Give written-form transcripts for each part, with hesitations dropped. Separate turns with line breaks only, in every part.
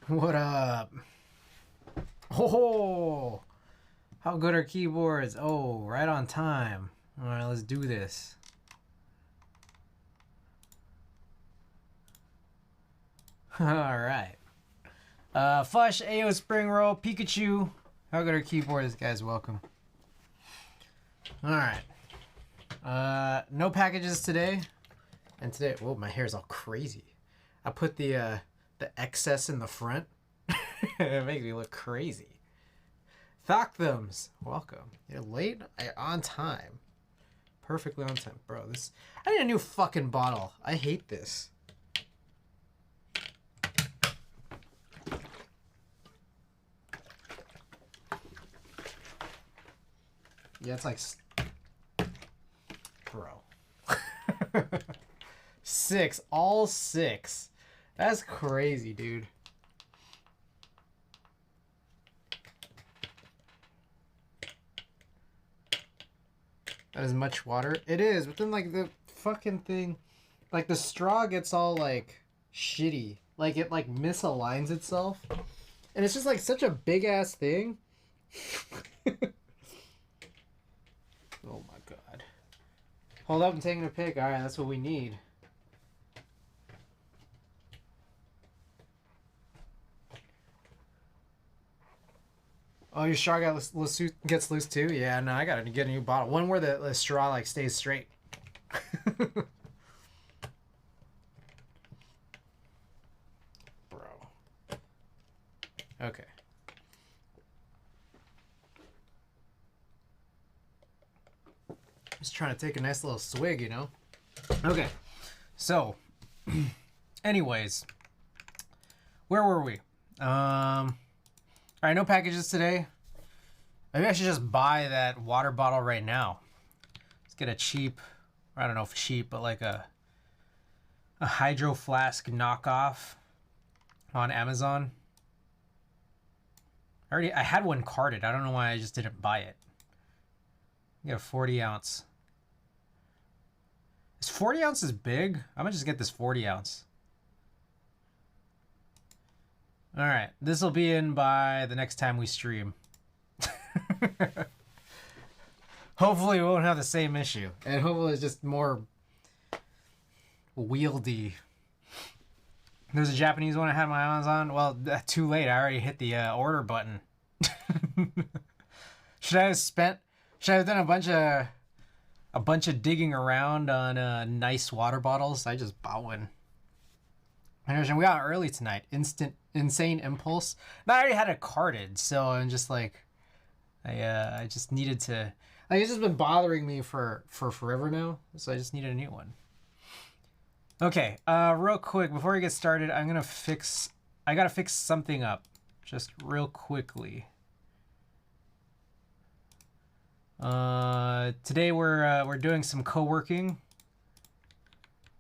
What up? Oh, how good are keyboards? Oh, right on time. All right, let's do this. All right. Fush, AO Spring Roll, Pikachu. How good are keyboards, guys? Welcome. All right. No packages today. And today, whoa, my hair's all crazy. I put the excess in the front. It makes me look crazy. Thok Thumbs, welcome. You're late, on time. Perfectly on time. Bro, this... I need a new fucking bottle. I hate this. Yeah, it's like... Bro. 6. All 6. That's crazy, dude. That is much water. It is, but then like the fucking thing, like the straw gets all like shitty. Like it like misaligns itself. And it's just like such a big ass thing. Oh my god. Hold up, I'm taking a pic. Alright, that's what we need. Oh, your straw gets loose too? Yeah, no, I gotta get a new bottle. One where the straw like stays straight. Bro. Okay. Just trying to take a nice little swig, you know? Okay. So, anyways. Where were we? Alright, no packages today. Maybe I should just buy that water bottle right now. Let's get a cheap, I don't know if cheap, but like a hydro flask knockoff on Amazon. I had one carded. I don't know why I just didn't buy it. Get a 40 ounce. Is 40 ounces big? I'm gonna just get this 40 ounce. All right, this will be in by the next time we stream. Hopefully we won't have the same issue. And hopefully it's just more wieldy. There's a Japanese one I had my Amazon. Well, too late. I already hit the order button. Should I have done a bunch of digging around on nice water bottles? I just bought one. And we got early tonight. Insane impulse. But I already had it carded, so I'm just like, I just needed to. Like, it's just been bothering me for forever now, so I just needed a new one. Okay, real quick before we get started, I gotta fix something up, just real quickly. Today we're doing some coworking,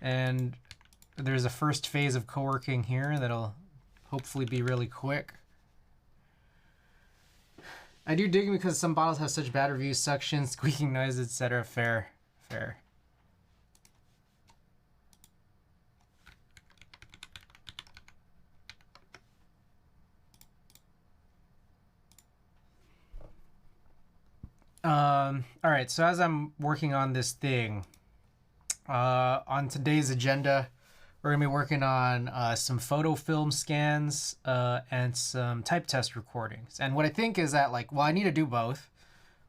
and there's a first phase of coworking here that'll hopefully be really quick. I do dig because some bottles have such bad reviews, suction, squeaking noise, etc. Fair. All right, so as I'm working on this thing, on today's agenda, we're gonna be working on some photo film scans and some type test recordings. And what I think is that, like, well, I need to do both,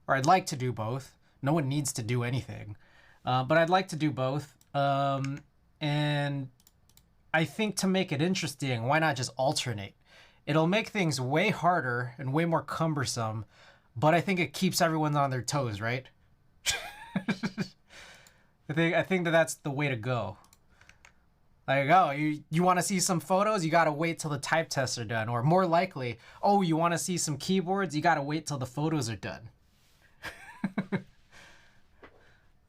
or I'd like to do both. No one needs to do anything, but I'd like to do both. And I think to make it interesting, why not just alternate? It'll make things way harder and way more cumbersome, but I think it keeps everyone on their toes, right? I think that's the way to go. Like, oh, you want to see some photos? You got to wait till the type tests are done. Or more likely, oh, you want to see some keyboards? You got to wait till the photos are done. All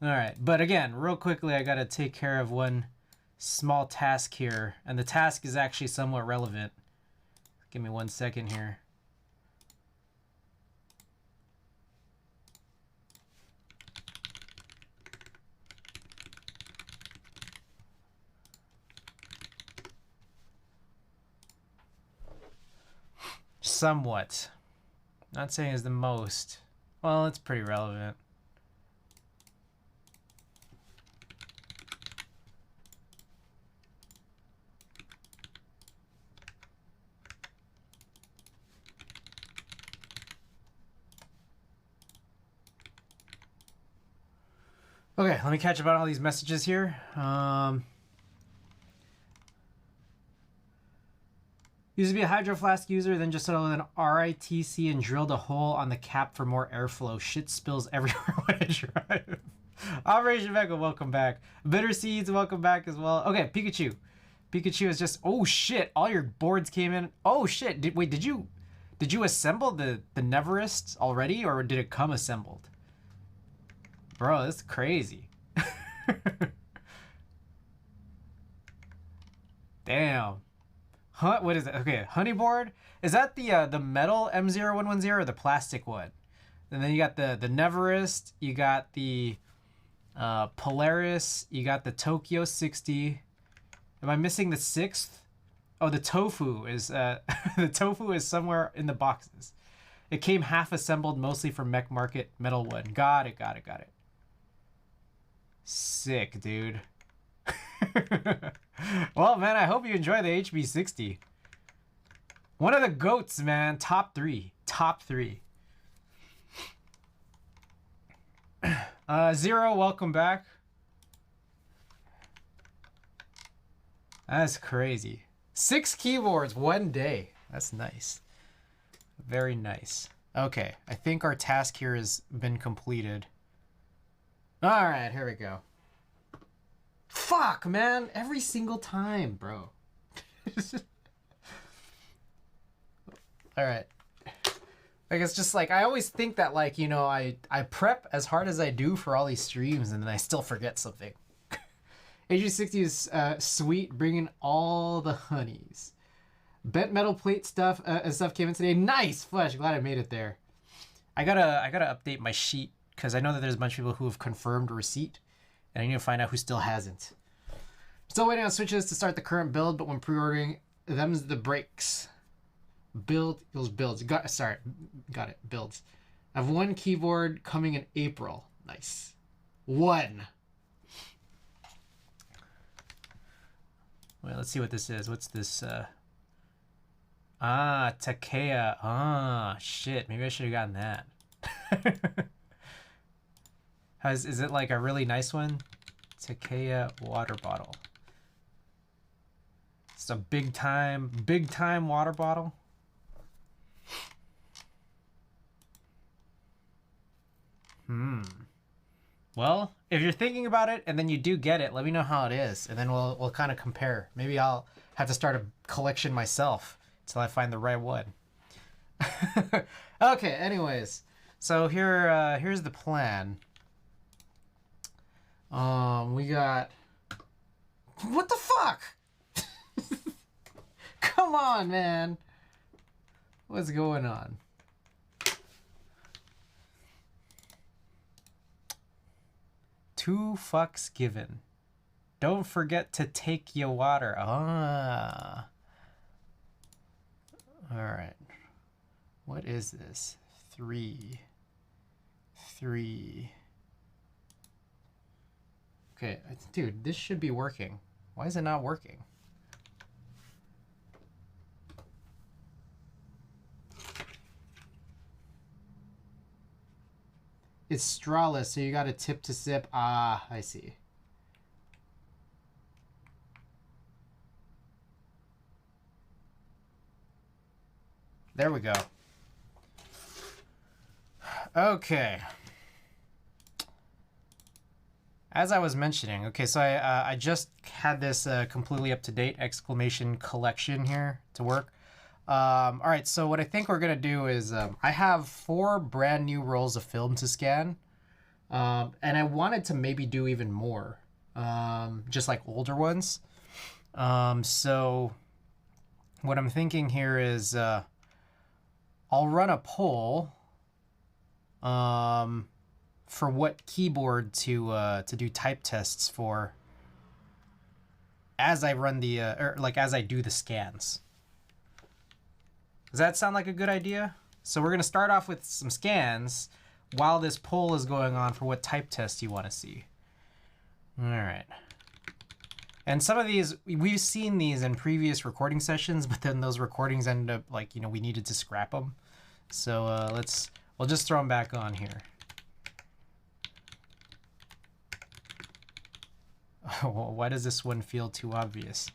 right. But again, real quickly, I got to take care of one small task here. And the task is actually somewhat relevant. Give me 1 second here. somewhat. Not saying it's the most. Well, it's pretty relevant. Okay, let me catch up on all these messages here. Used to be a Hydro Flask user, then just settled an RITC and drilled a hole on the cap for more airflow. Shit spills everywhere when I drive. Operation Vega, welcome back. Bitter Seeds, welcome back as well. Okay, Pikachu. Pikachu is just... Oh, shit. All your boards came in. Oh, shit. Did you assemble the Neverest already, or did it come assembled? Bro, that's crazy. Damn. What is it? Okay, Honeyboard. Is that the metal M0110 or the plastic one? And then you got the Neverest. You got the Polaris. You got the Tokyo 60. Am I missing the 6th? Oh, the Tofu is the Tofu is somewhere in the boxes. It came half assembled, mostly from Mech Market Metal Wood. Got it. Sick, dude. Well, man, I hope you enjoy the HB60. One of the goats, man. Top 3. Zero, welcome back. That's crazy. 6 keyboards, 1 day. That's nice. Very nice. Okay, I think our task here has been completed. All right, here we go. Fuck, man. Every single time, bro. All right. Like, it's just like, I always think that, like, you know, I prep as hard as I do for all these streams, and then I still forget something. AG60 is sweet, bringing all the honeys. Bent metal plate stuff came in today. Nice, Flesh. Glad I made it there. I gotta update my sheet, because I know that there's a bunch of people who have confirmed receipt, and I need to find out who still hasn't. Still waiting on switches to start the current build, but when pre-ordering, them's the breaks. Build equals builds. Got it. Builds. I have 1 keyboard coming in April. Nice. 1. Well, let's see what this is. What's this? Takea. Shit. Maybe I should have gotten that. Is it like a really nice one? Takea water bottle. It's a big time water bottle. Well, if you're thinking about it and then you do get it, let me know how it is, and then we'll kind of compare. Maybe I'll have to start a collection myself until I find the right one. Okay, anyways. So here's the plan. We got... What the fuck? Come on, man. What's going on? Two fucks given. Don't forget to take your water. Ah. Alright. What is this? 3. Okay, dude, this should be working. Why is it not working? It's strawless, so you got a tip to sip. Ah, I see. There we go. Okay. As I was mentioning, okay, so I just had this completely up-to-date exclamation collection here to work. All right, so what I think we're gonna do is I have 4 brand new rolls of film to scan, and I wanted to maybe do even more, just like older ones. So what I'm thinking here is I'll run a poll for what keyboard to do type tests for as I run the or like as I do the scans. Does that sound like a good idea? So we're going to start off with some scans while this poll is going on for what type test you want to see. All right. And some of these, we've seen these in previous recording sessions, but then those recordings ended up like, you know, we needed to scrap them. So we'll just throw them back on here. Oh, why does this one feel too obvious?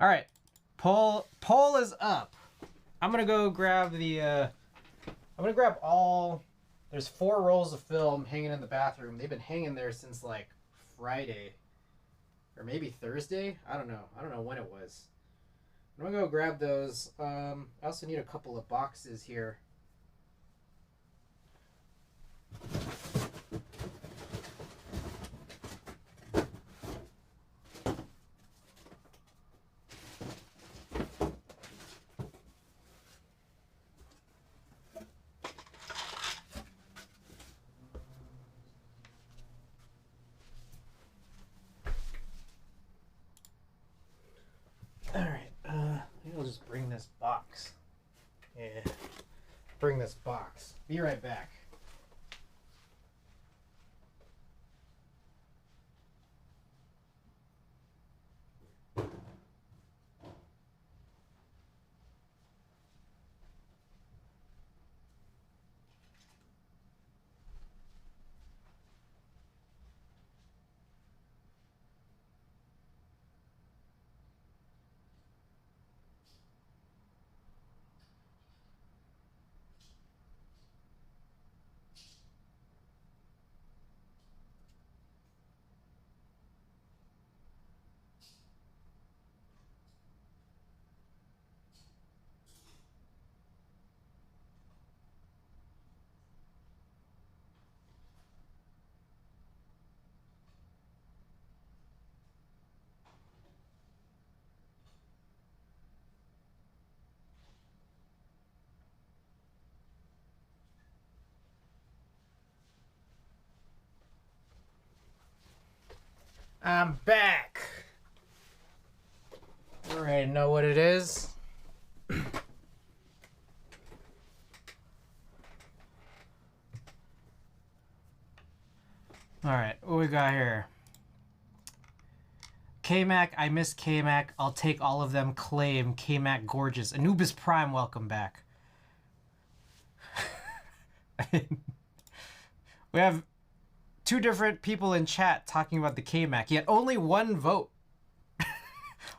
All right, poll is up. I'm gonna go grab the. I'm gonna grab all. There's 4 rolls of film hanging in the bathroom. They've been hanging there since like Friday, or maybe Thursday. I don't know. I don't know when it was. I'm gonna go grab those. I also need a couple of boxes here. Maybe I'll just bring this box. Yeah. Bring this box. Be right back. I'm back. All right, know what it is? All right, what we got here? K-Mac, I miss K-Mac. I'll take all of them. Claim K-Mac gorgeous. Anubis Prime, welcome back. We have 2 different people in chat talking about the K-Mac, yet only 1 vote.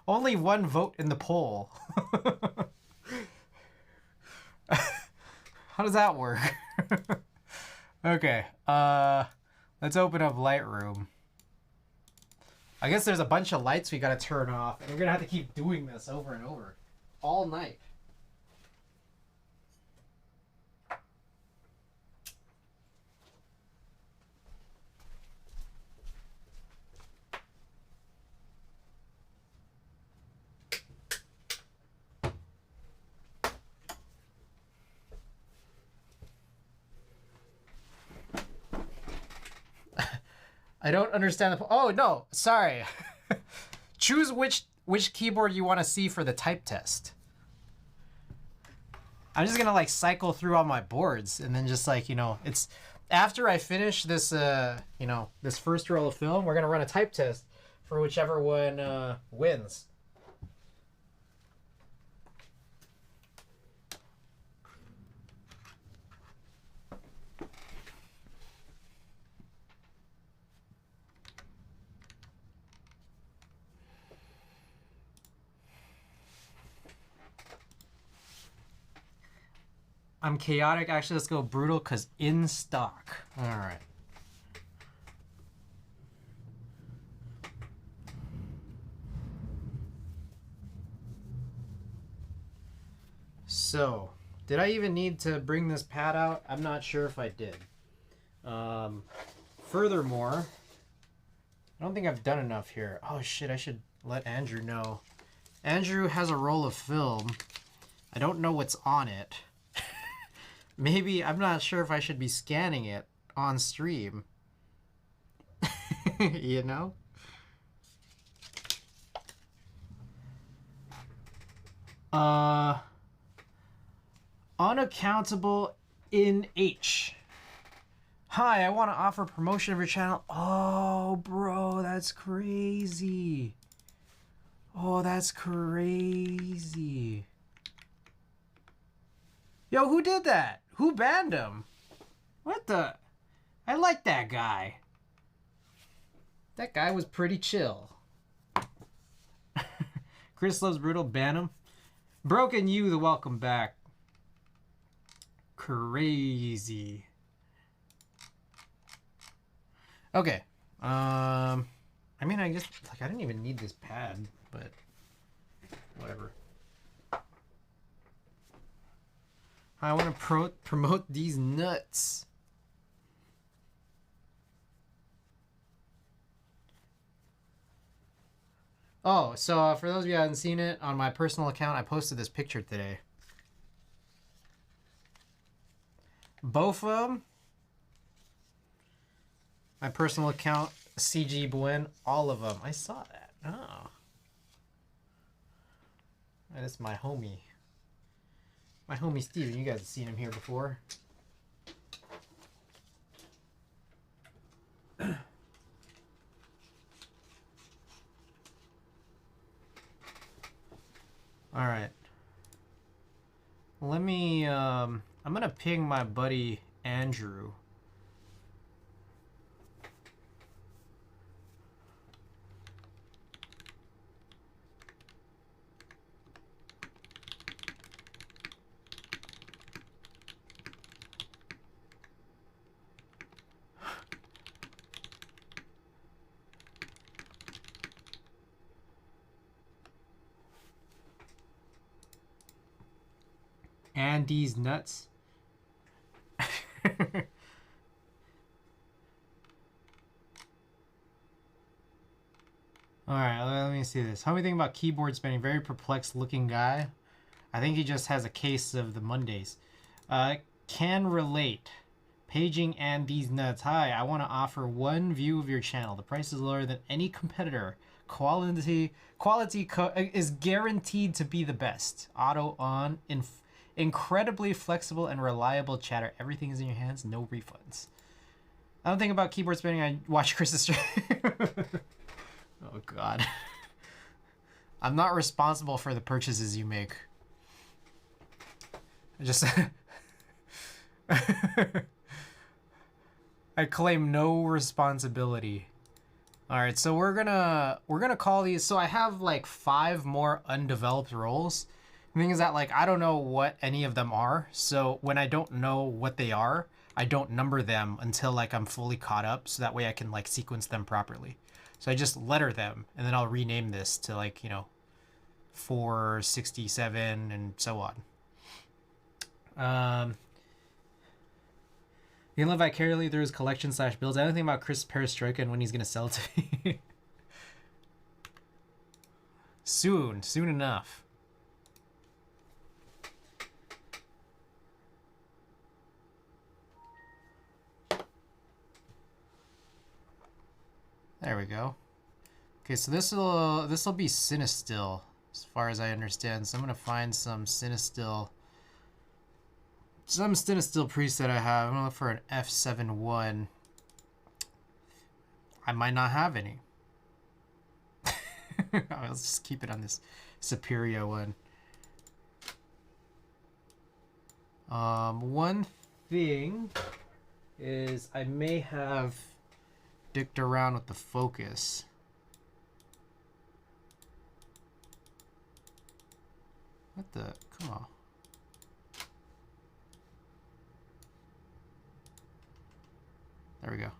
Only 1 vote in the poll. How does that work? Okay, let's open up Lightroom. I guess there's a bunch of lights we gotta turn off, and we're gonna have to keep doing this over and over all night. I don't understand the. Oh no, sorry. Choose which keyboard you want to see for the type test. I'm just gonna like cycle through all my boards and then just like, you know, it's after I finish this you know, this first roll of film, we're gonna run a type test for whichever one wins. I'm chaotic. Actually, let's go brutal because in stock. All right. So, did I even need to bring this pad out? I'm not sure if I did. Furthermore, I don't think I've done enough here. Oh shit, I should let Andrew know. Andrew has a roll of film. I don't know what's on it. Maybe, I'm not sure if I should be scanning it on stream. You know? Uh, unaccountable in H. Hi, I want to offer promotion of your channel. Oh, bro, that's crazy. Oh, that's crazy. Yo, who did that? Who banned him? What the? I like that guy. That guy was pretty chill. Chris loves brutal. Ban him. Broken you, the welcome back. Crazy. Okay. I mean, I guess like I didn't even need this pad, but whatever. I want to promote these nuts. Oh, so for those of you who haven't seen it, on my personal account, I posted this picture today. Both of them. My personal account, CG Buen, all of them. I saw that. Oh. And it's my homie. My homie Steven. You guys have seen him here before. Alright. Let me, I'm gonna ping my buddy Andrew. Andy's nuts. Alright, let me see this. How do you think about keyboard spinning? Very perplexed looking guy. I think he just has a case of the Mondays. Can relate. Paging and these nuts. Hi, I want to offer one view of your channel. The price is lower than any competitor. Quality is guaranteed to be the best. Auto on. Incredibly flexible and reliable chatter. Everything is in your hands. No refunds. I don't think about keyboard spinning. I watch Chris's stream. Oh, God. I'm not responsible for the purchases you make. I just... I claim no responsibility. Alright, so we're gonna call these... So I have, like, 5 more undeveloped roles. The thing is that, like, I don't know what any of them are. So when I don't know what they are, I don't number them until, like, I'm fully caught up. So that way I can, like, sequence them properly. So I just letter them, and then I'll rename this to, like, you know, 467 and so on. You can live vicariously through his collection / builds. I don't think about Chris Perestroika and when he's going to sell it to me. Soon enough. There we go. Okay, so this'll be Cinestill, as far as I understand. So I'm gonna find some Cinestill preset I have. I'm gonna look for an F71. I might not have any. Let's just keep it on this Superior one. One thing is I may have dicked around with the focus. What the? Come on. There we go.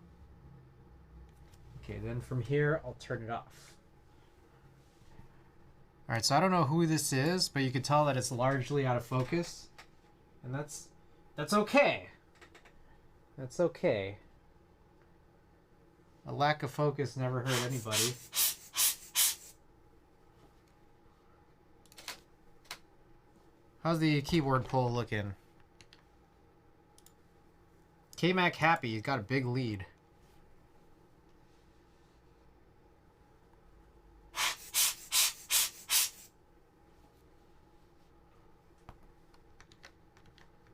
Okay, then from here, I'll turn it off. Alright, so I don't know who this is, but you can tell that it's largely out of focus. And that's okay. That's okay. A lack of focus never hurt anybody. How's the keyboard pull looking? K-Mac happy. He's got a big lead.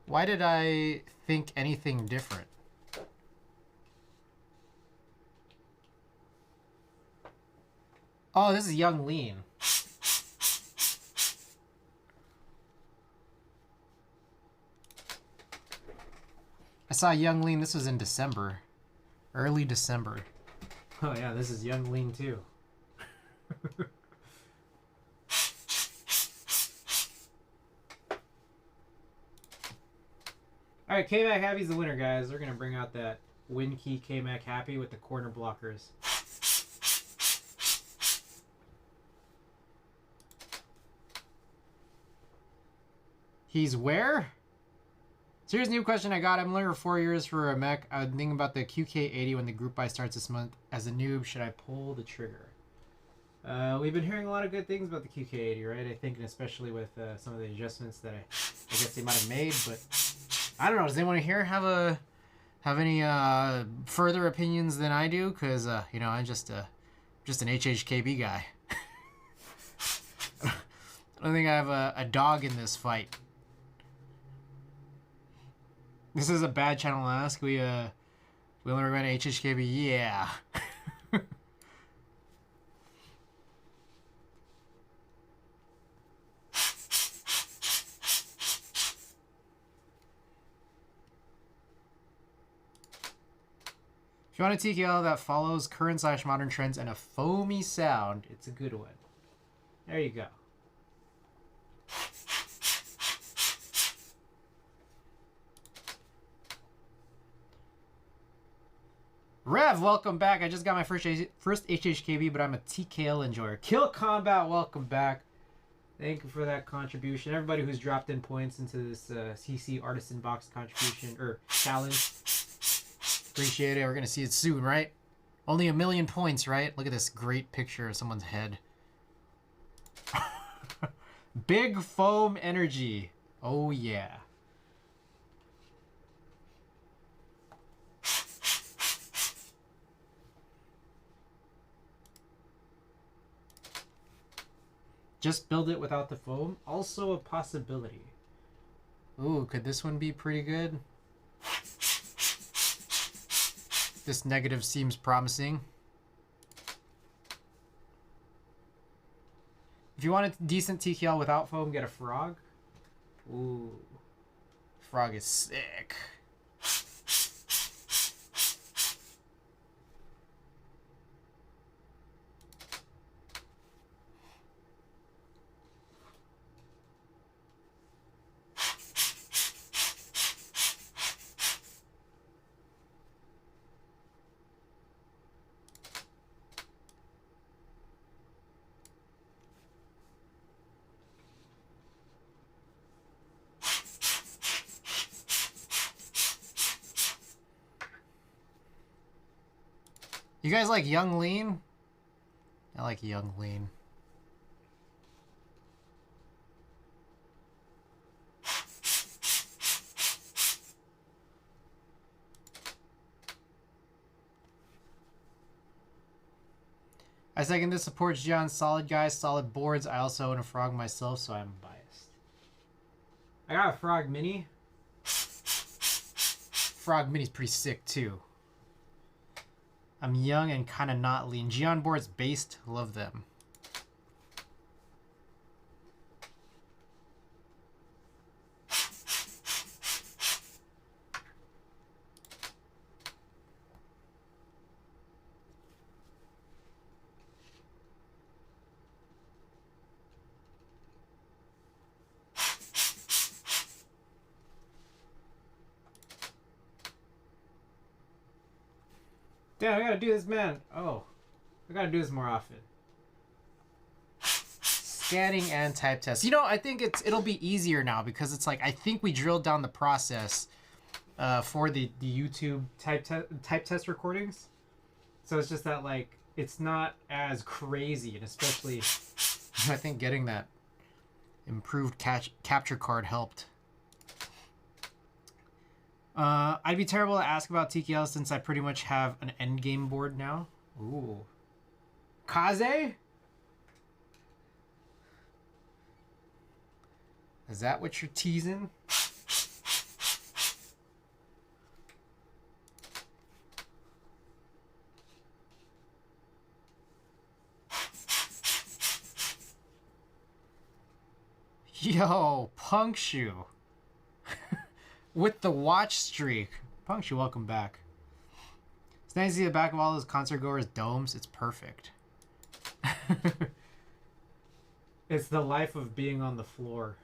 Why did I think anything different? Oh, this is Young Lean. I saw Young Lean. This was in December. Early December. Oh, yeah, this is Young Lean, too. Alright, K-Mac Happy's the winner, guys. They're going to bring out that Win Key K-Mac Happy with the corner blockers. He's where? So here's a new question I got. I'm looking for 4 years for a mech. I was thinking about the QK80 when the group buy starts this month. As a noob, should I pull the trigger? We've been hearing a lot of good things about the QK80, right? I think, and especially with some of the adjustments that I guess they might have made, but I don't know. Does anyone here have any further opinions than I do? Because you know, I'm just an HHKB guy. I don't think I have a dog in this fight. This is a bad channel to ask. We only recommend HHKB. Yeah. If you want a TKL that follows current/modern trends and a foamy sound, it's a good one. There you go. Rev, welcome back. I just got my first HHKB, but I'm a TKL enjoyer. Kill Combat, welcome back. Thank you for that contribution. Everybody who's dropped in points into this CC Artisan Box contribution, or challenge. Appreciate it. We're going to see it soon, right? Only 1 million points, right? Look at this great picture of someone's head. Big foam energy. Oh, yeah. Just build it without the foam. Also a possibility. Ooh, could this one be pretty good? This negative seems promising. If you want a decent TKL without foam, get a frog. Ooh. Frog is sick. You guys like Young Lean? I like Young Lean. I second this. Supports John. Solid guys, solid boards. I also own a frog myself, so I'm biased. I got a frog mini. Frog mini's pretty sick too. I'm young and kind of not lean. Geon boards based. Love them. Damn, I gotta do this, man. Oh, I gotta do this more often. Scanning and type test. You know, I think it'll be easier now because it's like I think we drilled down the process for the YouTube type test recordings. So it's just that like it's not as crazy, and especially I think getting that improved capture card helped. I'd be terrible to ask about TKL since I pretty much have an endgame board now. Ooh. Kaze? Is that what you're teasing? Yo, Punkshoe. With the watch streak. Punkshoe, welcome back. It's nice to see the back of all those concert goers' domes. It's perfect. It's the life of being on the floor.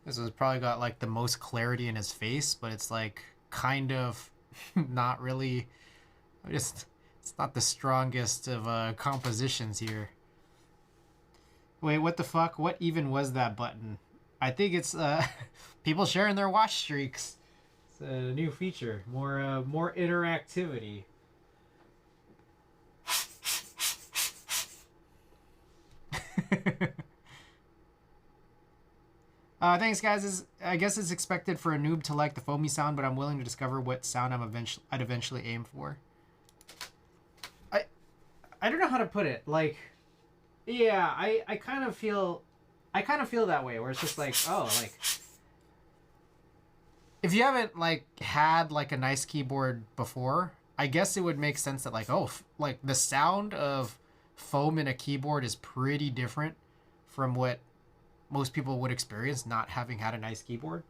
This has probably got like the most clarity in his face, but it's like kind of not really. It's not the strongest of compositions here. Wait, what the fuck? What even was that button? I think it's people sharing their watch streaks. It's a new feature. More interactivity. Thanks, guys. I guess it's expected for a noob to like the foamy sound, but I'm willing to discover what sound I'd eventually aim for. I don't know how to put it. Like, yeah, I kind of feel that way, where it's just like, oh, like, if you haven't like had like a nice keyboard before, I guess it would make sense that like, oh, like the sound of foam in a keyboard is pretty different from what most people would experience not having had a nice keyboard.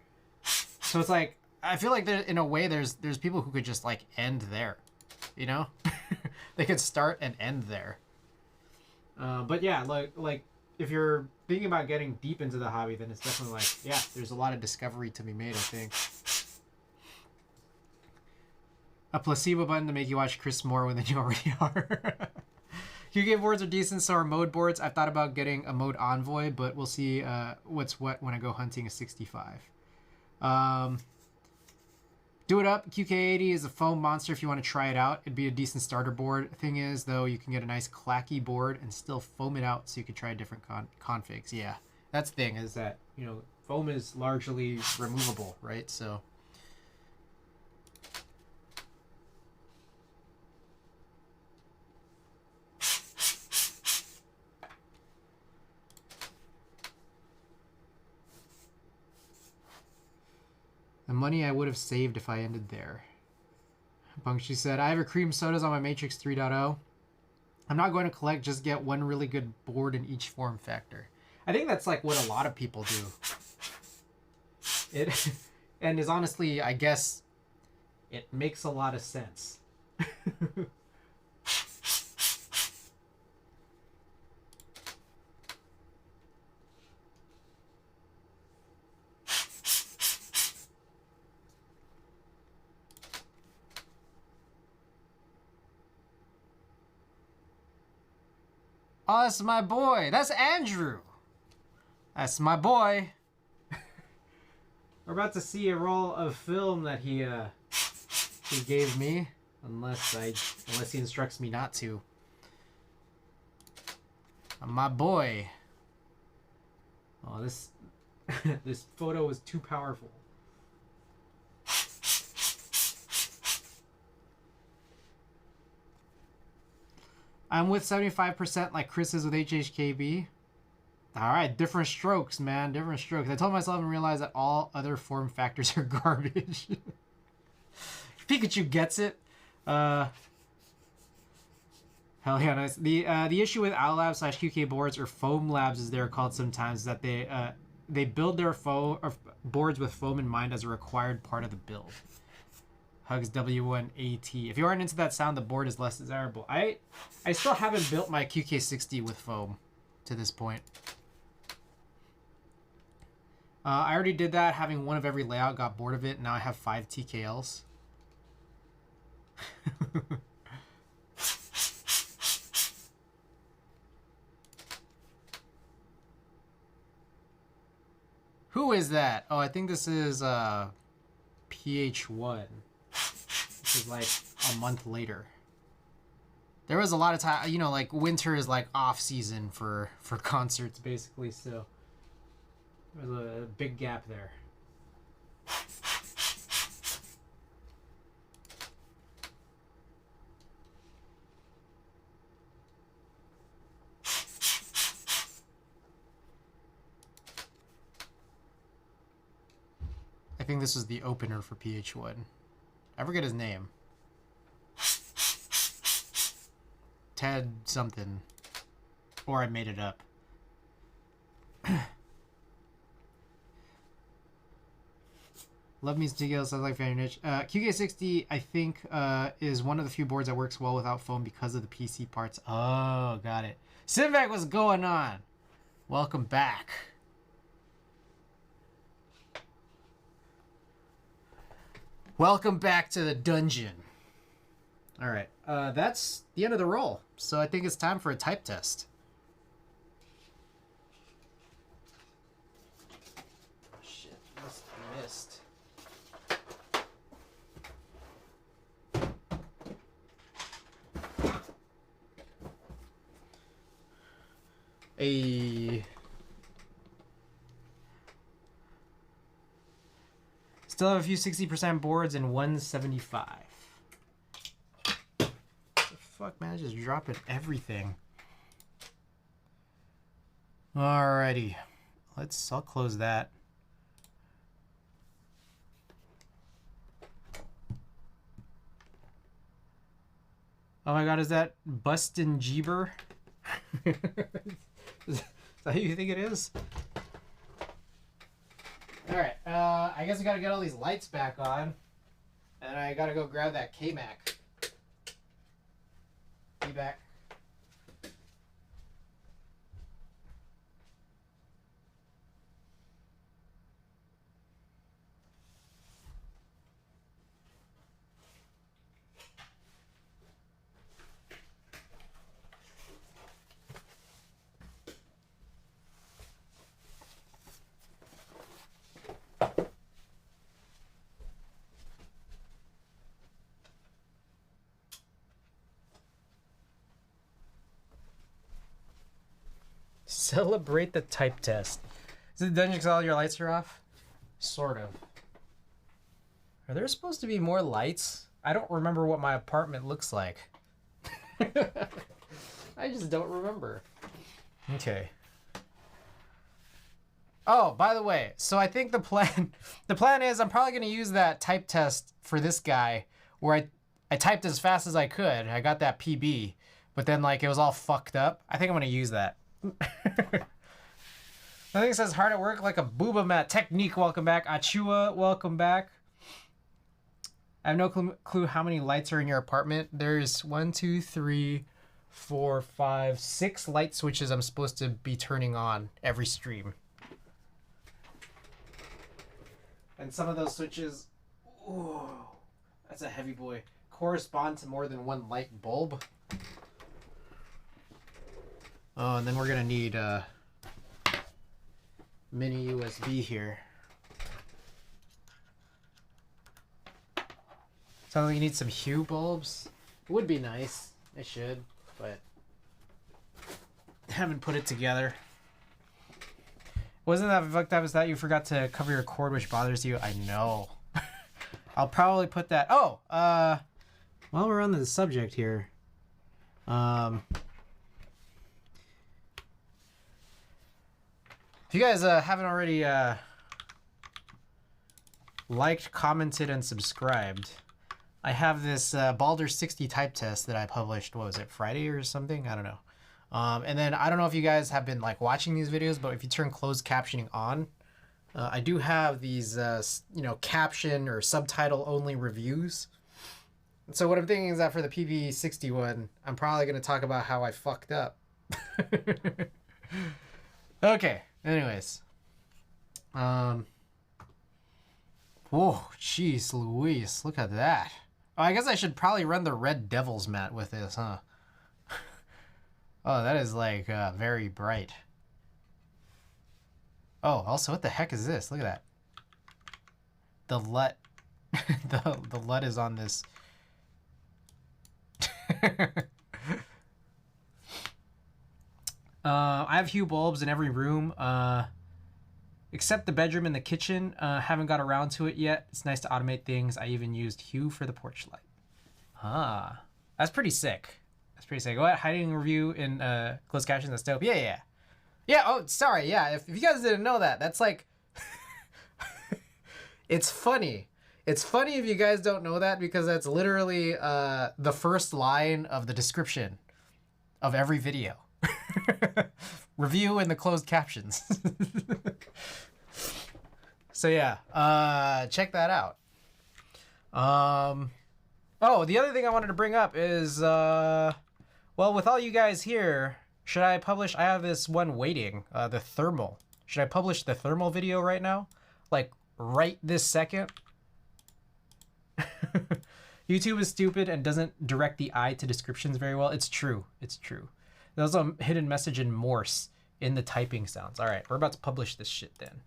So it's like, I feel like there, in a way, there's people who could just like end there, you know? They could start and end there. But yeah, like if you're thinking about getting deep into the hobby, then it's definitely like, yeah, there's a lot of discovery to be made, I think. A placebo button to make you watch Chris more than you already are. QK boards are decent, so are mode boards. I've thought about getting a mode envoy, but we'll see what's what when I go hunting a 65. Do it up. QK80 is a foam monster if you want to try it out. It'd be a decent starter board. Thing is, though, you can get a nice clacky board and still foam it out so you could try different configs. Yeah, that's the thing, is that, you know, foam is largely removable, right? So... the money I would have saved if I ended there. Bunkshy said, I have a cream sodas on my Matrix 3.0. I'm not going to collect, just get one really good board in each form factor. I think that's like what a lot of people do. It and is honestly, I guess, it makes a lot of sense. Oh, that's my boy. That's Andrew. That's my boy. We're about to see a roll of film that he gave me, unless he instructs me not to. My boy. Oh, this this photo was too powerful. I'm with 75% like Chris is with HHKB. Alright, different strokes, man. Different strokes. I told myself and realized that all other form factors are garbage. Pikachu gets it. Hell yeah, nice. The issue with OwlLab / QK boards, or foam labs as they're called sometimes, is that they build their boards with foam in mind as a required part of the build. Hugs W1AT. If you aren't into that sound, the board is less desirable. I still haven't built my QK60 with foam to this point. I already did that, having one of every layout, got bored of it, and now I have 5 TKLs. Who is that? Oh, I think this is PH1. Which is like a month later. There was a lot of time, you know, like winter is like off season for concerts basically, so there's a big gap there. think this was the opener for PH1. I forget his name. Ted something. Or I made it up. Love me Stigo, sounds like fan niche. QK60, I think, is one of the few boards that works well without foam because of the PC parts. Oh, got it. Simvac, what's going on? Welcome back. Welcome back to the dungeon. All right, that's the end of the roll. So I think it's time for a type test. Shit, must have missed. Still have a few 60% boards and 175. What the fuck, man? Just dropping everything. Alrighty. I'll close that. Oh my god, is that Bustin' Jeeber? Is that who you think it is? Alright, I guess I gotta get all these lights back on. And I gotta go grab that K-Mac. Be back. Celebrate the type test. Is it dungeon 'cause all your lights are off? Sort of. Are there supposed to be more lights? I don't remember what my apartment looks like. I just don't remember. Okay. Oh, by the way, so I think the plan is I'm probably going to use that type test for this guy where I typed as fast as I could. I got that PB, but then like it was all fucked up. I think I'm going to use that. I think it says hard at work like a booba mat. Technique, welcome back. Achua, welcome back. I have no clue how many lights are in your apartment. There's 1, 2, 3, 4, 5, 6 light switches I'm supposed to be turning on every stream. And some of those switches, ooh, that's a heavy boy, correspond to more than one light bulb. Oh, and then we're gonna need a mini USB here. Sounds like you need some hue bulbs. It would be nice. It should, but haven't put it together. Wasn't that fucked up? Is that you forgot to cover your cord, which bothers you? I know. I'll probably put that. Oh, while we're on the subject here, if you guys haven't already liked, commented, and subscribed, I have this Baldur 60 type test that I published, what was it, Friday or something? I don't know. And then I don't know if you guys have been like watching these videos, but if you turn closed captioning on, I do have these, caption or subtitle only reviews. And so what I'm thinking is that for the PV60 one, I'm probably going to talk about how I fucked up. Okay. Anyways, whoa, jeez Louise, look at that. Oh, I guess I should probably run the Red Devils mat with this, huh? Oh, that is like very bright. Oh, also, what the heck is this? Look at that. The LUT, the LUT is on this. I have hue bulbs in every room, except the bedroom and the kitchen. Haven't got around to it yet. It's nice to automate things. I even used hue for the porch light. Ah, that's pretty sick. That's pretty sick. Go ahead, hiding review in closed captions. That's dope. Yeah. Oh, sorry. Yeah, if you guys didn't know that, that's like, It's funny. It's funny if you guys don't know that, because that's literally the first line of the description of every video. Review in the closed captions. So yeah, check that out. Oh, the other thing I wanted to bring up is, well, with all you guys here, should I publish? I have this one waiting, the thermal. Should I publish the thermal video right now? Like, right this second? YouTube is stupid and doesn't direct the eye to descriptions very well. It's true. It's true. There's a hidden message in Morse in the typing sounds. All right, we're about to publish this shit then.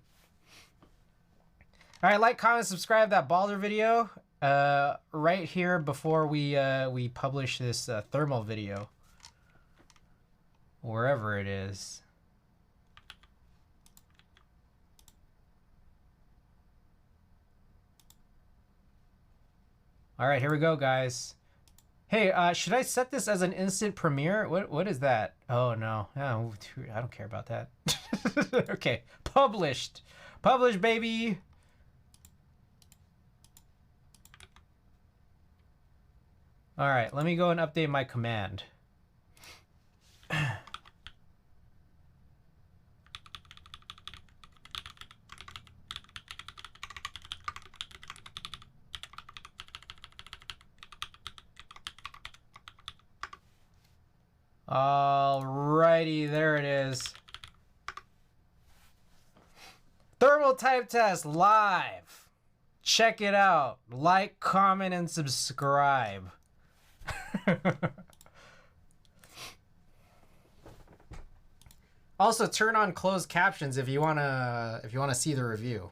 All right, like, comment, subscribe that Balder video right here before we publish this thermal video, wherever it is. All right, here we go, guys. Hey, should I set this as an instant premiere? What is that? Oh no, oh, I don't care about that. Okay, published, baby. All right, let me go and update my command. Alrighty, there it is. Thermal type test live. Check it out. Like, comment, and subscribe. Also, turn on closed captions if you wanna see the review.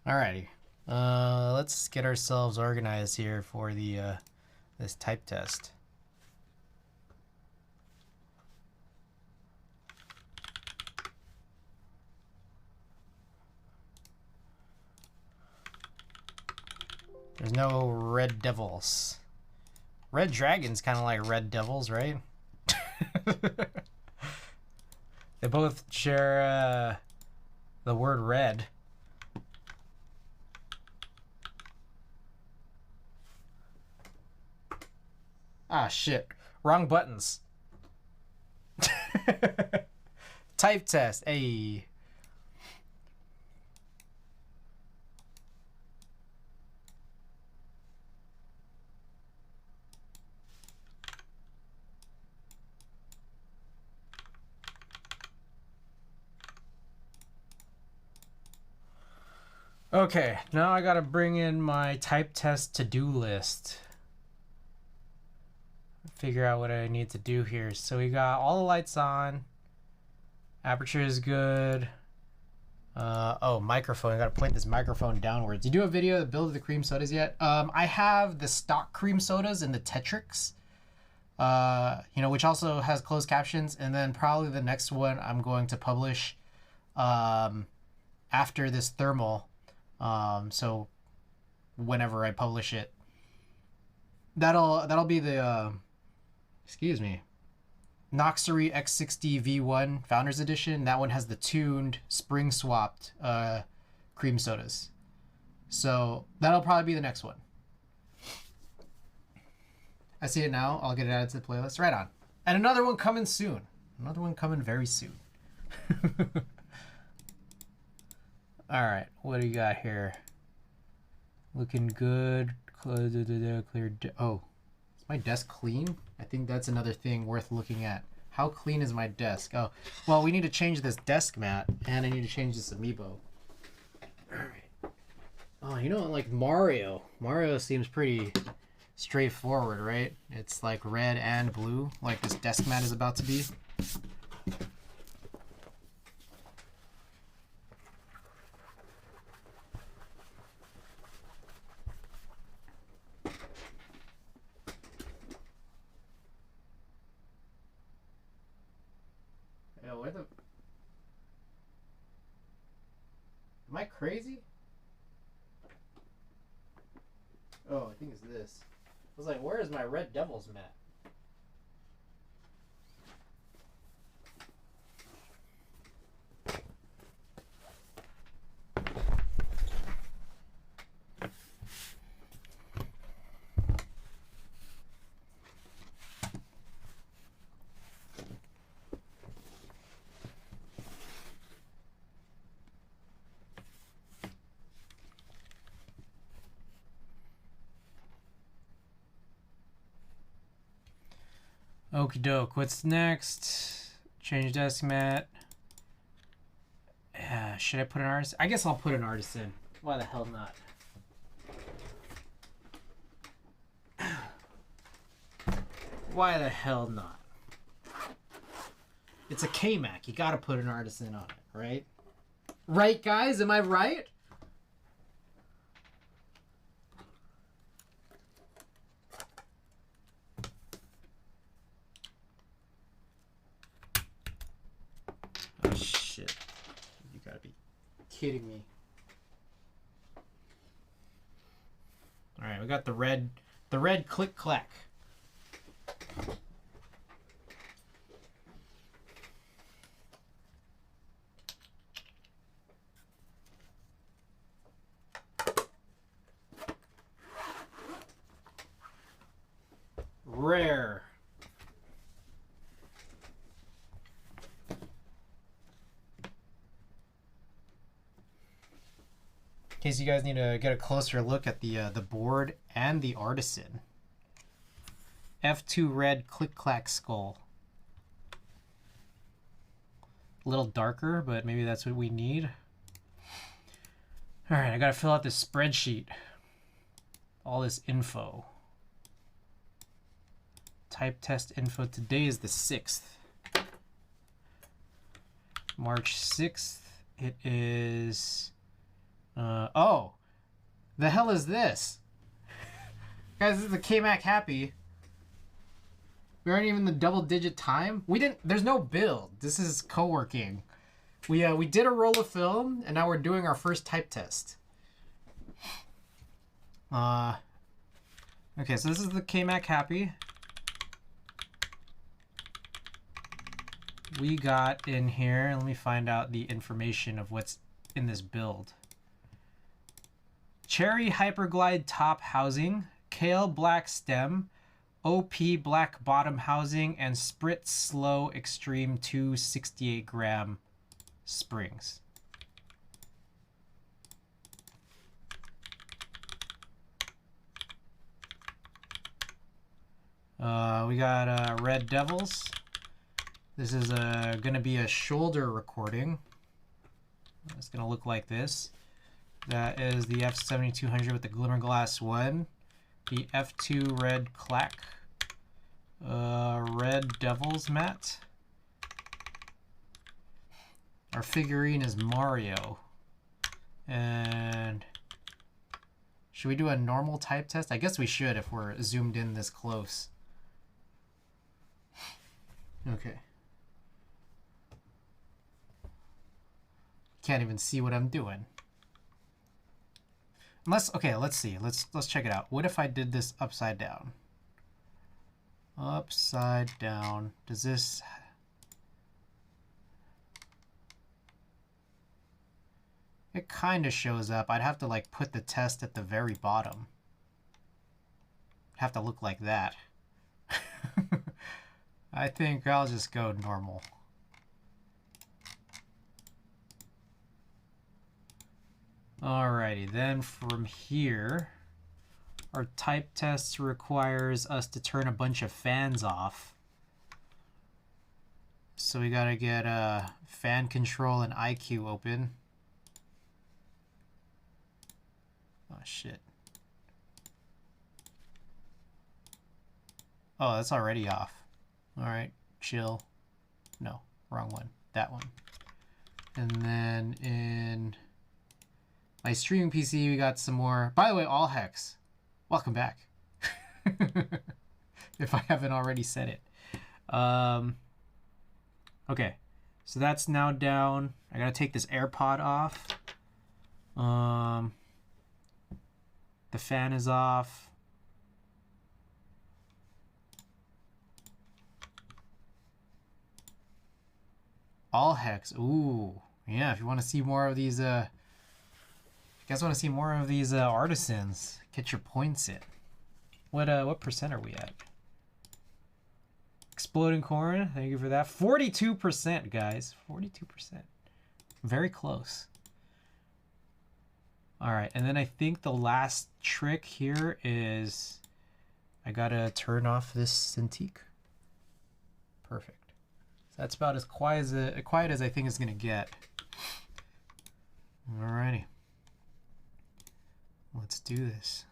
Alrighty, let's get ourselves organized here for the this type test. There's no red devils. Red dragons kind of like red devils, right? They both share the word red. Ah, shit. Wrong buttons. Type test. Hey. Okay, now I gotta bring in my type test to-do list. Figure out what I need to do here. So we got all the lights on. Aperture is good. Oh, microphone. I gotta point this microphone downwards. Did you do a video of the build of the cream sodas yet? I have the stock cream sodas in the Tetrix. You know, which also has closed captions. And then probably the next one I'm going to publish after this thermal. So whenever I publish it, that'll be the excuse me, Noxery X60 V1 Founders Edition. That one has the tuned spring swapped cream sodas. So that'll probably be the next one. I see it now. I'll get it added to the playlist. Right on. And another one coming soon. Another one coming very soon. All right, what do you got here? Looking good. Clear. Oh, is my desk clean? I think that's another thing worth looking at. How clean is my desk? Oh, well, we need to change this desk mat, and I need to change this amiibo. All right. Oh, you know, like Mario. Mario seems pretty straightforward, right? It's like red and blue, like this desk mat is about to be. Where the... Am I crazy? Oh, I think it's this. I was like, where is my Red Devils mat? Okie doke. What's next? Change desk mat. Should I put an artist? I guess I'll put an artist in. Why the hell not? Why the hell not? It's a K-Mac. You gotta put an artisan on it, right? Right, guys? Am I right? Oh, shit. You gotta be kidding me. Alright, we got the red click-clack. Rare. In case you guys need to get a closer look at the board and the artisan. F2 red click-clack skull. A little darker, but maybe that's what we need. Alright, I gotta fill out this spreadsheet. All this info. Type test info. Today is the 6th. March 6th. It is... oh! The hell is this? Guys, this is the K-Mac Happy. We aren't even the double-digit time. We didn't... There's no build. This is coworking. We did a roll of film, and now we're doing our first type test. Okay, so this is the K-Mac Happy. We got in here, let me find out the information of what's in this build. Cherry Hyperglide top housing, Kale black stem, OP black bottom housing, and Spritz Slow Extreme 268 gram springs. We got Red Devils. This is going to be a shoulder recording. It's going to look like this. That is the F7200 with the Glimmerglass 1. The F2 Red Clack. Red Devils mat. Our figurine is Mario. And should we do a normal type test? I guess we should if we're zoomed in this close. Okay. Can't even see what I'm doing. Unless, okay, let's see. Let's check it out. What if I did this upside down? Upside down. Does this... It kind of shows up. I'd have to like put the test at the very bottom. It'd have to look like that. I think I'll just go normal. Alrighty, then from here, our type test requires us to turn a bunch of fans off. So we gotta get fan control and IQ open. Oh shit. Oh, that's already off. Alright, chill. No, wrong one. That one. And then in my streaming PC, we got some more. By the way, all hex, welcome back. If I haven't already said it. Okay, so that's now down. I gotta take this AirPod off. The fan is off. All hex. Ooh, yeah. If you want to see more of these, if you guys want to see more of these artisans, get your points in. What percent are we at? Exploding corn. Thank you for that. 42%, guys. 42%. Very close. All right, and then I think the last trick here is I gotta turn off this Cintiq. Perfect. So that's about as quiet as I think it's gonna get. Alrighty. Let's do this.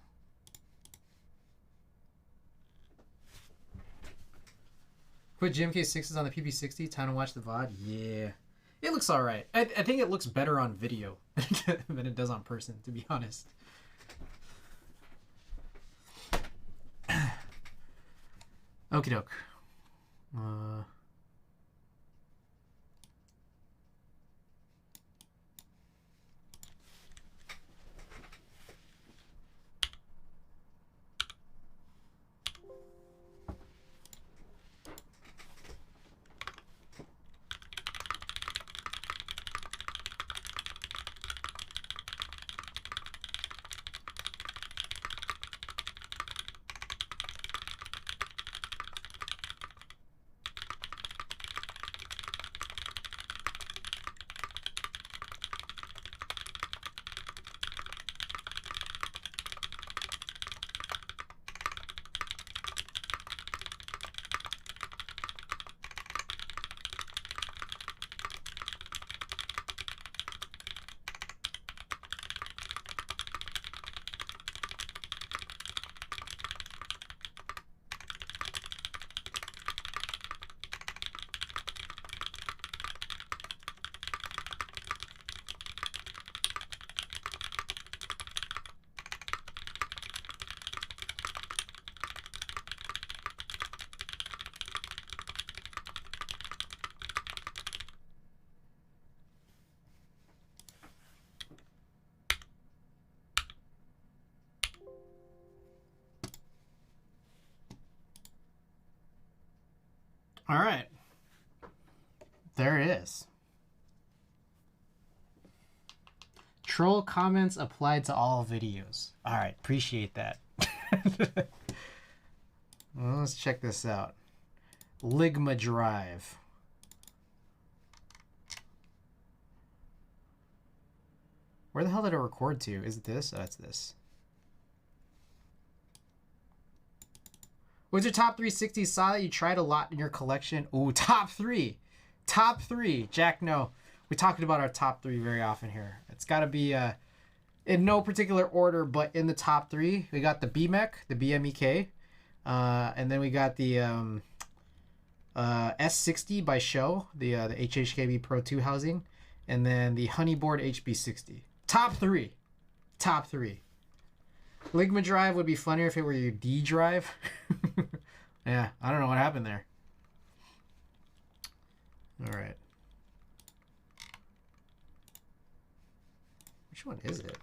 Put GMK6s on the PP60. Time to watch the VOD. Yeah. It looks alright. I think it looks better on video than it does on person, to be honest. Okie doke. All right. There it is. Troll comments applied to all videos. All right, appreciate that. Well, let's check this out. Ligma Drive. Where the hell did it record to? Is it this? Oh, it's this. What's your top 360? Saw that you tried a lot in your collection. Ooh, top three. Top three. Jack, no. We talked about our top three very often here. It's got to be in no particular order, but in the top three. We got the BMEK, the BMEK. And then we got the S60 by Show, the HHKB Pro 2 housing. And then the Honeyboard HB60. Top three. Top three. Ligma Drive would be funnier if it were your D drive. Yeah, I don't know what happened there. All right. Which one is it?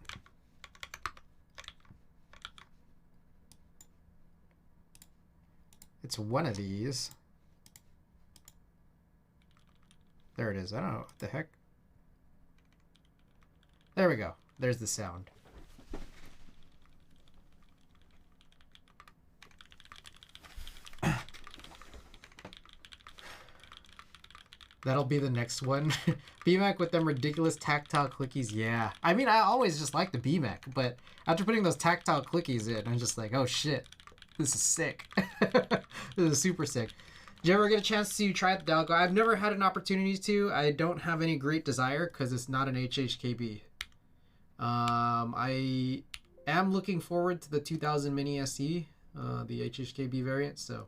It's one of these. There it is. I don't know what the heck. There we go. There's the sound. That'll be the next one. BMAC with them ridiculous tactile clickies. Yeah. I mean, I always just like the BMAC, but after putting those tactile clickies in, I'm just like, oh shit, this is sick. This is super sick. Did you ever get a chance to try the Dalgo? I've never had an opportunity to. I don't have any great desire because it's not an HHKB. I am looking forward to the 2000 Mini SE, the HHKB variant, so.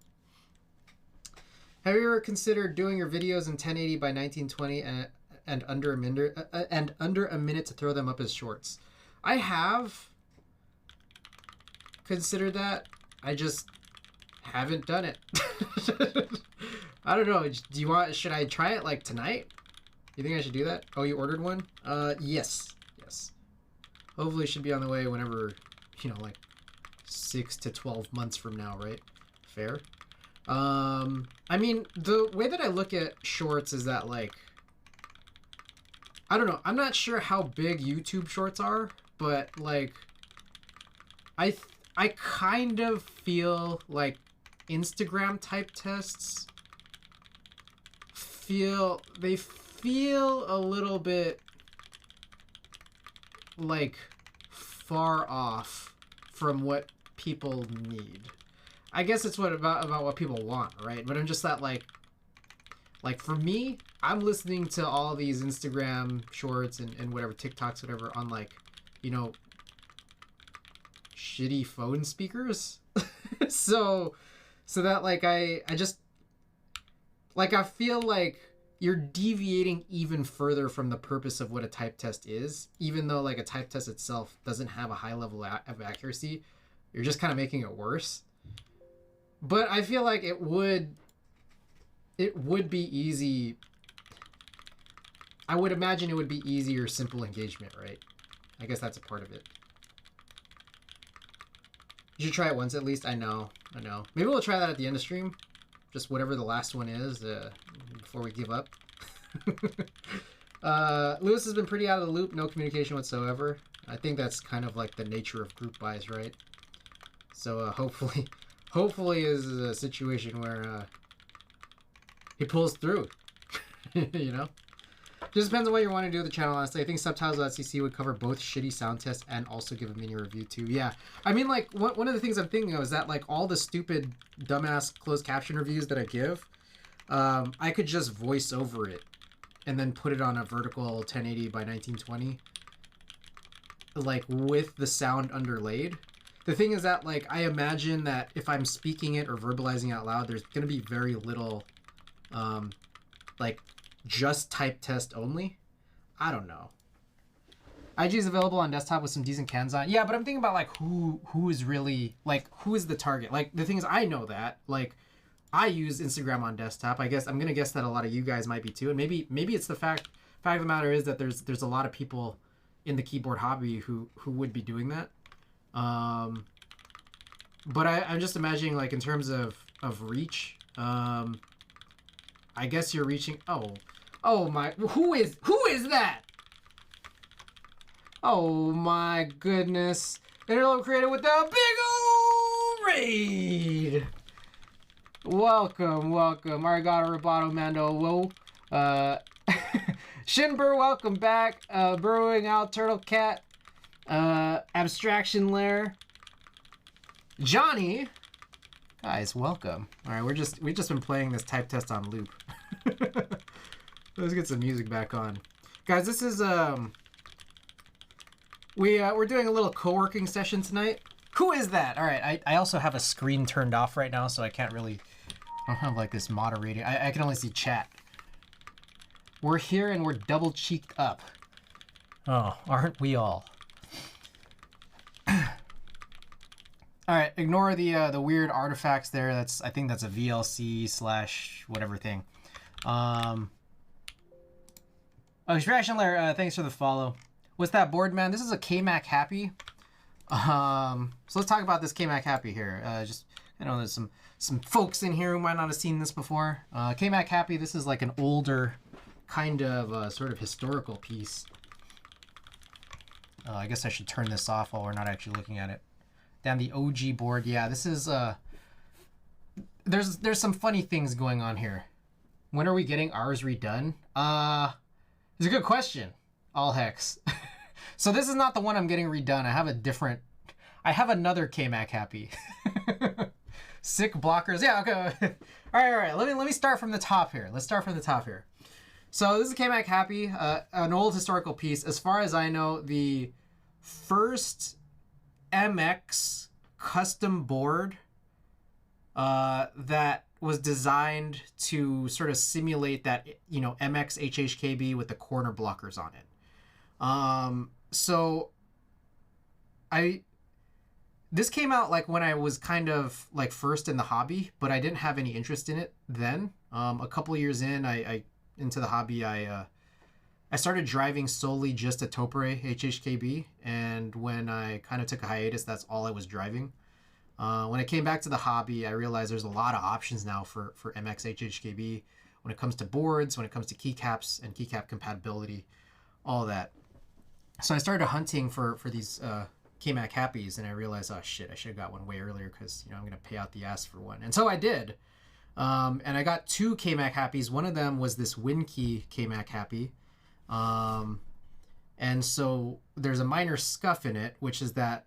Have you ever considered doing your videos in 1080 by 1920 and under a minute to throw them up as shorts? I have considered that. I just haven't done it. I don't know. Do you want? Should I try it like tonight? You think I should do that? Oh, you ordered one? Yes. Yes. Hopefully, it should be on the way whenever, you know, like 6 to 12 months from now, right? Fair. I mean, the way that I look at shorts is that, like, I don't know. I'm not sure how big YouTube shorts are, but, like, I kind of feel like Instagram type tests feel a little bit, like, far off from what people need. I guess it's about what people want, right? But I'm just that, like, Like for me, I'm listening to all these Instagram shorts and whatever, TikToks, whatever, on like, you know, shitty phone speakers. so that like I just like I feel like you're deviating even further from the purpose of what a type test is, even though like a type test itself doesn't have a high level of accuracy. You're just kind of making it worse. But I feel like it would be easy. I would imagine it would be easier, simple engagement, right? I guess that's a part of it. You should try it once at least. I know. Maybe we'll try that at the end of stream. Just whatever the last one is before we give up. Lewis has been pretty out of the loop. No communication whatsoever. I think that's kind of like the nature of group buys, right? So hopefully is a situation where he pulls through. You know? Just depends on what you want to do with the channel, honestly. I think subtitles.cc would cover both shitty sound tests and also give a mini review too. Yeah. I mean, like, one of the things I'm thinking of is that, like, all the stupid, dumbass closed caption reviews that I give, I could just voice over it and then put it on a vertical 1080 by 1920, like, with the sound underlaid. The thing is that, like, I imagine that if I'm speaking it or verbalizing out loud, there's going to be very little, like, just type test only. I don't know. IG is available on desktop with some decent cans on. Yeah, but I'm thinking about like who is really like who is the target. Like the thing is, I know that like I use Instagram on desktop. I guess I'm gonna guess that a lot of you guys might be too. And maybe it's the fact of the matter is that there's a lot of people in the keyboard hobby who would be doing that. But I'm just imagining like in terms of reach. I guess you're reaching. Oh my! Who is that? Oh my goodness! Interlope created with the big old raid. Welcome. Arigato, Roboto, Mando, whoa. Shinbur, welcome back. Burrowing out, Turtle Cat. Abstraction Lair. Johnny. Guys, welcome. All right, we've just been playing this type test on loop. Let's get some music back on, guys. This is we're doing a little co-working session tonight. Who is that? All right, I also have a screen turned off right now, so I can't really. I don't have like this moderating. I can only see chat. We're here and we're double cheeked up. Oh, aren't we all? All right, ignore the weird artifacts there. I think that's a VLC / whatever thing. Extraction Lair, thanks for the follow. What's that board, man? This is a KMac Happy. So let's talk about this KMac Happy here. Just I know there's some folks in here who might not have seen this before. KMac Happy. This is like an older kind of sort of historical piece. I guess I should turn this off while we're not actually looking at it. Down the OG board. Yeah, this is there's some funny things going on here. When are we getting ours redone? It's a good question. All hex. So this is not the one I'm getting redone. I have another KMac Happy. Sick blockers. Yeah, okay. All right. Let me start from the top here. Let's start from the top here. So this is KMac Happy, an old historical piece. As far as I know, the first MX custom board that was designed to sort of simulate that, you know, MX HHKB with the corner blockers on it. So this came out like when I was kind of like first in the hobby, but I didn't have any interest in it then. A couple years in, I into the hobby, I started driving solely just a Topre HHKB, and when I kind of took a hiatus, that's all I was driving. When I came back to the hobby, I realized there's a lot of options now for MX HHKB when it comes to boards, when it comes to keycaps and keycap compatibility, all that. So I started hunting for these KMac Happies, and I realized, oh shit, I should have got one way earlier because, you know, I'm going to pay out the ass for one. And so I did. And I got two KMac Happies. One of them was this WinKey KMac Happy. And so there's a minor scuff in it, which is that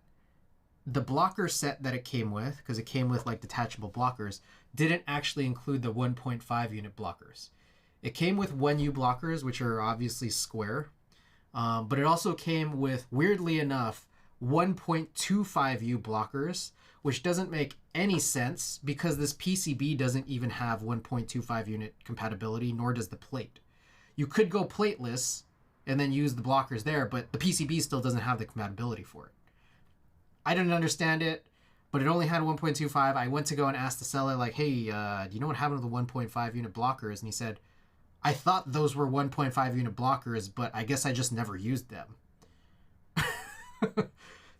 the blocker set that it came with, because it came with like detachable blockers, didn't actually include the 1.5 unit blockers. It came with 1U blockers, which are obviously square. But it also came with, weirdly enough, 1.25U blockers, which doesn't make any sense because this PCB doesn't even have 1.25 unit compatibility, nor does the plate. You could go plateless and then use the blockers there, but the PCB still doesn't have the compatibility for it. I didn't understand it, but it only had 1.25. I went to go and ask the seller, like, hey, do you know what happened to the 1.5 unit blockers? And he said, I thought those were 1.5 unit blockers, but I guess I just never used them.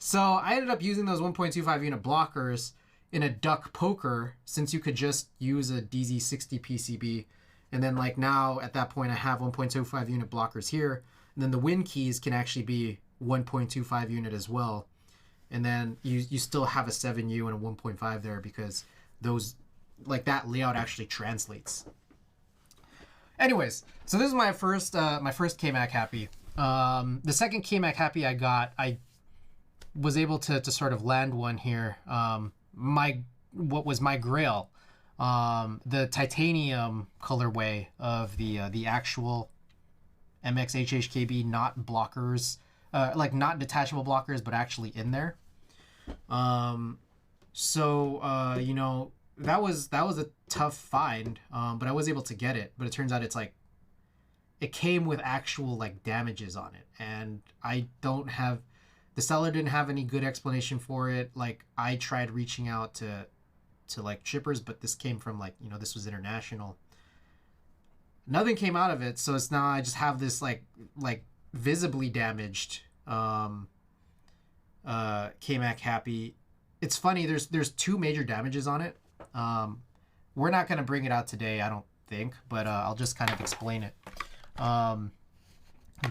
So I ended up using those 1.25 unit blockers in a duck poker, since you could just use a DZ60 PCB. And then like now at that point I have 1.25 unit blockers here. And then the win keys can actually be 1.25 unit as well. And then you still have a 7U and a 1.5 there because those, like that layout actually translates. Anyways, so this is my first KMac Happy. The second KMac Happy I got, I was able to sort of land one here. What was my grail, the titanium colorway of the actual MX HHKB, not blockers, like not detachable blockers, but actually in there. You know, that was a tough find, but I was able to get it. But it turns out it came with actual like damages on it, and the seller didn't have any good explanation for it. Like I tried reaching out to like shippers, but this came from like, you know, this was international. Nothing came out of it, so it's now I just have this like visibly damaged KMac Happy. It's funny, there's two major damages on it. We're not gonna bring it out today, I don't think, but I'll just kind of explain it.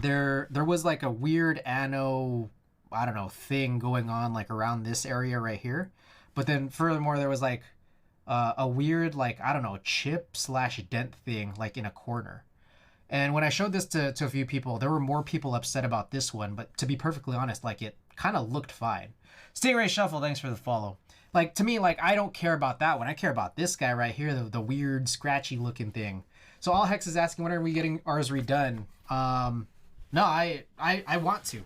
There was like a weird anno, I don't know, thing going on like around this area right here. But then furthermore, there was like a weird, like, I don't know, chip/dent thing like in a corner. And when I showed this to a few people, there were more people upset about this one. But to be perfectly honest, like it kind of looked fine. Stingray Shuffle, thanks for the follow. Like to me, like I don't care about that one. I care about this guy right here, the weird scratchy looking thing. So All Hex is asking, when are we getting ours redone? No, I want to.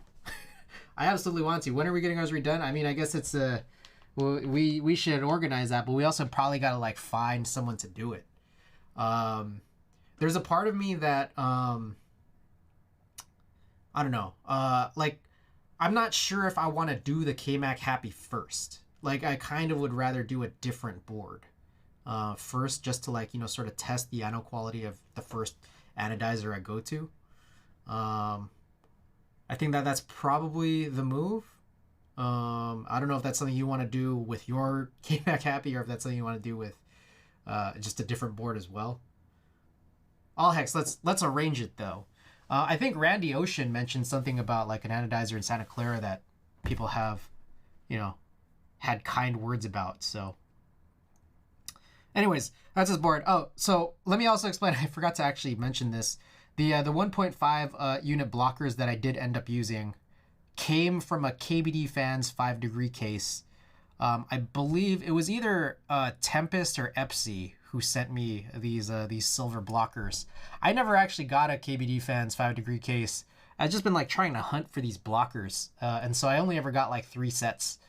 I absolutely want to. When are we getting ours redone? I mean, I guess it's we should organize that, but we also probably got to like find someone to do it. There's a part of me that I don't know. Like I'm not sure if I want to do the KMac Happy first. Like I kind of would rather do a different board first, just to like, you know, sort of test the anode quality of the first anodizer I go to. I think that's probably the move. I don't know if that's something you want to do with your KMac Happy, or if that's something you want to do with just a different board as well. All Hex, let's arrange it though. I think Randy Ocean mentioned something about like an anodizer in Santa Clara that people have, you know, had kind words about. So anyways, that's his board. Oh, so let me also explain, I forgot to actually mention this. The 1.5 unit blockers that I did end up using came from a KBD Fans 5 degree case. I believe it was either Tempest or Epsi who sent me these silver blockers. I never actually got a KBD Fans 5 degree case. I've just been like trying to hunt for these blockers, and so I only ever got like 3 sets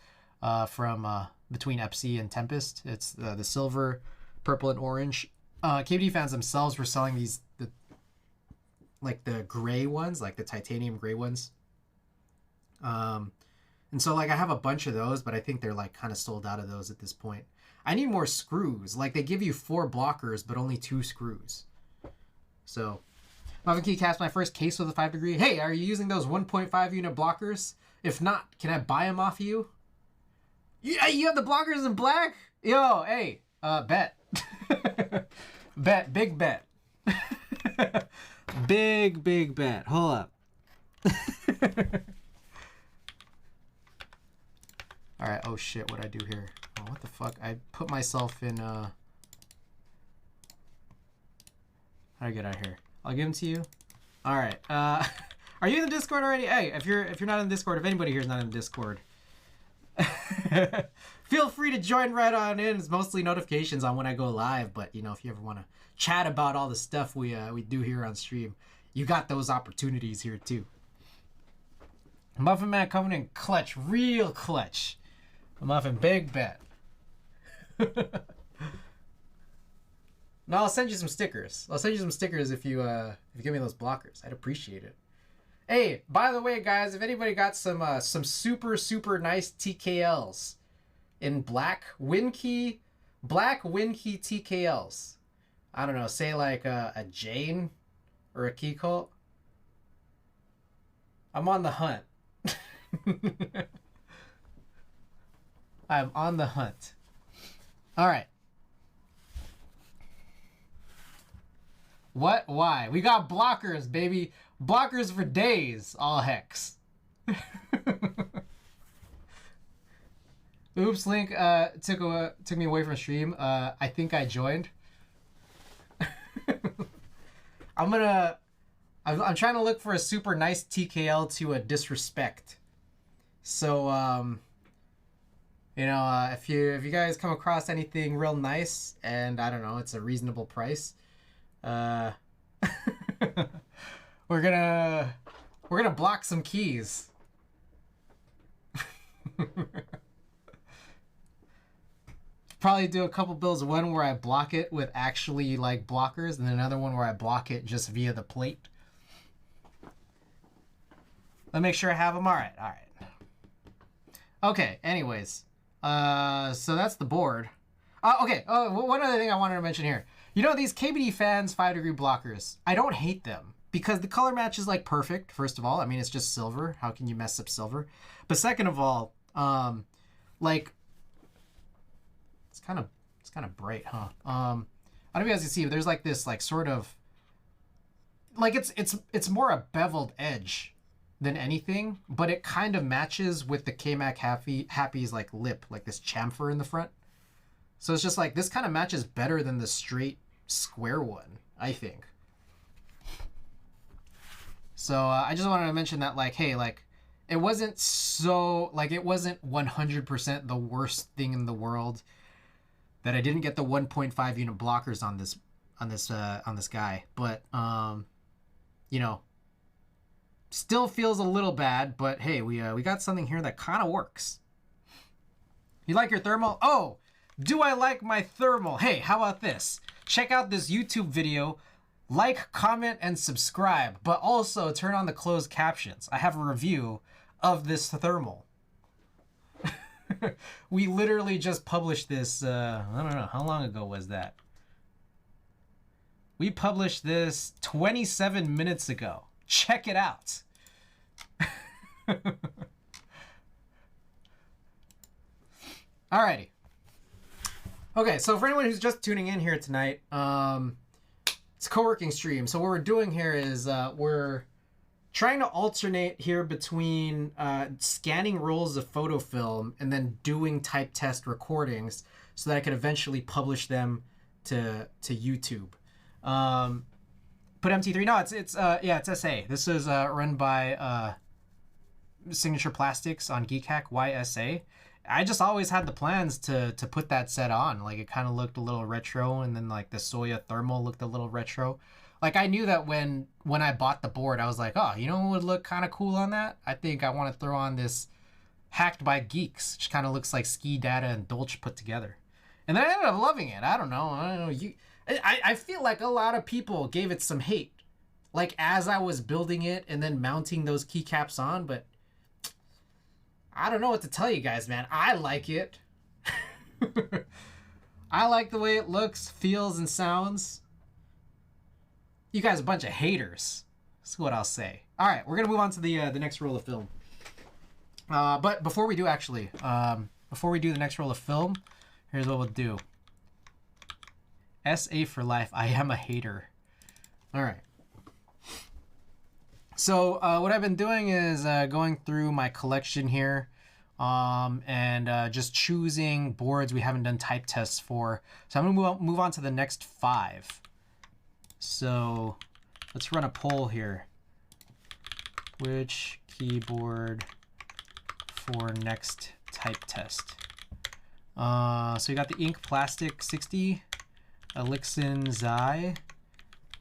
from between Epsi and Tempest. It's the silver, purple, and orange. KBD Fans themselves were selling these like the gray ones, like the titanium gray ones. And so like I have a bunch of those, but I think they're like kind of sold out of those at this point. I need more screws. Like they give you 4 blockers, but only 2 screws. So Marvin Key cast my first case with a 5 degree. Hey, are you using those 1.5 unit blockers? If not, can I buy them off of you? Yeah, you have the blockers in black? Yo, hey, bet. Big bet. Big bet. Hold up. Alright, oh shit, what'd I do here? Oh, what the fuck? I put myself in, How'd I get out of here? I'll give them to you. Alright, are you in the Discord already? Hey, if you're not in the Discord, if anybody here is not in the Discord, Feel free to join right on in. It's mostly notifications on when I go live, but you know, if you ever want to chat about all the stuff we do here on stream, you got those opportunities here too. Muffin Man coming in clutch, real clutch. Muffin, big bet. No, I'll send you some stickers. I'll send you some stickers if you give me those blockers. I'd appreciate it. Hey, by the way, guys, if anybody got some super nice TKLs in black Winkey TKLs, I don't know, say like a Jane or a Key Cult, I'm on the hunt. I'm on the hunt. All right. What? Why? We got blockers, baby. Blockers for days. All hex. Oops, Link took me away from stream. I think I joined. I'm trying to look for a super nice TKL to a disrespect. So you know, if you guys come across anything real nice and I don't know, it's a reasonable price, we're gonna block some keys. Probably do a couple builds, one where I block it with actually like blockers, and then another one where I block it just via the plate. Let me make sure I have them. All right. Okay, anyways, so that's the board. Okay, one other thing I wanted to mention here. You know, these KBD fans 5-degree blockers, I don't hate them because the color match is like perfect, first of all. I mean, it's just silver. How can you mess up silver? But second of all, like, it's kind of bright, huh? I don't know if you guys can see, but there's like this, like, sort of, like, it's more a beveled edge than anything, but it kind of matches with the K-Mac Happy's like lip, like this chamfer in the front. So it's just like, this kind of matches better than the straight square one, I think. So I just wanted to mention that, like, hey, like, it wasn't so, like, it wasn't 100% the worst thing in the world that I didn't get the 1.5 unit blockers on this guy, but you know, still feels a little bad. But hey, we got something here that kind of works. You like your thermal? Oh, do I like my thermal? Hey, how about this? Check out this YouTube video, like, comment, and subscribe, but also turn on the closed captions. I have a review of this thermal. We literally just published this, I don't know, how long ago was that? We published this 27 minutes ago. Check it out. Alrighty. Okay, so for anyone who's just tuning in here tonight, it's a co-working stream. So what we're doing here is we're trying to alternate here between scanning rolls of photo film and then doing type test recordings so that I could eventually publish them to YouTube. Put MT3. No, it's SA. This is run by Signature Plastics on GeekHack YSA. I just always had the plans to put that set on. Like, it kind of looked a little retro, and then like the Soya thermal looked a little retro. Like, I knew that when I bought the board, I was like, oh, you know what would look kind of cool on that? I think I want to throw on this Hacked by Geeks, which kind of looks like Ski Data and Dolch put together. And then I ended up loving it. I don't know. I feel like a lot of people gave it some hate, like, as I was building it and then mounting those keycaps on, but I don't know what to tell you guys, man. I like it. I like the way it looks, feels, and sounds. You guys are a bunch of haters. That's what I'll say. All right, we're going to move on to the next roll of film. But before we do, actually, before we do the next roll of film, here's what we'll do. SA for life. I am a hater. All right. So what I've been doing is going through my collection here and just choosing boards we haven't done type tests for. So I'm going to move on to the next 5. So let's run a poll here. Which keyboard for next type test. So you got the ink plastic 60, Elixir Xi,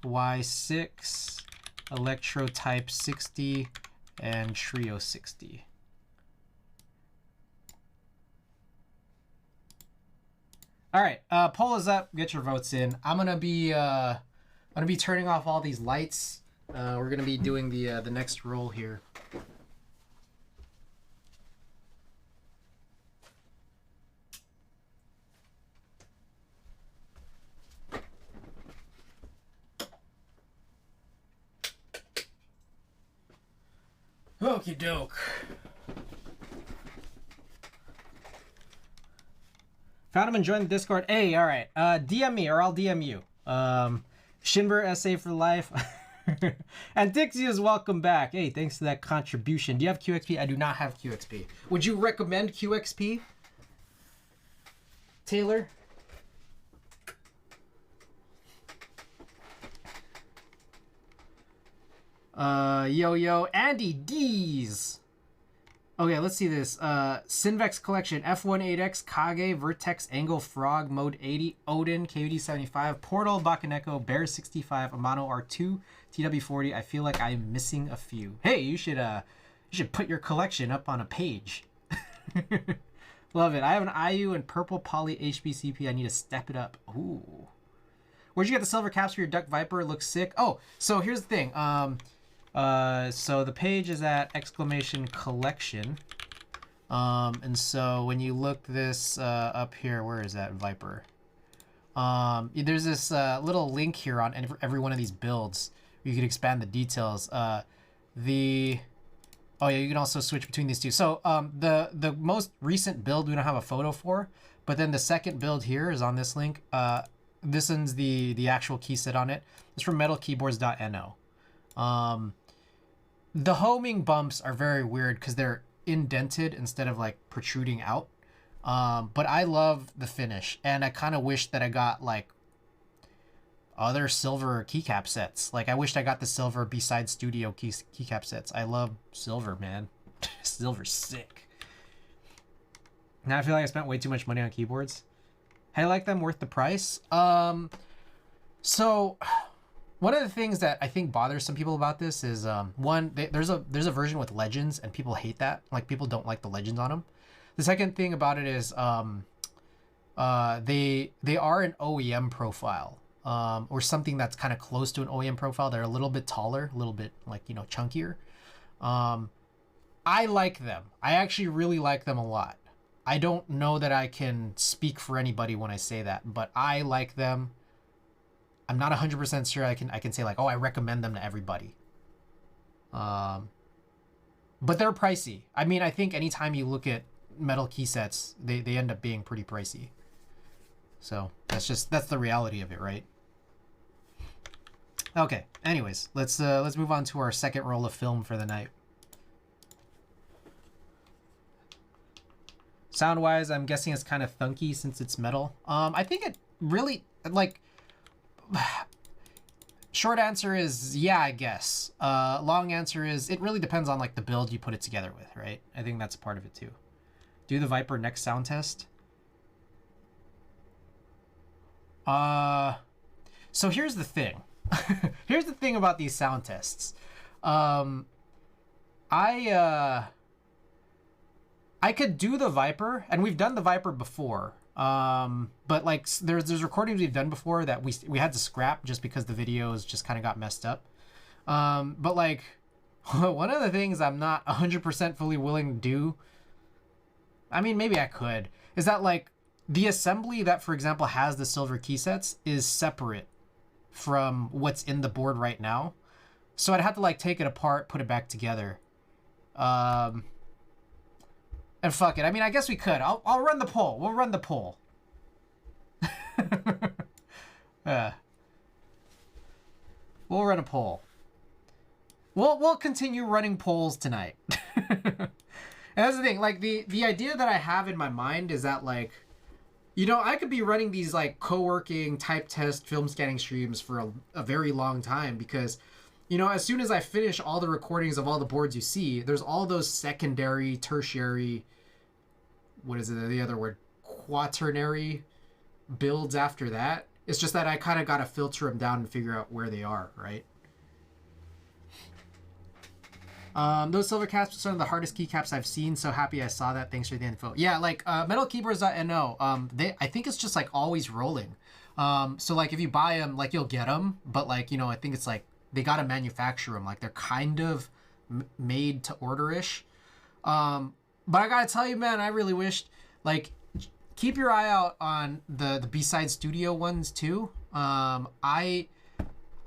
Y6, Electrotype 60, and Trio 60. All right, poll is up. Get your votes in. I'm gonna be turning off all these lights. We're gonna be doing the next roll here. Okie doke. Found him and joined the Discord. Hey, all right. DM me or I'll DM you. Shinber SA for life. And Dixie is welcome back. Hey, thanks for that contribution. Do you have QXP? I do not have QXP. Would you recommend QXP, Taylor? Yo, Andy D's. Okay, let's see this. Synvex Collection, F18X, Kage, Vertex, Angle, Frog, Mode 80, Odin, KUD 75, Portal, Bakaneko, Bear 65, Amano R2, TW40. I feel like I'm missing a few. Hey, you should put your collection up on a page. Love it. I have an IU and purple poly HBCP. I need to step it up. Ooh. Where'd you get the silver caps for your Duck Viper? It looks sick. Oh, so here's the thing. So the page is at !collection. And so when you look this up here, where is that Viper? There's this little link here on every one of these builds. You can expand the details. Oh yeah, you can also switch between these two. So the most recent build we don't have a photo for, but then the second build here is on this link. This one's the actual key set on it. It's from metalkeyboards.no. The homing bumps are very weird because they're indented instead of like protruding out. But I love the finish, and I kind of wish that I got like other silver keycap sets. Like I wished I got the silver beside studio keycap sets. I love silver, man. Silver's sick. Now I feel like I spent way too much money on keyboards. How do you like them? Worth the price? So one of the things that I think bothers some people about this is one, there's a version with legends and people hate that. Like people don't like the legends on them. The second thing about it is they are an OEM profile, or something that's kind of close to an OEM profile. They're a little bit taller, a little bit like, you know, chunkier. I like them. I actually really like them a lot. I don't know that I can speak for anybody when I say that, but I like them. I'm not 100% sure I can say like, oh, I recommend them to everybody. But they're pricey. I mean, I think anytime you look at metal key sets, they end up being pretty pricey. So that's the reality of it, right? Okay. Anyways, let's move on to our second roll of film for the night. Sound wise, I'm guessing it's kind of thunky since it's metal. I think it really like. Short answer is yeah, I guess. Long answer is it really depends on like the build you put it together with, right? I think that's part of it too. Do the Viper next sound test. So here's the thing. Here's the thing about these sound tests. I could do the Viper, and we've done the Viper before. But like there's recordings we've done before that we had to scrap just because the videos just kind of got messed up. But like one of the things I'm not 100% fully willing to do, I mean maybe I could, is that like the assembly that for example has the silver key sets is separate from what's in the board right now. So I'd have to like take it apart, put it back together. And fuck it. I mean, I guess we could. I'll run the poll. We'll run the poll. We'll run a poll. We'll continue running polls tonight. And that's the thing. Like the idea that I have in my mind is that like, you know, I could be running these like co-working type test film scanning streams for a very long time because, you know, as soon as I finish all the recordings of all the boards you see, there's all those secondary, tertiary what is it, the other word, quaternary builds after that. It's just that I kind of got to filter them down and figure out where they are, right? Those silver caps are some of the hardest keycaps I've seen. So happy I saw that. Thanks for the info. Yeah, like metalkeyboards.no. I think it's just like always rolling. So like if you buy them, like you'll get them, but like, you know, I think it's like they got to manufacture them. Like they're kind of made to order-ish. But I gotta tell you, man, I really wished, like, keep your eye out on the B-Side Studio ones too. I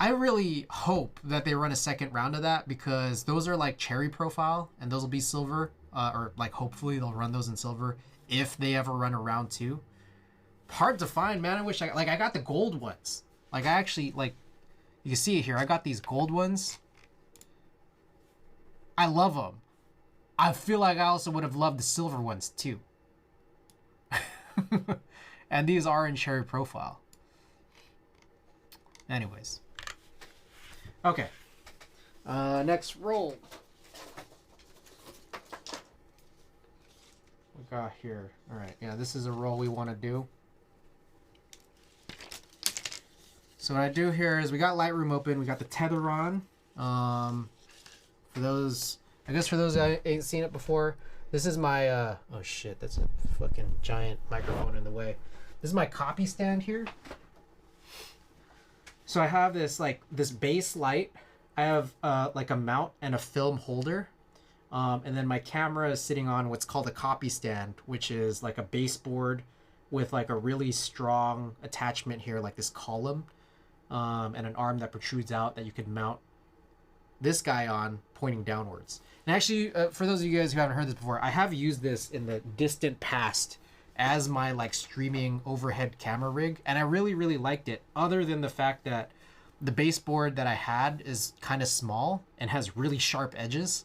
really hope that they run a second round of that, because those are like cherry profile and those will be silver, or like hopefully they'll run those in silver if they ever run a round two. Hard to find, man. I wish I got the gold ones. Like I actually, like, you can see it here. I got these gold ones. I love them. I feel like I also would have loved the silver ones too. And these are in cherry profile. Anyways. Okay. Next roll. We got here. All right. Yeah, this is a roll we want to do. So what I do here is we got Lightroom open. We got the tether on. For those, I guess for those that ain't seen it before, this is my, oh shit, that's a fucking giant microphone in the way. This is my copy stand here. So I have this, like, this base light. I have, like a mount and a film holder. And then my camera is sitting on what's called a copy stand, which is like a baseboard with like a really strong attachment here, like this column, and an arm that protrudes out that you could mount this guy on pointing downwards. And actually, for those of you guys who haven't heard this before, I have used this in the distant past as my like streaming overhead camera rig, and I really, really liked it, other than the fact that the baseboard that I had is kind of small and has really sharp edges.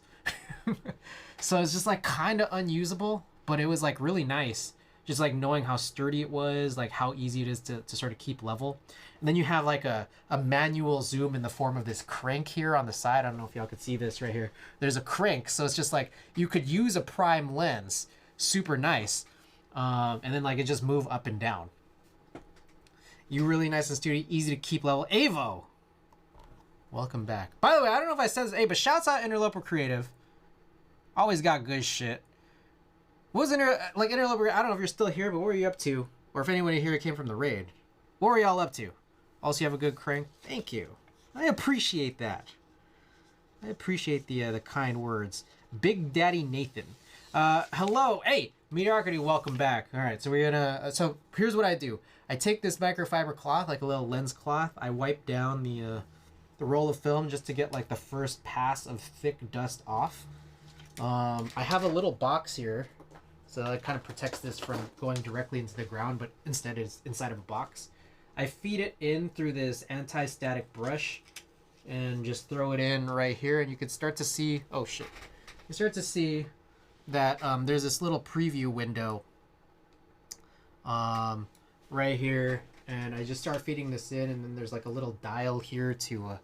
So it's just like kind of unusable, but it was like really nice, just like knowing how sturdy it was, like how easy it is to sort of keep level. And then you have like a manual zoom in the form of this crank here on the side. I don't know if y'all could see this right here. There's a crank, so it's just like you could use a prime lens, super nice, and then like it just move up and down. You really nice and sturdy, easy to keep level. Avo, welcome back. By the way, I don't know if I said this, hey, but shouts out Interloper Creative. Always got good shit. What was Interloper? I don't know if you're still here, but what were you up to? Or if anyone here came from the raid. What were y'all up to? Also, you have a good crank? Thank you. I appreciate that. I appreciate the kind words. Big Daddy Nathan. Hello. Hey, Mediocrity, welcome back. All right, so we're gonna... so here's what I do. I take this microfiber cloth, like a little lens cloth. I wipe down the roll of film just to get like the first pass of thick dust off. I have a little box here, so it kind of protects this from going directly into the ground, but instead it's inside of a box. I feed it in through this anti-static brush and just throw it in right here, and you can start to see, oh shit, you start to see that there's this little preview window right here, and I just start feeding this in, and then there's like a little dial here to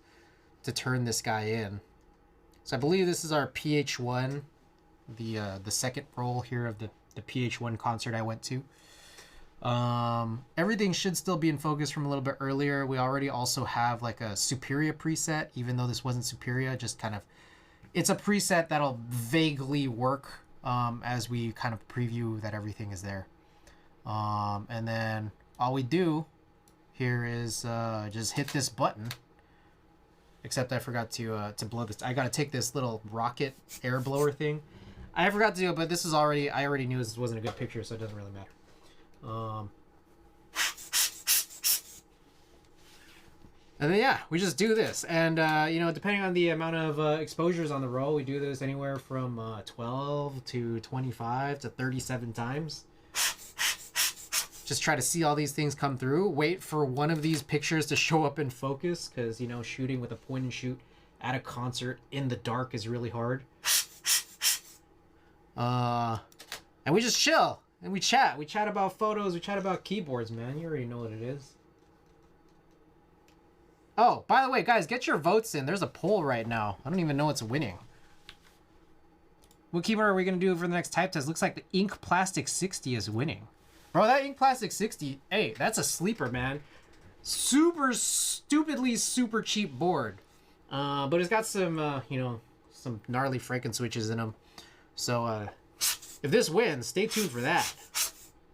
turn this guy in. So I believe this is our PH1, the second roll here of the PH1 concert I went to. Everything should still be in focus from a little bit earlier. We already also have like a Superior preset, even though this wasn't Superior, just kind of, it's a preset that'll vaguely work as we kind of preview that everything is there. And then all we do here is just hit this button. Except I forgot to blow this. I gotta take this little rocket air blower thing. I forgot to do it, but this is already, I already knew this wasn't a good picture, so it doesn't really matter. And then yeah, we just do this, and you know, depending on the amount of exposures on the roll, we do this anywhere from 12 to 25 to 37 times. Just try to see all these things come through. Wait for one of these pictures to show up in focus, because, you know, shooting with a point and shoot at a concert in the dark is really hard. And we just chill and we chat. We chat about photos. We chat about keyboards, man. You already know what it is. Oh, by the way, guys, get your votes in. There's a poll right now. I don't even know what's winning. What keyboard are we gonna do for the next type test? Looks like the Ink Plastic 60 is winning. Bro, that Ink Plastic 60, hey, that's a sleeper, man. Super stupidly super cheap board. But it's got some, you know, some gnarly Franken switches in them. So, if this wins, stay tuned for that.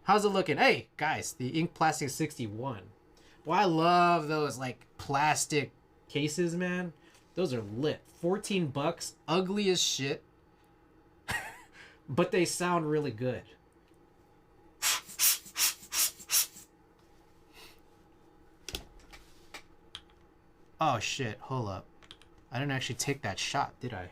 How's it looking? Hey, guys, the Ink Plastic 61. Well, I love those, like, plastic cases, man. Those are lit. 14 bucks, ugly as shit. But they sound really good. Oh, shit. Hold up. I didn't actually take that shot, did I?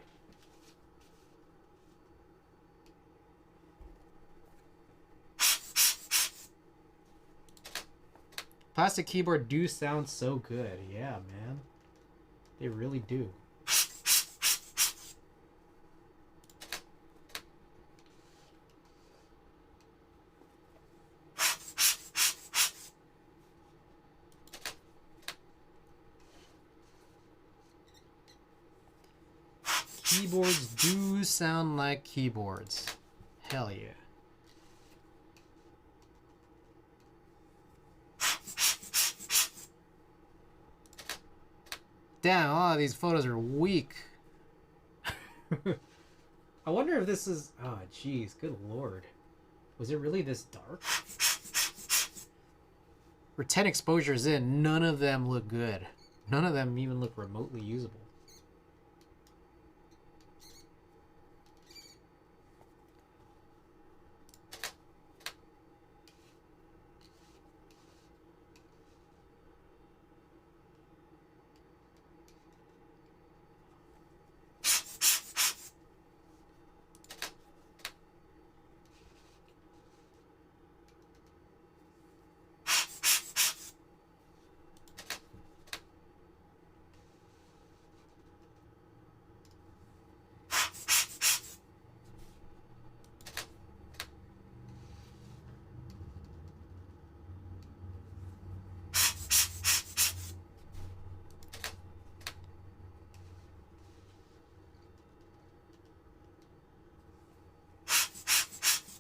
Plastic keyboard do sound so good. Yeah, man. They really do. Keyboards do sound like keyboards. Hell yeah. Damn, a lot of these photos are weak. I wonder if this is... Oh, jeez. Good lord. Was it really this dark? We're 10 exposures in. None of them look good. None of them even look remotely usable.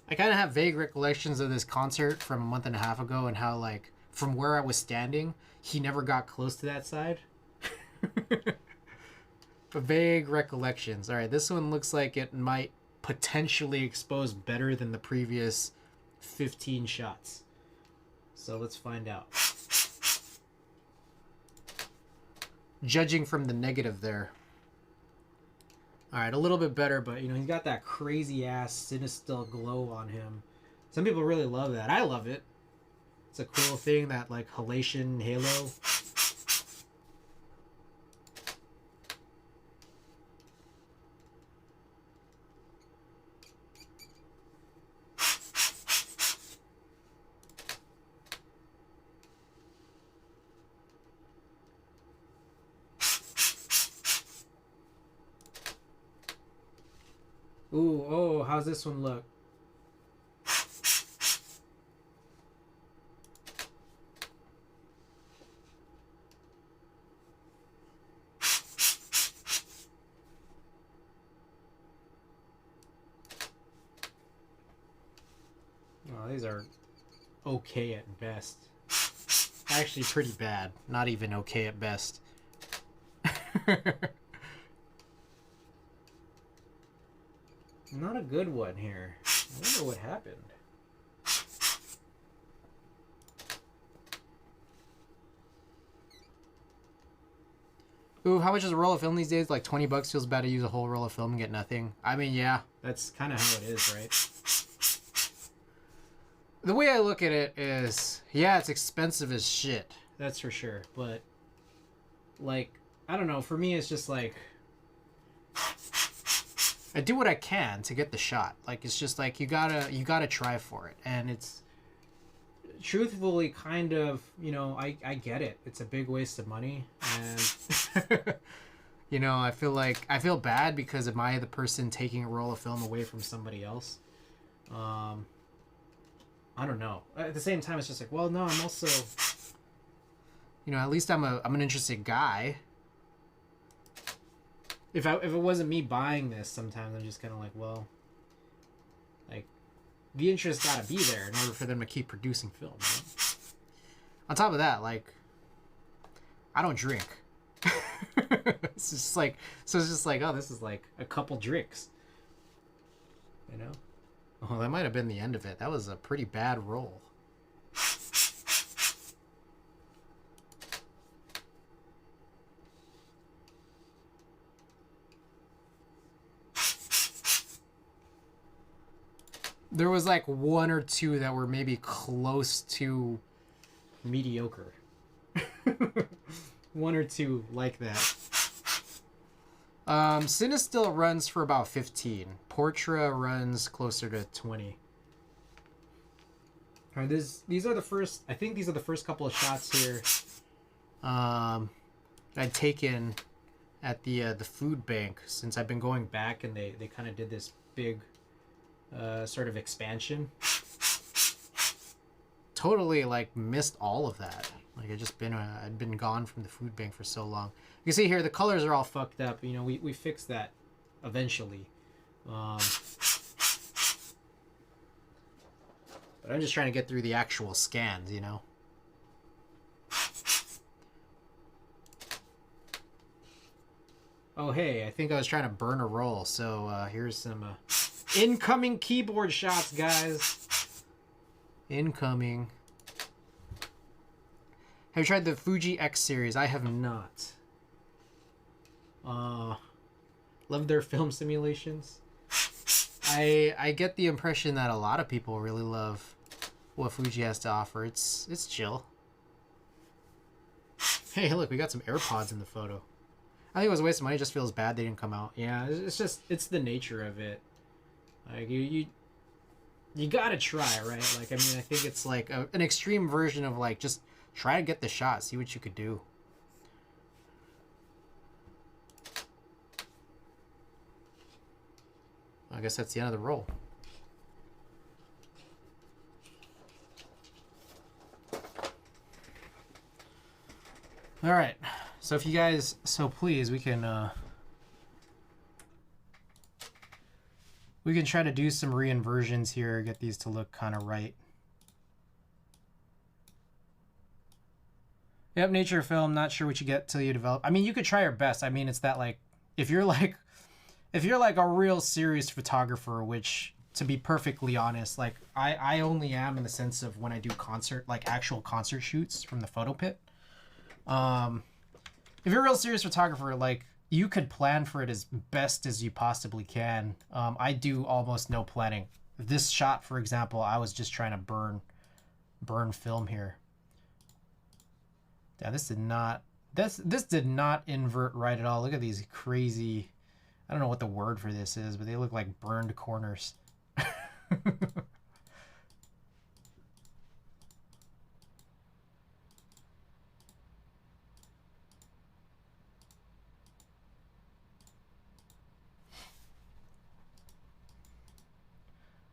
I kind of have vague recollections of this concert from a month and a half ago and how, like, from where I was standing, he never got close to that side. But vague recollections. All right, this one looks like it might potentially expose better than the previous 15 shots. So let's find out. Judging from the negative there. All right, a little bit better, but, you know, he's got that crazy-ass Cinestill glow on him. Some people really love that. I love it. It's a cool thing, that, like, halation halo. Ooh, oh, how's this one look? Oh, these are okay at best. Actually pretty bad. Not even okay at best. Not a good one here. I wonder what happened. Ooh, how much is a roll of film these days? Like 20 bucks feels bad to use a whole roll of film and get nothing. I mean, yeah, that's kind of how it is, right? The way I look at it is, yeah, it's expensive as shit. That's for sure. But, like, I don't know. For me, it's just like, I do what I can to get the shot. Like, it's just like, you gotta try for it. And it's truthfully kind of, you know, I get it. It's a big waste of money. And, you know, I feel bad because am I the person taking a roll of film away from somebody else? I don't know. At the same time, it's just like, well, no, I'm also, you know, at least I'm an interested guy. if it wasn't me buying this, sometimes I'm just kind of like, well, like, the interest got to be there in order for them to keep producing film. Right? On top of that, like, I don't drink. It's just like, so it's just like, oh, this is like a couple drinks, you know? Oh, that might have been the end of it. That was a pretty bad roll. There was like one or two that were maybe close to mediocre. One or two like that. Cinestill runs for about 15. Portra runs closer to 20. All right, these are the first. I think these are the first couple of shots here. I'd taken at the food bank, since I've been going back, and they kind of did this big sort of expansion. Totally like missed all of that. Like I'd been gone from the food bank for so long. You can see here the colors are all fucked up. You know, we fixed that eventually. But I'm just trying to get through the actual scans, you know. Oh hey, I think I was trying to burn a roll, so here's some incoming keyboard shots, guys. Incoming. Have you tried the Fuji X series? I have not. Love their film simulations. I get the impression that a lot of people really love what Fuji has to offer. It's chill. Hey, look, we got some AirPods in the photo. I think it was a waste of money. It just feels bad they didn't come out. Yeah, it's the nature of it. Like you gotta try, right? Like, I mean, I think it's like an extreme version of like just try to get the shot, see what you could do. I guess that's the end of the roll. All right. So if you guys so please, we can try to do some re-inversions here, get these to look kind of right. Yep, nature of film, not sure what you get till you develop. I mean, you could try your best. I mean, it's that like if you're like a real serious photographer, which to be perfectly honest, like I only am in the sense of when I do actual concert shoots from the photo pit. If you're a real serious photographer, like you could plan for it as best as you possibly can. I do almost no planning. This shot, for example, I was just trying to burn film here. Yeah, this did not invert right at all. Look at these crazy, I don't know what the word for this is, but they look like burned corners.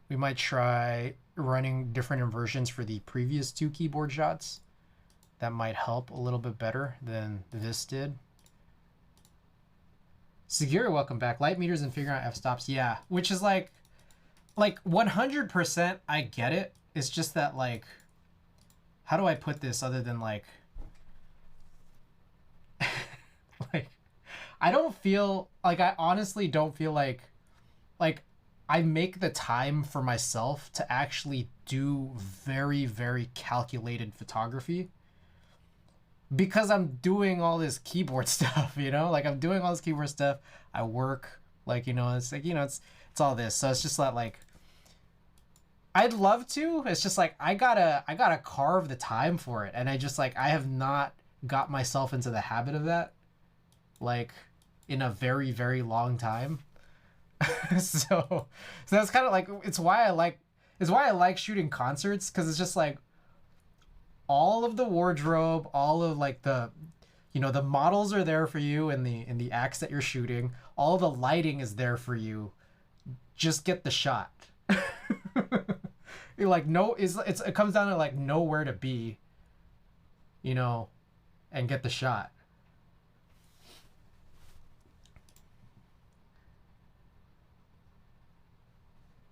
We might try running different inversions for the previous two keyboard shots. That might help a little bit better than this did. Segura, welcome back. Light meters and figuring out f-stops. Yeah, which is like 100% I get it. It's just that like, how do I put this other than like, like, I don't feel, like I honestly don't feel like I make the time for myself to actually do very, very calculated photography because I'm doing all this keyboard stuff, you know? Like I'm doing all this keyboard stuff. I work, like, you know, it's like, you know, it's all this. So it's just that like, I'd love to. It's just like, I gotta carve the time for it. And I just like, I have not got myself into the habit of that, like in a very, very long time. so that's kind of like it's why I like shooting concerts, because it's just like all of the wardrobe, all of like the, you know, the models are there for you in the acts that you're shooting, all the lighting is there for you, just get the shot. You're like it comes down to like know where to be, you know, and get the shot.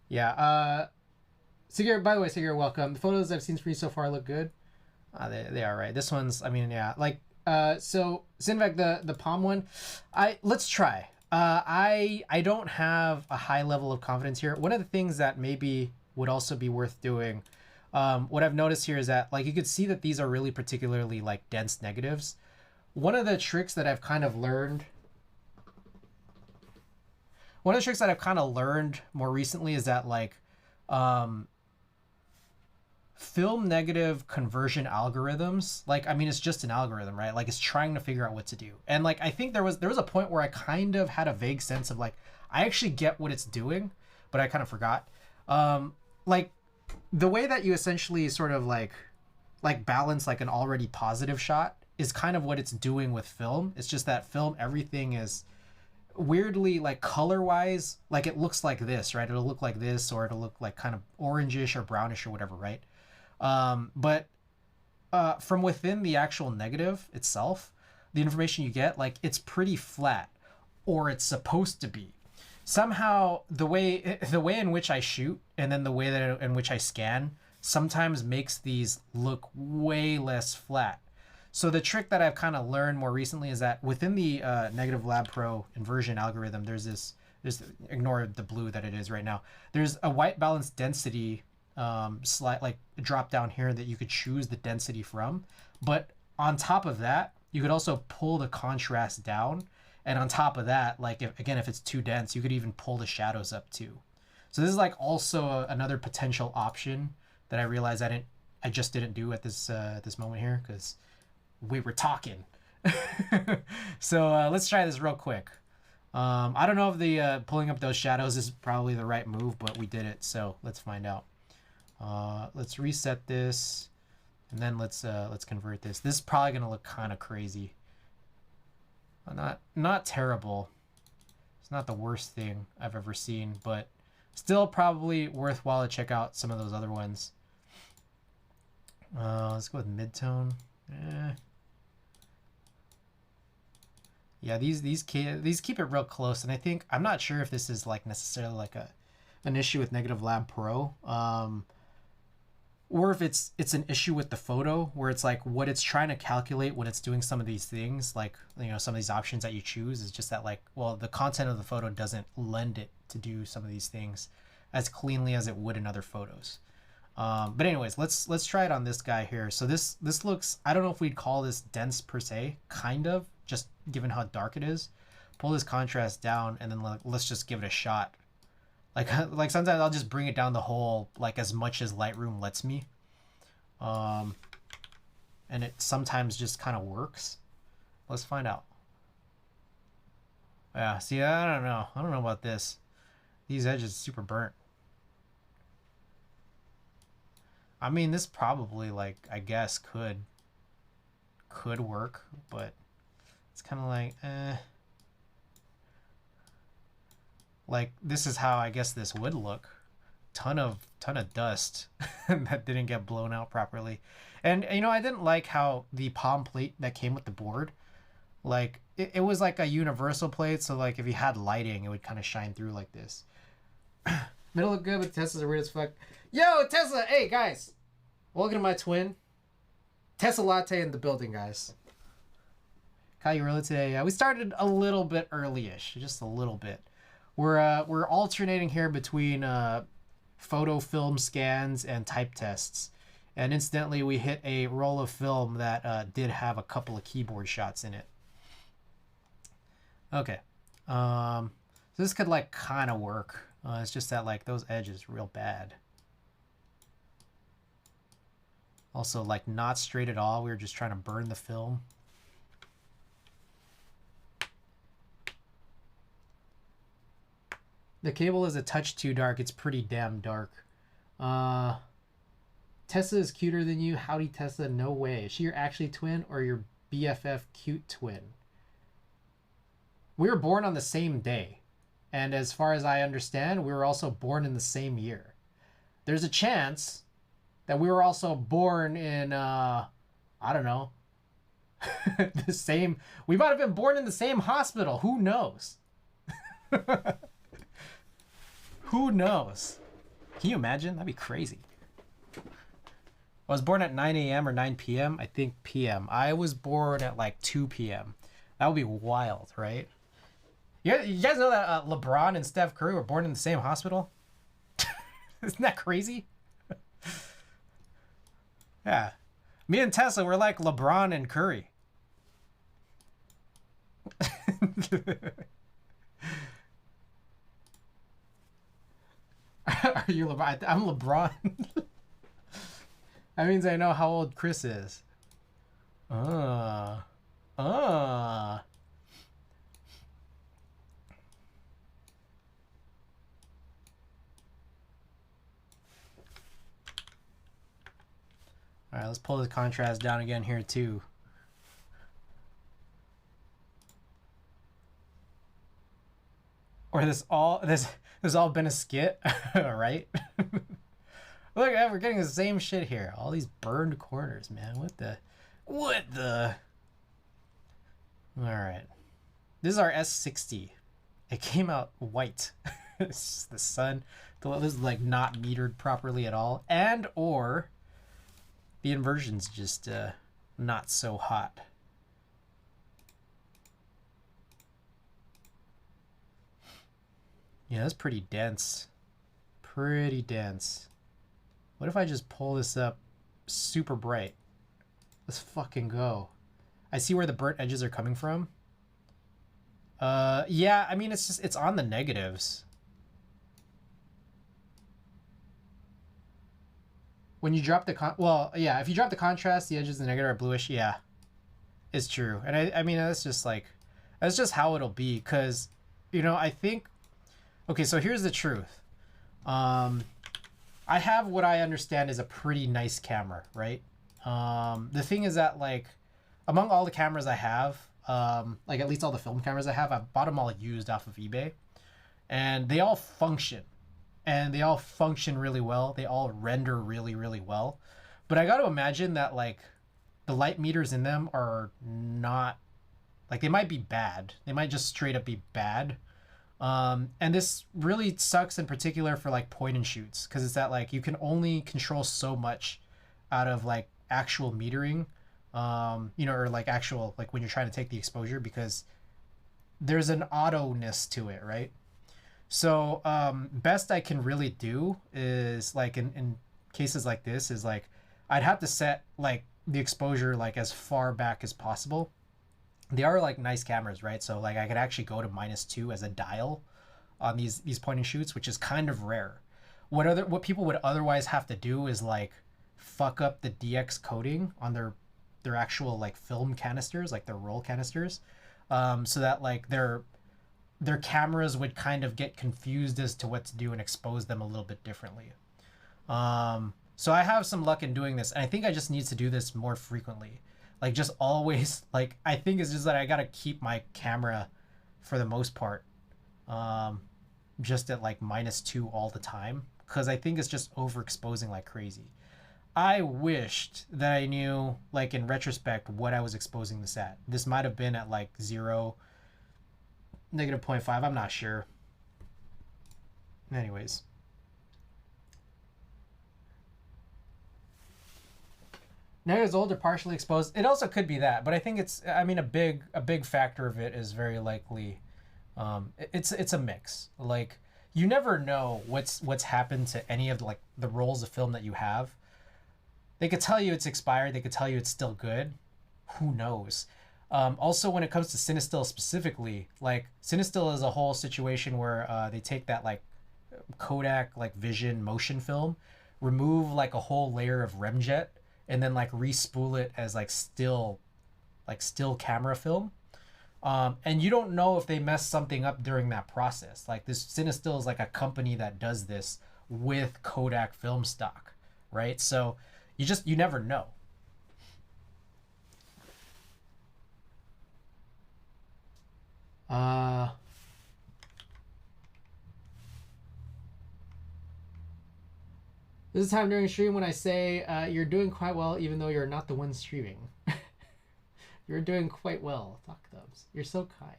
Yeah. Sigir, by the way, Sigir, welcome. The photos I've seen from you so far look good. They are right. This one's, I mean, yeah, like, so Sinvec, the palm one, let's try. I don't have a high level of confidence here. One of the things that maybe would also be worth doing, what I've noticed here is that, like, you could see that these are really particularly like dense negatives. One of the tricks that I've kind of learned, more recently is that, like, film negative conversion algorithms, like, I mean, it's just an algorithm, right? Like, it's trying to figure out what to do. And like, I think there was a point where I kind of had a vague sense of like, I actually get what it's doing, but I kind of forgot. Like, the way that you essentially sort of like balance like an already positive shot is kind of what it's doing with film. It's just that film, everything is weirdly, like, color wise, like, it looks like this, right? It'll look like this, or it'll look like kind of orangish or brownish or whatever, right? But from within the actual negative itself, the information you get, like, it's pretty flat, or it's supposed to be. Somehow the way in which I shoot, and then the way that in which I scan, sometimes makes these look way less flat. So the trick that I've kind of learned more recently is that within the Negative Lab Pro inversion algorithm, there's ignore the blue that it is right now. There's a white balance density slide, like, drop down here, that you could choose the density from. But on top of that, you could also pull the contrast down. And on top of that, like, if it's too dense, you could even pull the shadows up too. So this is like also another potential option that I realized I just didn't do at this moment here, because we were talking. So let's try this real quick. I don't know if the pulling up those shadows is probably the right move, but we did it, so let's find out. Let's reset this, and then let's convert this. This is probably gonna look kind of crazy. Not terrible. It's not the worst thing I've ever seen, but still probably worthwhile to check out some of those other ones. Let's go with midtone. Yeah, these keep it real close, and I think, I'm not sure if this is like necessarily like an issue with Negative Lab Pro, or if it's an issue with the photo, where it's like what it's trying to calculate when it's doing some of these things, like, you know, some of these options that you choose, is just that, like, well, the content of the photo doesn't lend it to do some of these things as cleanly as it would in other photos. But anyways, let's try it on this guy here. So this looks, I don't know if we'd call this dense per se, kind of, just given how dark it is. Pull this contrast down, and then let's just give it a shot. Like sometimes I'll just bring it down the whole, like, as much as Lightroom lets me. And it sometimes just kind of works. Let's find out. Yeah, see, I don't know about this. These edges super burnt. I mean, this probably, like, I guess could work, but it's kind of like, like, this is how I guess this would look. Ton of dust that didn't get blown out properly. And, you know, I didn't like how the palm plate that came with the board, like, it was like a universal plate, so, like, if you had lighting, it would kind of shine through like this. Middle look good, but Tesla's weird as fuck. Yo, Tesla! Hey, guys! Welcome to my twin. Tesla latte in the building, guys. Caught you early today. We started a little bit early-ish, just a little bit. We're alternating here between photo film scans and type tests. And incidentally, we hit a roll of film that did have a couple of keyboard shots in it. Okay. So this could, like, kind of work. It's just that, like, those edges real bad. Also, like, not straight at all. We were just trying to burn the film. The cable is a touch too dark. It's pretty damn dark. Tessa is cuter than you. Howdy, Tessa. No way. Is she your actually twin or your BFF cute twin? We were born on the same day. And as far as I understand, we were also born in the same year. There's a chance that we were also born in, I don't know, the same... We might have been born in the same hospital. Who knows? Who knows? Can you imagine? That'd be crazy. I was born at 9 a.m. or 9 p.m. I think p.m. I was born at like 2 p.m. That would be wild, right? You guys know that LeBron and Steph Curry were born in the same hospital? Isn't that crazy? Yeah. Me and Tesla were like LeBron and Curry. Are you LeBron? I'm LeBron. That means I know how old Chris is. Alright, let's pull the contrast down again here too. Or this all been a skit, right? Look, we're getting the same shit here. All these burned corners, man. What the? All right. This is our S60. It came out white. The sun. This is like not metered properly at all, and or the inversion's just not so hot. Yeah, that's pretty dense. Pretty dense. What if I just pull this up super bright? Let's fucking go. I see where the burnt edges are coming from. Yeah, I mean, it's on the negatives. When you drop the yeah, if you drop the contrast, the edges of the negative are bluish. Yeah, it's true. And I mean, that's just how it'll be. Because, you know, I think, okay, so here's the truth. I have what I understand is a pretty nice camera, right? The thing is that, like, among all the cameras I have, like at least all the film cameras I have, I've bought them all used off of eBay, and they all function, really well. They all render really, really well. But I got to imagine that, like, the light meters in them are not, like, they might be bad. They might just straight up be bad. And this really sucks in particular for like point and shoots, because it's that, like, you can only control so much out of like actual metering, you know, or like actual, like when you're trying to take the exposure, because there's an auto-ness to it, right? So best I can really do is, like, in cases like this, is like I'd have to set like the exposure like as far back as possible. They are like nice cameras, right? So like I could actually go to -2 as a dial on these point and shoots, which is kind of rare. What people would otherwise have to do is like fuck up the DX coding on their actual like film canisters, like their roll canisters, so that like their cameras would kind of get confused as to what to do and expose them a little bit differently. So I have some luck in doing this, and I think I just need to do this more frequently. Like, just always, like, I think it's just that I gotta keep my camera, for the most part, just at like -2 all the time, because I think it's just overexposing like crazy. I wished that I knew, like, in retrospect, what I was exposing this at. This might have been at like 0, -0.5, I'm not sure. Anyways. Negatives old or partially exposed. It also could be that, but I think it's, I mean, a big factor of it is very likely, it's a mix. Like, you never know what's happened to any of like the rolls of film that you have. They could tell you it's expired. They could tell you it's still good. Who knows? Also, when it comes to Cinestill specifically, like, Cinestill is a whole situation where they take that like Kodak like Vision motion film, remove like a whole layer of remjet, and then like re-spool it as like still camera film. And you don't know if they messed something up during that process. Like, this Cinestill is like a company that does this with Kodak film stock, right? So you never know. This is time during stream when I say you're doing quite well, even though you're not the one streaming. You're doing quite well, Talk Thumbs. You're so kind.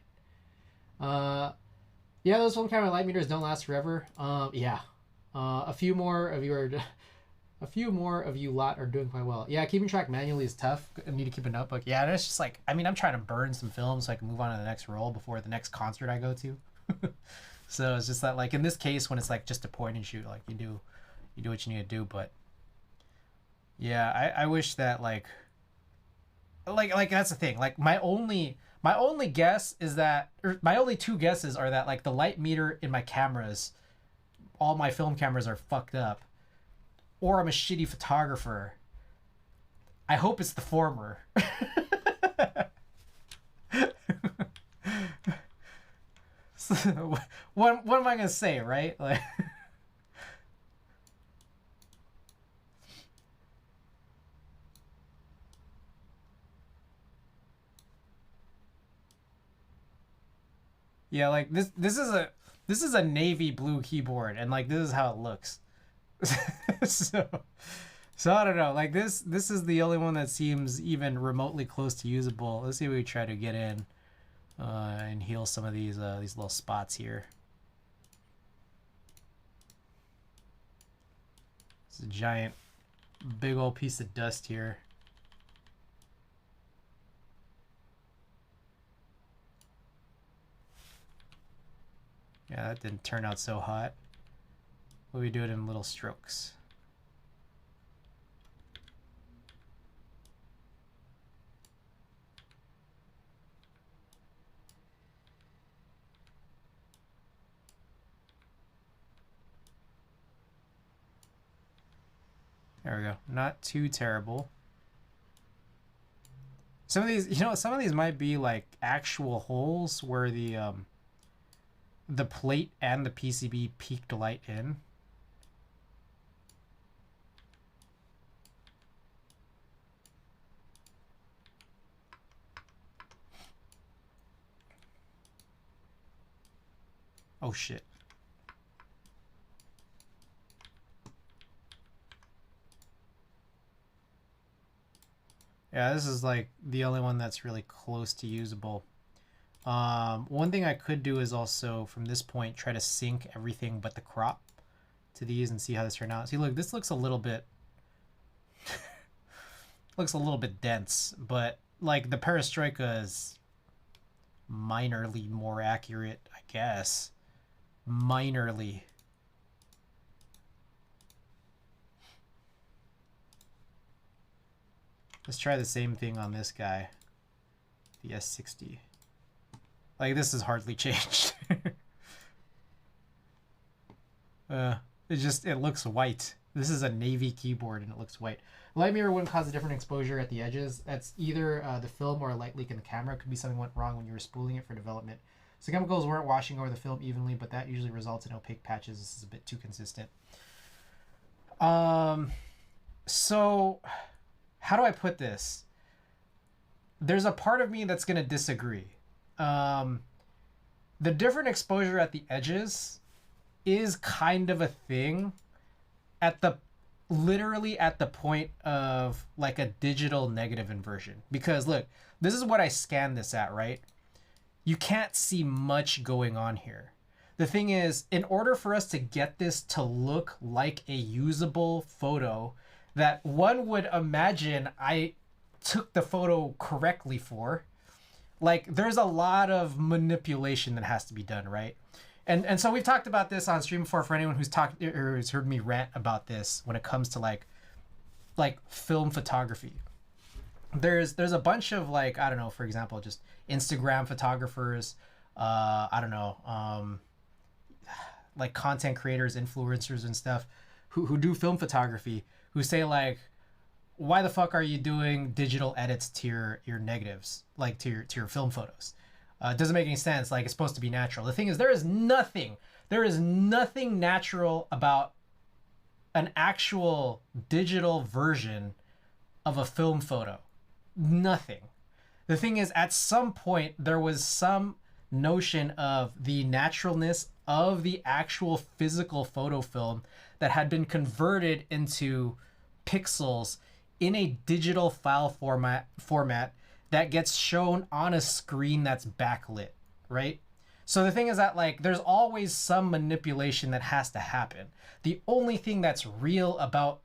Yeah, those film camera light meters don't last forever. Yeah. A few more of you are. A few more of you lot are doing quite well. Yeah, keeping track manually is tough. I need to keep a notebook. Yeah, and it's just like, I mean, I'm trying to burn some film so I can move on to the next role before the next concert I go to. So it's just that, like, in this case, when it's like just a point and shoot, like, you do what you need to do. But yeah, I wish that like that's the thing. Like my only guess is that, or my only two guesses are that, like, the light meter in my cameras, all my film cameras are fucked up, or I'm a shitty photographer. I hope it's the former. So, what am I gonna say, right? Like, yeah, like this is a navy blue keyboard, and like this is how it looks. so so I don't know. Like this is the only one that seems even remotely close to usable. Let's see if we try to get in and heal some of these little spots here. It's a giant, big old piece of dust here. Yeah, that didn't turn out so hot. But we do it in little strokes. There we go. Not too terrible. Some of these might be like actual holes where the plate and the PCB peaked light in. Oh shit. Yeah, this is like the only one that's really close to usable. One thing I could do is also, from this point, try to sync everything but the crop to these and see how this turns out. See, look, this looks a little bit looks a little bit dense, but like the perestroika is minorly more accurate, I guess. Minorly. Let's try the same thing on this guy, the S60. Like, this is hardly changed. It looks white. This is a navy keyboard and it looks white. Light mirror wouldn't cause a different exposure at the edges. That's either the film or a light leak in the camera. It could be something went wrong when you were spooling it for development. So chemicals weren't washing over the film evenly, but that usually results in opaque patches. This is a bit too consistent. So how do I put this? There's a part of me that's going to disagree. The different exposure at the edges is kind of a thing literally at the point of like a digital negative inversion. Because look, this is what I scanned this at, right? You can't see much going on here. The thing is, in order for us to get this to look like a usable photo that one would imagine I took the photo correctly for, like, there's a lot of manipulation that has to be done, right? And so we've talked about this on stream before for anyone who's talked or has heard me rant about this when it comes to like film photography. There's a bunch of, like, I don't know, for example, just Instagram photographers, I don't know, like content creators, influencers and stuff who do film photography, who say like, why the fuck are you doing digital edits to your negatives, like to your film photos? It doesn't make any sense. Like, it's supposed to be natural. The thing is, there is nothing natural about an actual digital version of a film photo. Nothing. The thing is, at some point, there was some notion of the naturalness of the actual physical photo film that had been converted into pixels in a digital file format that gets shown on a screen that's backlit, right? So the thing is that like there's always some manipulation that has to happen. The only thing that's real about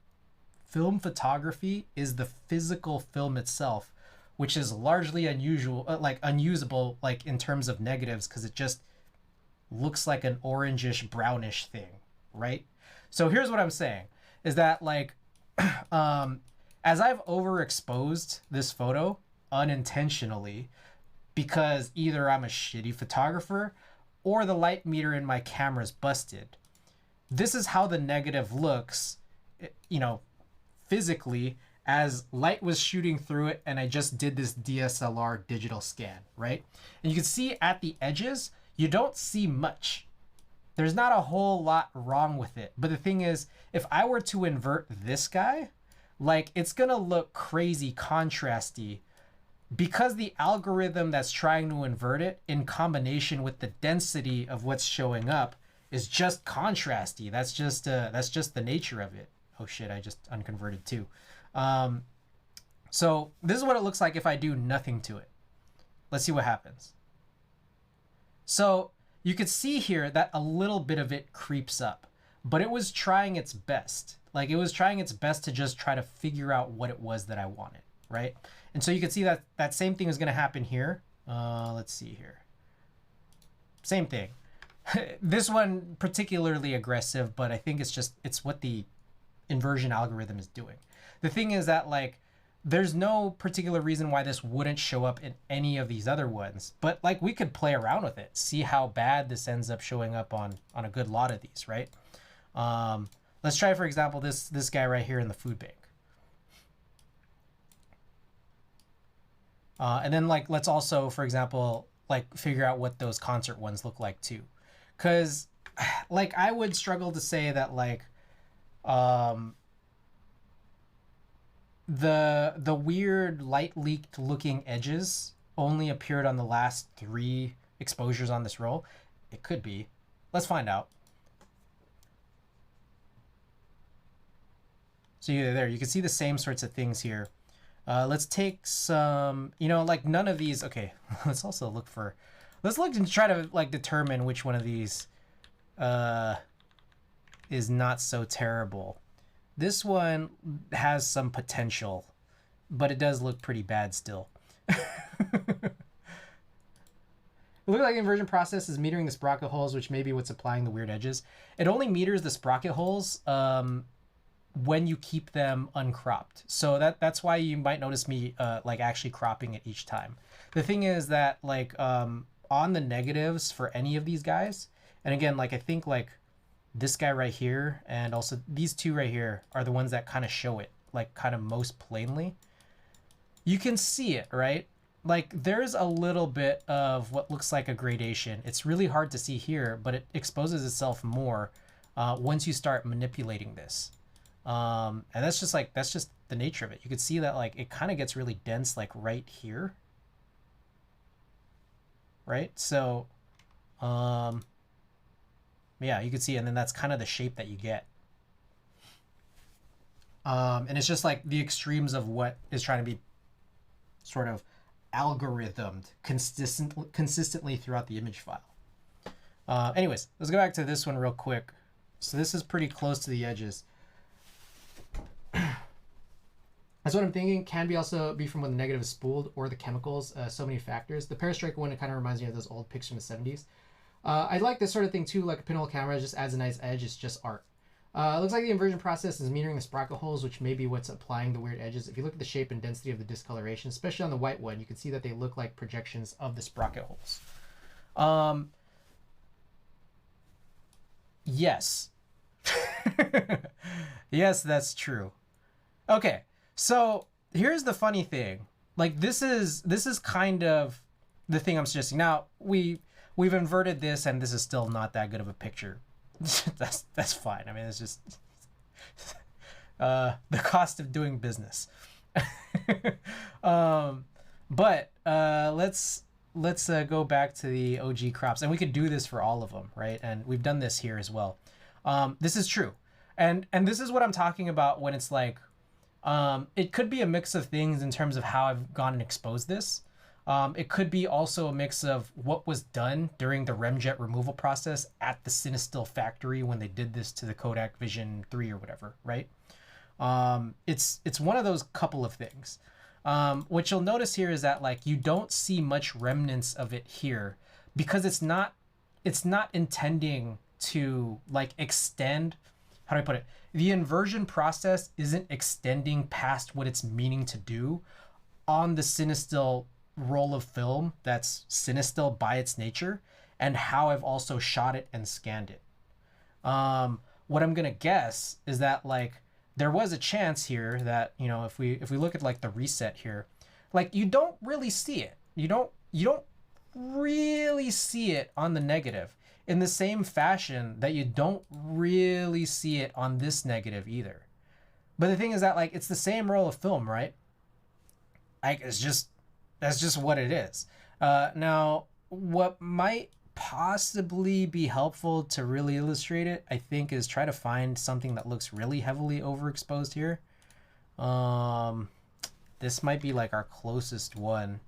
film photography is the physical film itself, which is largely unusable like in terms of negatives because it just looks like an orangish brownish thing, right? So here's what I'm saying is that like as I've overexposed this photo unintentionally because either I'm a shitty photographer or the light meter in my camera's busted. This is how the negative looks, you know, physically as light was shooting through it and I just did this DSLR digital scan, right? And you can see at the edges, you don't see much. There's not a whole lot wrong with it. But the thing is, if I were to invert this guy, like it's gonna look crazy contrasty because the algorithm that's trying to invert it in combination with the density of what's showing up is just contrasty. That's just the nature of it. Oh shit, I just unconverted too. So this is what it looks like if I do nothing to it. Let's see what happens. So you could see here that a little bit of it creeps up, but it was trying its best. Like it was trying its best to just try to figure out what it was that I wanted, right? And so you can see that that same thing is going to happen here. Let's see here. Same thing. This one particularly aggressive, but I think it's what the inversion algorithm is doing. The thing is that like there's no particular reason why this wouldn't show up in any of these other ones, but like we could play around with it, see how bad this ends up showing up on a good lot of these, right? Let's try, for example, this guy right here in the food bank. And then like let's also, for example, like figure out what those concert ones look like too, because like I would struggle to say that like the weird light leaked looking edges only appeared on the last 3 exposures on this roll. It could be. Let's find out. So there, you can see the same sorts of things here. Let's take some, you know, like none of these. Okay, let's also look for, let's look and try to like determine which one of these is not so terrible. This one has some potential, but it does look pretty bad still. It looks like the inversion process is metering the sprocket holes, which may be what's applying the weird edges. It only meters the sprocket holes when you keep them uncropped. So that's why you might notice me like actually cropping it each time. The thing is that like on the negatives for any of these guys, and again, like I think like this guy right here and also these two right here are the ones that kind of show it like kind of most plainly. You can see it, right? Like there's a little bit of what looks like a gradation. It's really hard to see here, but it exposes itself more once you start manipulating this. And that's just the nature of it. You could see that like it kind of gets really dense like right here. Right? So yeah, you can see, and then that's kind of the shape that you get. And it's just like the extremes of what is trying to be sort of algorithmed consistently throughout the image file. Anyways, let's go back to this one real quick. So this is pretty close to the edges. That's what I'm thinking. Can be also be from when the negative is spooled or the chemicals. So many factors. The Perestroika one, it kind of reminds me of those old pics from the 70s. I like this sort of thing too, like a pinhole camera just adds a nice edge. It's just art. Looks like the inversion process is metering the sprocket holes, which may be what's applying the weird edges. If you look at the shape and density of the discoloration, especially on the white one, you can see that they look like projections of the sprocket holes. Yes. Yes, that's true. Okay, so here's the funny thing. Like this is kind of the thing I'm suggesting. Now we've inverted this, and this is still not that good of a picture. that's fine. I mean, it's just the cost of doing business. But let's go back to the OG crops, and we could do this for all of them, right? And we've done this here as well. This is true, and this is what I'm talking about when it's like it could be a mix of things in terms of how I've gone and exposed this. It could be also a mix of what was done during the remjet removal process at the Cinestill factory when they did this to the Kodak Vision 3 or whatever, right? It's one of those couple of things. What you'll notice here is that like you don't see much remnants of it here because it's not intending to like extend. How do I put it? The inversion process isn't extending past what it's meaning to do on the Cinestill roll of film that's Cinestill by its nature, and how I've also shot it and scanned it. What I'm gonna guess is that like there was a chance here that, you know, if we look at like the reset here, like you don't really see it. You don't really see it on the negative in the same fashion that you don't really see it on this negative either. But the thing is that like it's the same roll of film, right? Like it's just that's just what it is. Now, what might possibly be helpful to really illustrate it, I think, is try to find something that looks really heavily overexposed here. This might be like our closest one.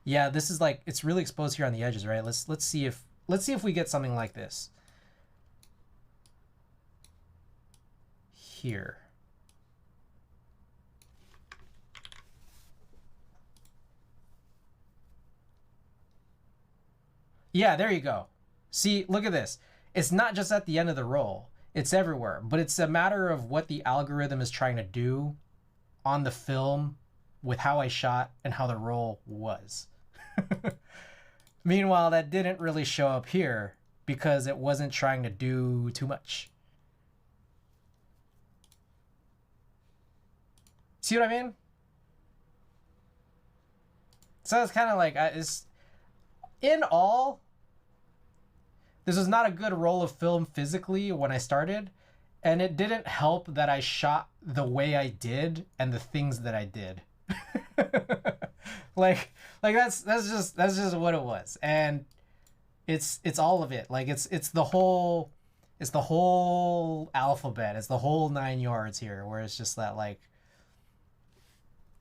Yeah, this is like it's really exposed here on the edges, right? Let's see if we get something like this here. Yeah, there you go. See, look at this. It's not just at the end of the roll. It's everywhere. But it's a matter of what the algorithm is trying to do on the film with how I shot and how the roll was. Meanwhile, that didn't really show up here because it wasn't trying to do too much. See what I mean? So it's kind of like, it's in all, this was not a good roll of film physically when I started, and it didn't help that I shot the way I did and the things that I did. like that's just what it was, and it's all of it. Like it's the whole alphabet. It's the whole 9 yards here, where it's just that like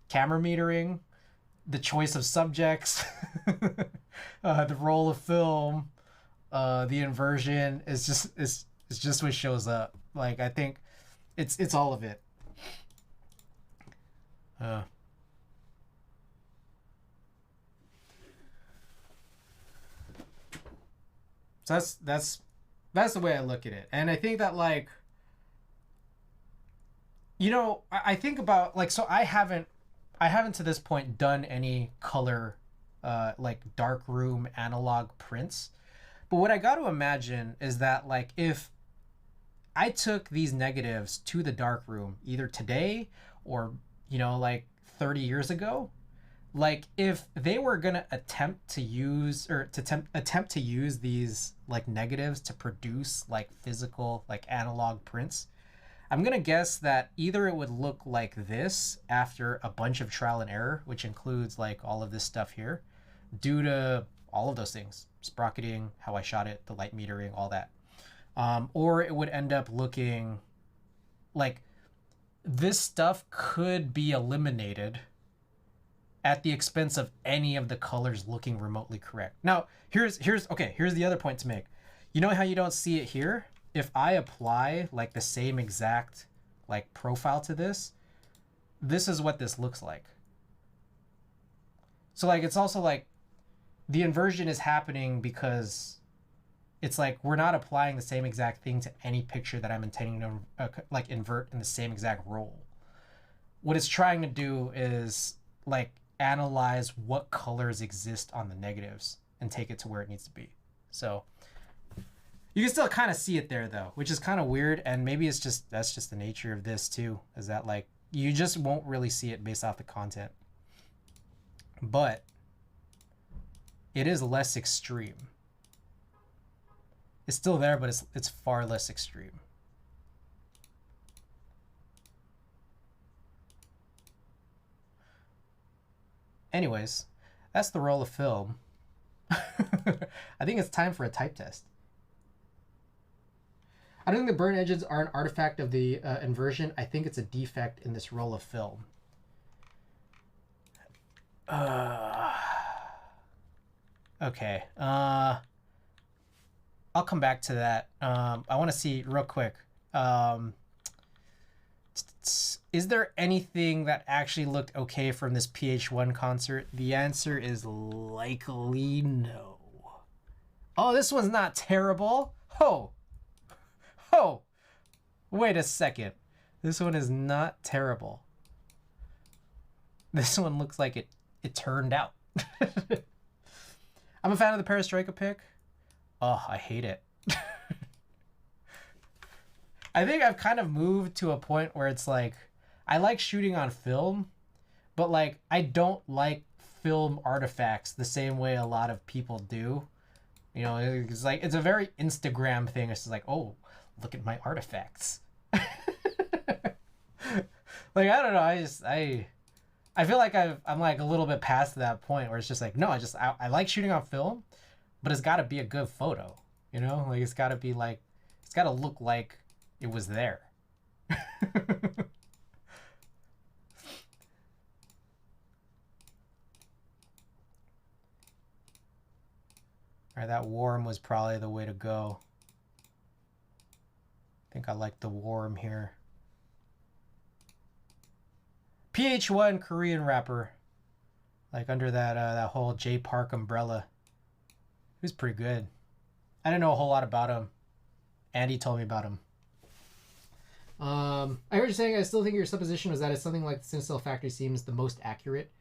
camera metering, the choice of subjects, the roll of film, the inversion is just what shows up. Like I think it's all of it. So that's the way I look at it, and I think that like, you know, I think about like, so I haven't to this point done any color like darkroom analog prints. But what I got to imagine is that like if I took these negatives to the darkroom either today or, you know, like 30 years ago, like if they were going to attempt to use these like negatives to produce like physical like analog prints, I'm going to guess that either it would look like this after a bunch of trial and error, which includes like all of this stuff here, due to all of those things, sprocketing, how I shot it, the light metering, all that. Or it would end up looking like this stuff could be eliminated at the expense of any of the colors looking remotely correct. Now, here's the other point to make. You know how you don't see it here? If I apply like the same exact like profile to this is what this looks like. So like it's also like the inversion is happening because it's like we're not applying the same exact thing to any picture that I'm intending to like invert in the same exact role. What it's trying to do is like analyze what colors exist on the negatives and take it to where it needs to be. So you can still kind of see it there though, which is kind of weird, and maybe it's just that's just the nature of this too, is that like you just won't really see it based off the content. But it is less extreme. It's still there, but it's far less extreme. Anyways, that's the roll of film. I think it's time for a type test. I don't think the burnt edges are an artifact of the inversion. I think it's a defect in this roll of film. Okay. I'll come back to that. I want to see real quick. Is there anything that actually looked okay from this PH1 concert? The answer is likely no. Oh, this one's not terrible. Oh. Wait a second. This one is not terrible. This one looks like it turned out. I'm a fan of the Perestroika pick. Oh, I hate it. I think I've kind of moved to a point where it's like, I like shooting on film, but like, I don't like film artifacts the same way a lot of people do. You know, it's like, it's a very Instagram thing. It's just like, oh, look at my artifacts. Like, I don't know. I feel like I'm like a little bit past that point where it's just like, no, I like shooting on film, but it's got to be a good photo, you know? Like, it's got to be like, it's got to look like it was there. All right, that warm was probably the way to go. I think I like the warm here. PH1 Korean rapper, like under that whole J Park umbrella. He was pretty good. I didn't know a whole lot about him. Andy told me about him. I heard you saying, I still think your supposition was that it's something like the Cinestill Factory seems the most accurate.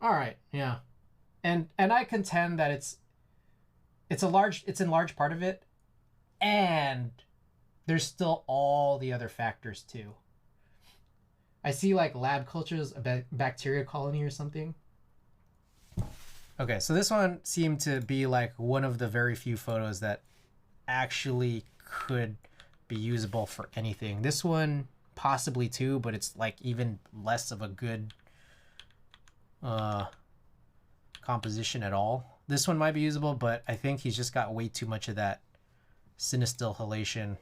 All right, yeah, and I contend that it's in large part of it, and there's still all the other factors too. I see like lab cultures, a bacteria colony or something. Okay, so this one seemed to be like one of the very few photos that actually could be usable for anything. This one possibly too, but it's like even less of a good composition at all. This one might be usable, but I think he's just got way too much of that Cinestill halation.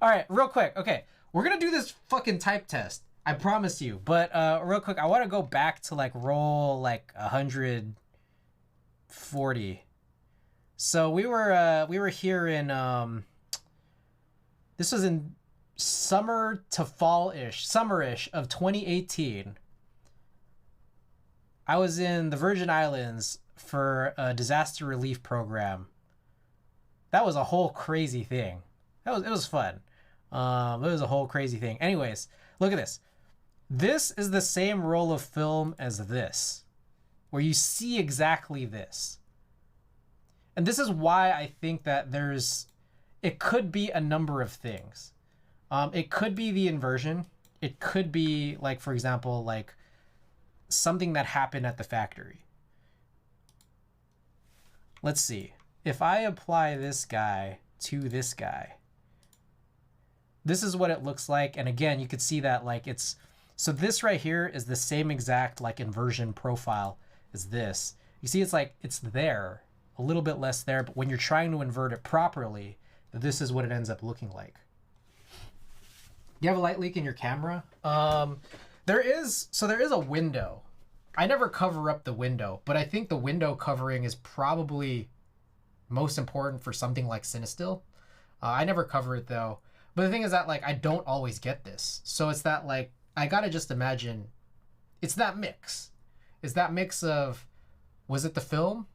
All right, real quick. Okay, we're gonna do this fucking type test. I promise you. But real quick, I want to go back to like roll like 140. So we were here in this was in summer to fall-ish, summerish of 2018. I was in the Virgin Islands for a disaster relief program. That was a whole crazy thing. It was fun. It was a whole crazy thing. Anyways, look at this. This is the same roll of film as this, where you see exactly this. And this is why I think that it could be a number of things. It could be the inversion. It could be like, for example, like something that happened at the factory. Let's see. If I apply this guy to this guy, this is what it looks like. And again, you could see that like so this right here is the same exact like inversion profile as this. You see, it's like, it's there, a little bit less there, but when you're trying to invert it properly, this is what it ends up looking like. You have a light leak in your camera? There is a window. I never cover up the window, but I think the window covering is probably most important for something like Cinestill. I never cover it though. But the thing is that like, I don't always get this. So it's that like, I gotta just imagine, it's that mix. It's that mix of, was it the film?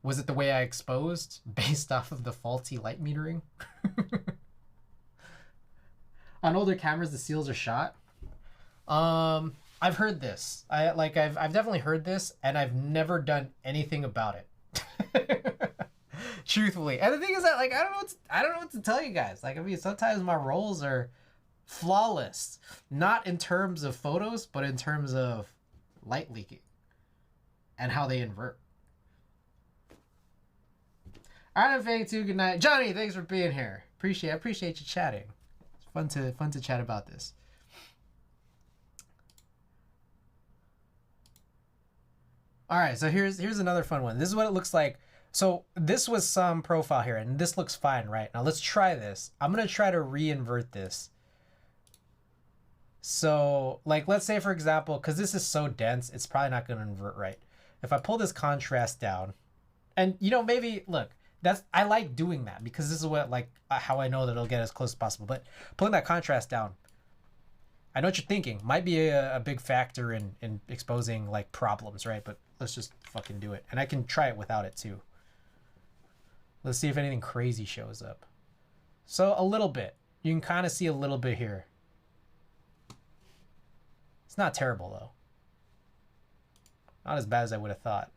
Was it the way I exposed based off of the faulty light metering? On older cameras, the seals are shot. I've heard this. I've definitely heard this, and I've never done anything about it. Truthfully. And the thing is that like, I don't know what to tell you guys. Like, I mean, sometimes my rolls are flawless, not in terms of photos, but in terms of light leaking and how they invert. All right, I'm Fang too. Good night, Johnny. Thanks for being here. I appreciate you chatting. It's fun to chat about this. All right, so here's another fun one. This is what it looks like. So this was some profile here, and this looks fine, right? Now let's try this. I'm gonna try to re-invert this. So, like, let's say, for example, because this is so dense, it's probably not going to invert right. If I pull this contrast down, and, you know, maybe, look, I like doing that because this is what, like, how I know that it'll get as close as possible. But pulling that contrast down, I know what you're thinking. Might be a big factor in exposing, like, problems, right? But let's just fucking do it. And I can try it without it, too. Let's see if anything crazy shows up. So, a little bit. You can kind of see a little bit here. It's not terrible, though. Not as bad as I would have thought.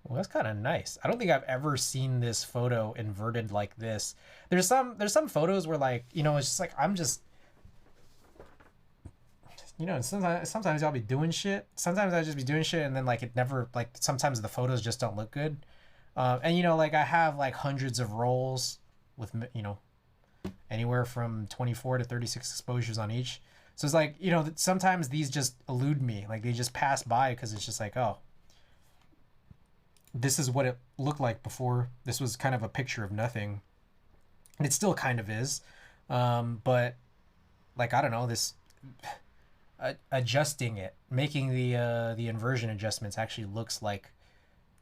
Well, that's kind of nice. I don't think I've ever seen this photo inverted like this. There's some photos where, like, you know, it's just like I'm just, you know, sometimes I'll be doing shit. Sometimes I'll just be doing shit and then, like, it never, like, sometimes the photos just don't look good. And, you know, like, I have, like, hundreds of rolls with, you know, anywhere from 24 to 36 exposures on each. So it's like, you know, sometimes these just elude me. Like, they just pass by because it's just like, oh, this is what it looked like before. This was kind of a picture of nothing. And it still kind of is. But, like, I don't know, this adjusting it, making the inversion adjustments actually looks like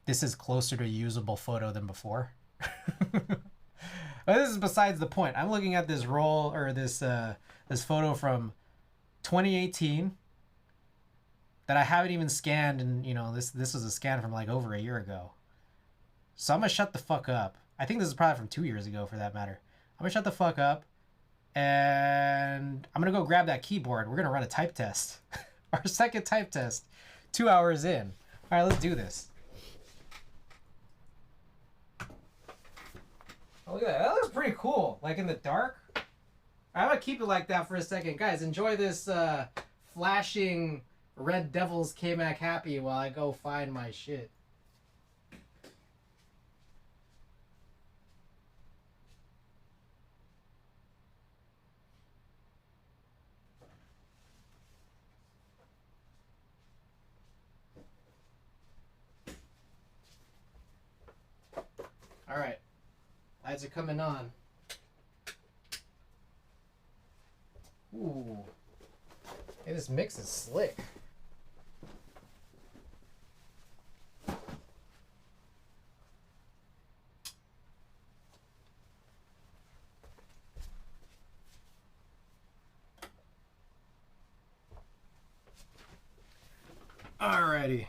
this is closer to a usable photo than before. But this is besides the point. I'm looking at this roll, or this photo from 2018 that I haven't even scanned, and, you know, this was a scan from, like, over a year ago. So I'm gonna shut the fuck up. I think this is probably from 2 years ago, for that matter. I'm gonna shut the fuck up, and I'm gonna go grab that keyboard. We're gonna run a type test. Our second type test, 2 hours in. All right, let's do this. Oh, look at that. That looks pretty cool. Like, in the dark. I'm gonna keep it like that for a second. Guys, enjoy this flashing Red Devils K-Mac Happy while I go find my shit. All right. Lights are coming on. Ooh. Hey, this mix is slick. Alrighty.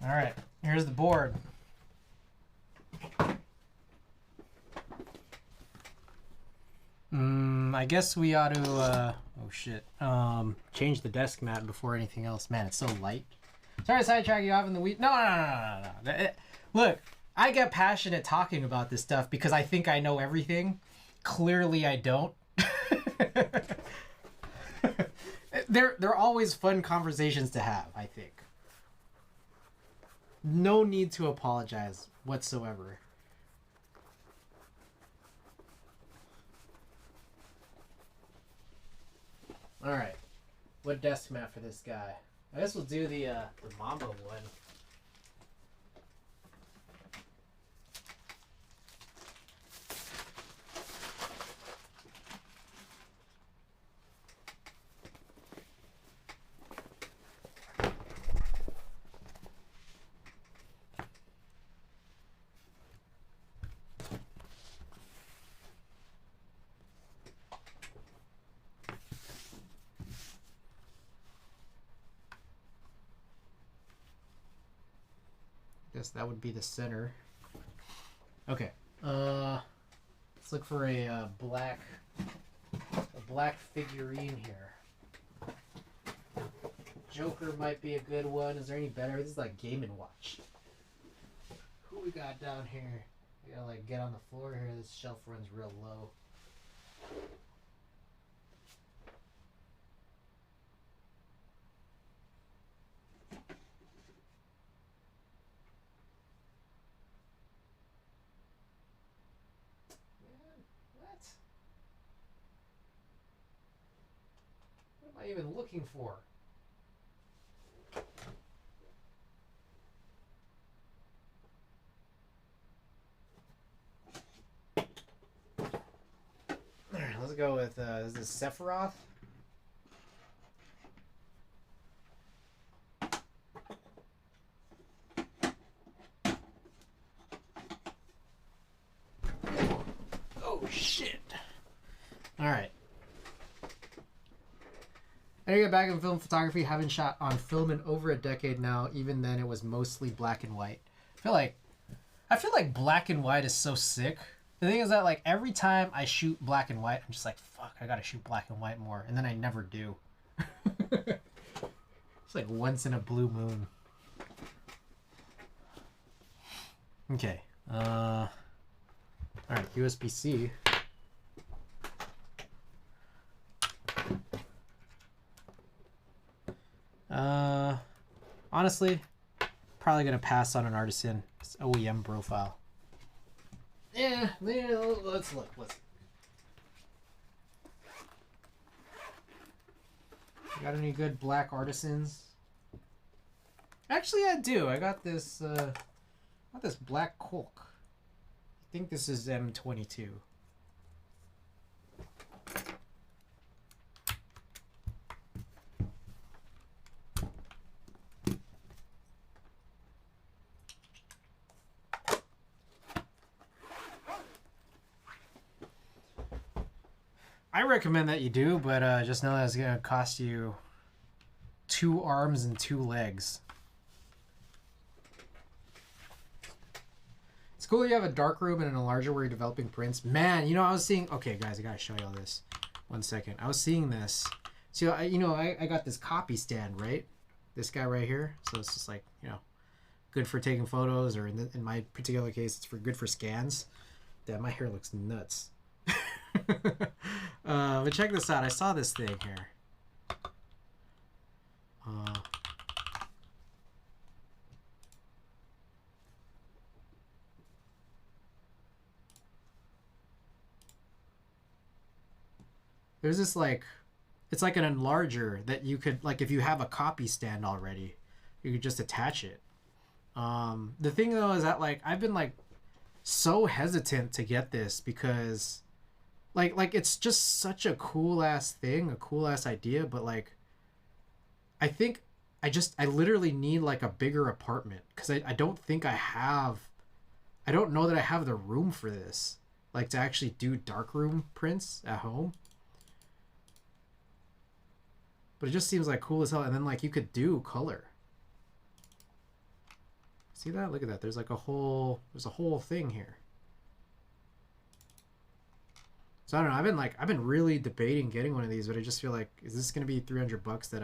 Alright, here's the board. I guess we ought to, oh shit, change the desk mat before anything else. Man, it's so light. Sorry to sidetrack you off in the week. No. Look, I get passionate talking about this stuff because I think I know everything. Clearly I don't. They're always fun conversations to have, I think. No need to apologize whatsoever. All right, what desk mat for this guy? I guess we'll do the Mamba one. Guess that would be the center. Okay. Let's look for a black figurine here. Joker might be a good one. Is there any better? This is like Game & Watch. Who we got down here? I gotta like get on the floor here. This shelf runs real low. What am I even looking for? Alright, let's go with, is this Sephiroth? Oh, shit. Alright. I get back in film photography, haven't shot on film in over a decade now. Even then, it was mostly black and white. I feel like black and white is so sick. The thing is that like every time I shoot black and white, I'm just like, fuck, I gotta shoot black and white more, and then I never do. It's like once in a blue moon. Okay. All right, USB-C. Honestly, probably gonna pass on an artisan OEM profile. Yeah, let's look. Got any good black artisans? Actually, I do. I got this black Colk. I think this is M22. I recommend that you do, but just know that it's going to cost you 2 arms and 2 legs. It's cool you have a dark room and a larger where you're developing prints. Man, you know, I was seeing... Okay, guys, I got to show you all this. 1 second. I was seeing this. So, I got this copy stand, right? This guy right here. So it's just like, good for taking photos, or in my particular case, it's good for scans. Damn, my hair looks nuts. But check this out. I saw this thing here. There's this it's like an enlarger that you could, if you have a copy stand already, you could just attach it. The thing though is that I've been so hesitant to get this because it's just such a cool ass thing, a cool ass idea, but I think I literally need a bigger apartment, because I don't think I don't know that I have the room for this, to actually do darkroom prints at home. But it just seems cool as hell, and then you could do color. See that? Look at that. There's a whole thing here. So I don't know. I've been really debating getting one of these, but I just feel is this gonna be $300 that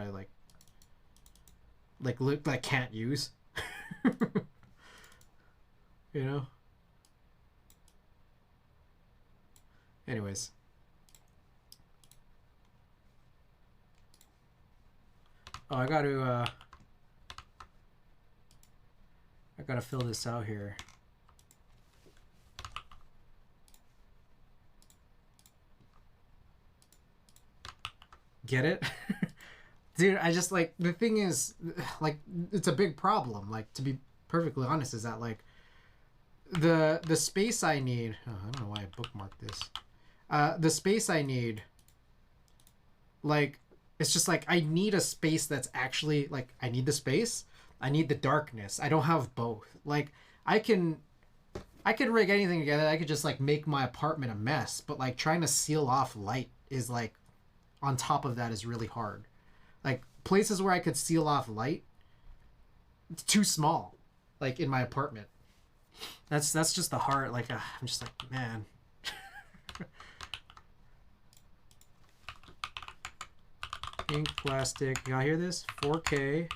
I can't use? You know. Anyways. Oh, I gotta fill this out here. Get it? Dude, I just the thing is it's a big problem, to be perfectly honest, is that the space I need, I don't know why I bookmarked this. The space I need, it's just I need a space that's actually I need the space, I need the darkness. I don't have both. I can rig anything together. I could just make my apartment a mess, but trying to seal off light is on top of that is really hard. Places where I could seal off light, it's too small, in my apartment. That's just the hard, I'm just man. Pink plastic. Y'all hear this? 4K.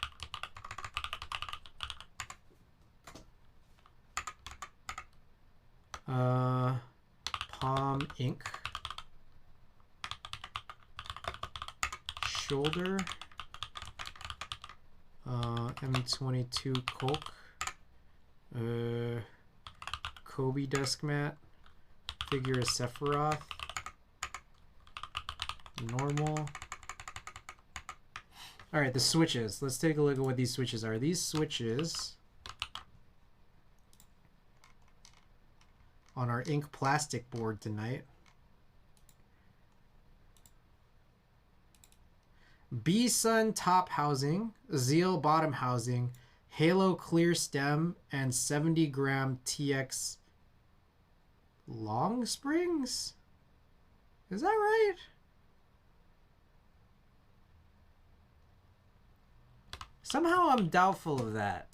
palm ink, shoulder, M22 Coke, Kobe desk mat, figure of Sephiroth, normal. All right, the switches. Let's take a look at what these switches are. These switches on our ink plastic board tonight. B-Sun top housing, Zeal bottom housing, Halo clear stem, and 70-gram TX long springs? Is that right? Somehow I'm doubtful of that.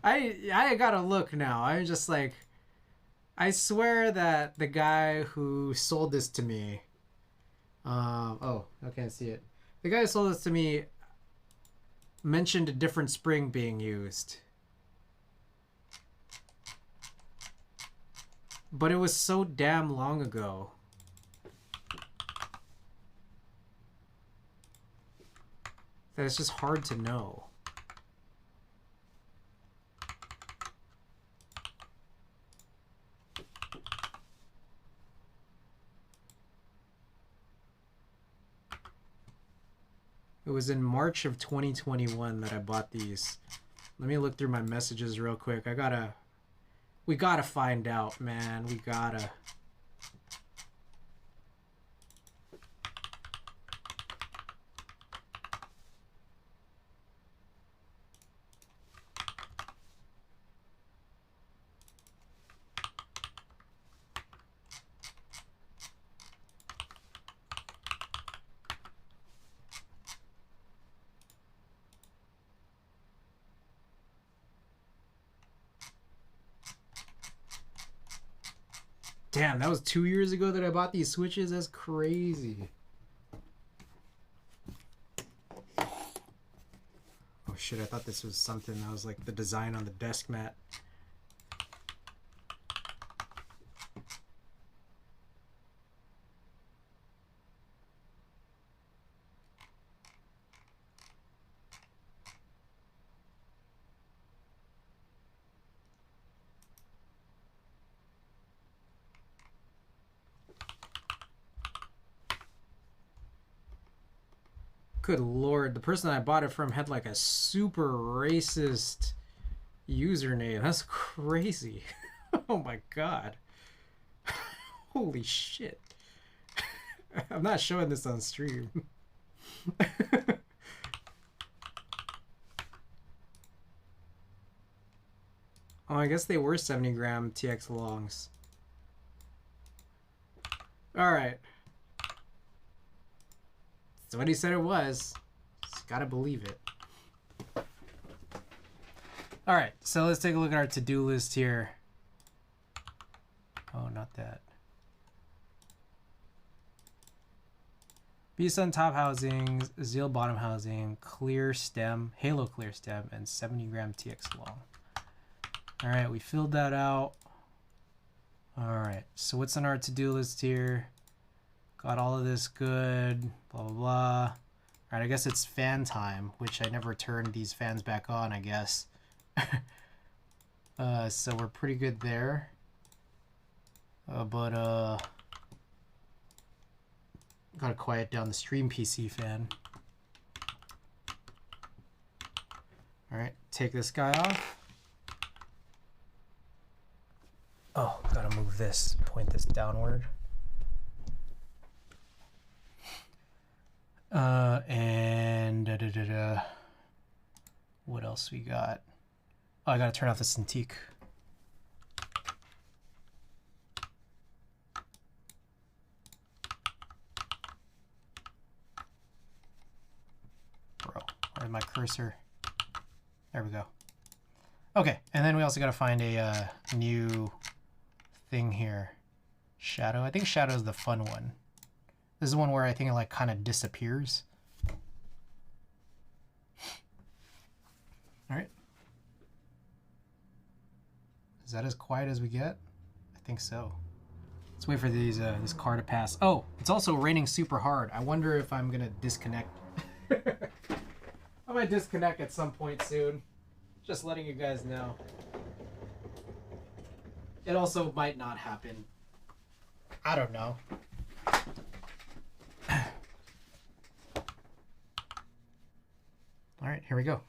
I gotta look now. I'm just like, I swear that the guy who sold this to me, oh, I can't see it. The guy who sold this to me mentioned a different spring being used. But it was so damn long ago. That it's just hard to know. It was in March of 2021 that I bought these. Let me look through my messages real quick. We gotta find out, man. We gotta. Damn, that was 2 years ago that I bought these switches. That's crazy. Oh shit, I thought this was something that was like the design on the desk mat. Good lord, the person I bought it from had like a super racist username. That's crazy. Oh my god. Holy shit. I'm not showing this on stream. Oh, I guess they were 70-gram TX longs. Alright. That's what he said it was. Just gotta believe it. Alright, so let's take a look at our to-do list here. Oh, not that. B-Sun top housing, Zeal bottom housing, clear stem, Halo clear stem, and 70-gram TX long. Alright, we filled that out. Alright, so what's on our to-do list here? Got all of this good, blah, blah, blah. Alright, I guess it's fan time, which I never turned these fans back on, I guess. So we're pretty good there. Gotta quiet down the stream PC fan. Alright, take this guy off. Oh, gotta move this, point this downward. And what else we got? Oh, I gotta turn off the Cintiq. Bro, where's my cursor? There we go. Okay, and then we also gotta find a new thing here. Shadow. I think shadow is the fun one. This is the one where I think it like kind of disappears. All right. Is that as quiet as we get? I think so. Let's wait for these this car to pass. Oh, it's also raining super hard. I wonder if I'm gonna disconnect. I might disconnect at some point soon. Just letting you guys know. It also might not happen. I don't know. All right, here we go.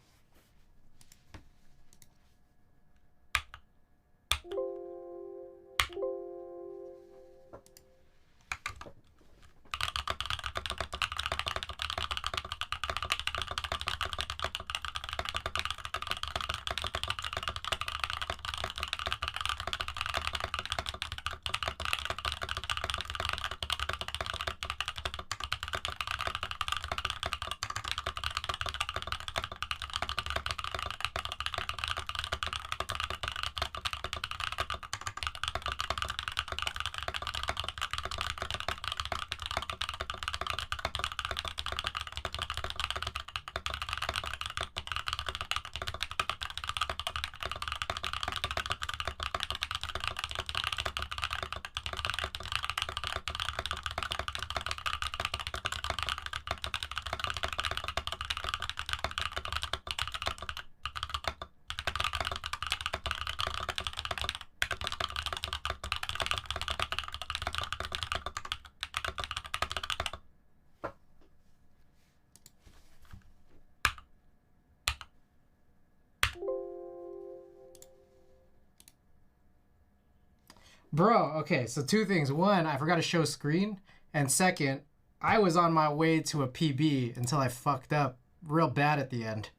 Bro, okay, so two things. One, I forgot to show screen. And second, I was on my way to a PB until I fucked up real bad at the end.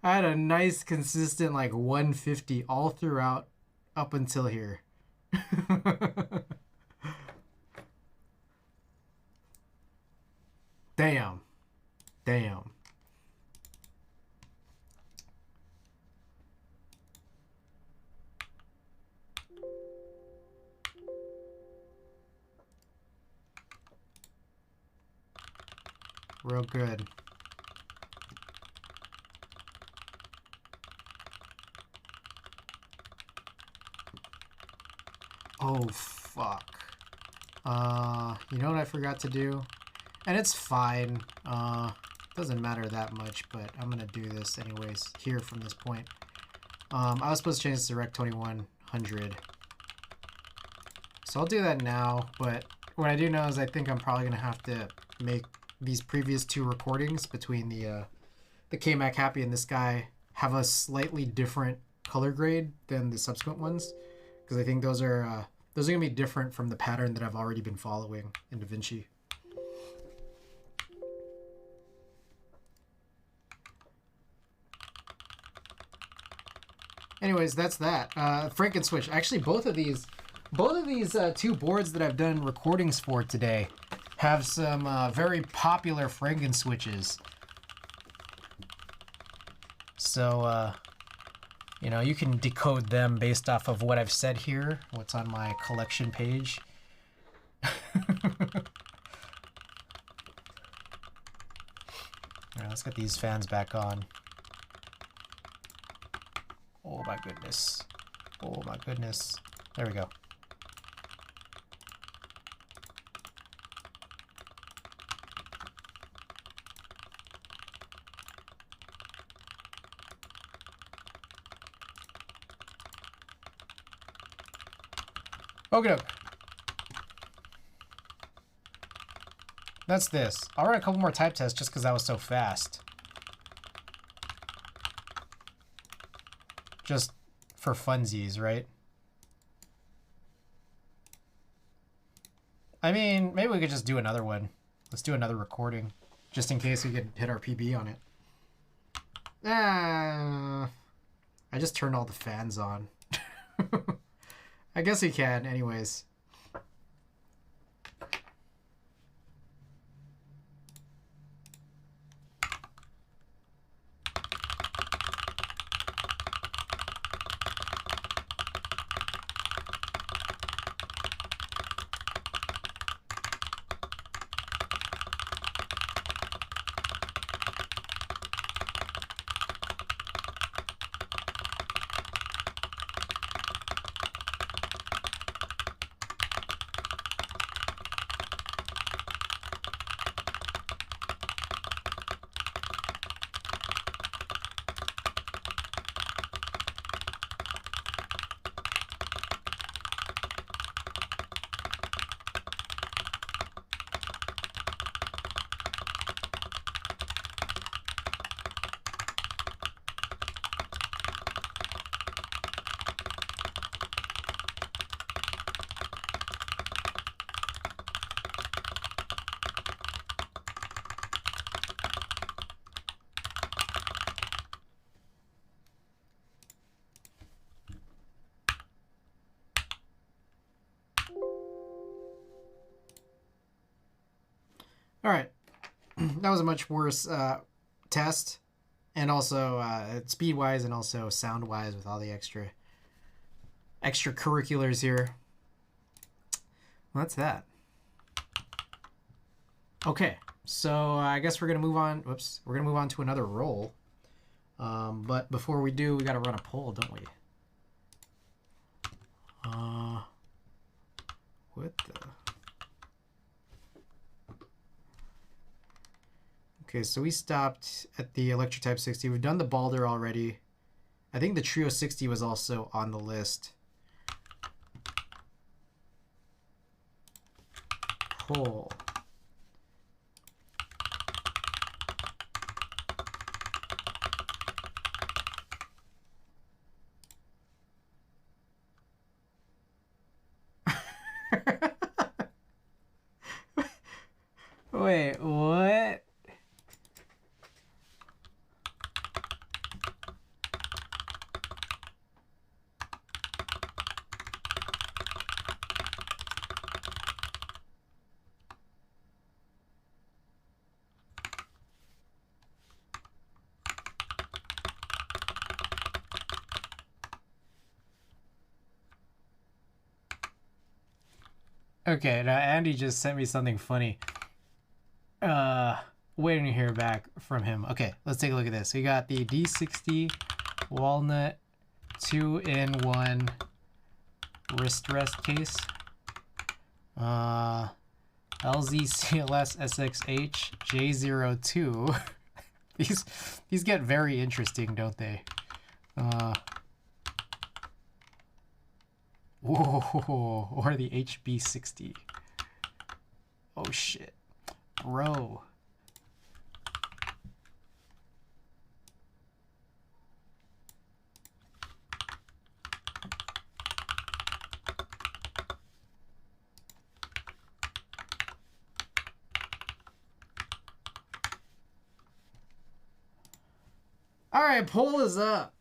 I had a nice, consistent, like, 150 all throughout up until here. Damn. Damn. Real good. Oh, fuck. You know what I forgot to do? And it's fine. Doesn't matter that much, but I'm gonna do this anyways here from this point. I was supposed to change this to Rec 2100. So I'll do that now, but what I do know is I think I'm probably gonna have to make these previous two recordings between the K-Mac Happy and this guy have a slightly different color grade than the subsequent ones, because I think those are gonna be different from the pattern that I've already been following in DaVinci. Anyways, that's that. Frankenswitch. Actually, both of these two boards that I've done recordings for today have some very popular Frankenswitches. So, you know, you can decode them based off of what I've said here, what's on my collection page. All right, let's get these fans back on. Oh my goodness. Oh my goodness. There we go. Okay, doke. That's this. I'll run a couple more type tests just because that was so fast. Just for funsies, right? I mean, maybe we could just do another one. Let's do another recording, just in case we could hit our PB on it. I just turned all the fans on. I guess we can, anyways. All right. That was a much worse test. And also speed-wise and also sound-wise with all the extracurriculars here. Well, that's that. Okay, so I guess we're gonna move on. Whoops, we're gonna move on to another roll. But before we do, we gotta run a poll, don't we? What the? Okay, so we stopped at the Electrotype 60. We've done the Balder already. I think the Trio 60 was also on the list. Poll. Wait, what? Okay, now Andy just sent me something funny. Waiting to hear back from him. Okay, let's take a look at this. We got the D60 walnut 2-in-1 wrist rest case. LZCLS SXH J02. These get very interesting, don't they? Whoa, or the HB60. Oh shit. Bro. All right, poll is up.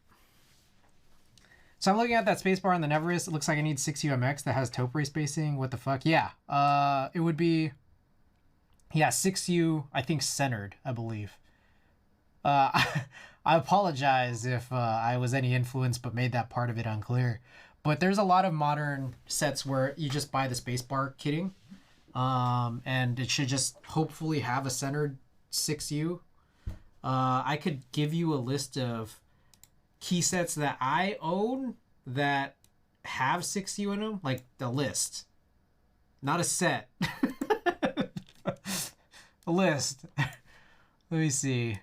So I'm looking at that spacebar on the Neverest. It looks like I need 6UMX that has topiary spacing. What the fuck? Yeah. It would be, yeah, 6U, I think centered, I believe. I apologize if I was any influence but made that part of it unclear. But there's a lot of modern sets where you just buy the spacebar kitting. And it should just hopefully have a centered 6U. I could give you a list of key sets that I own that have 6U in them, like the list, not a set. A list. Let me see.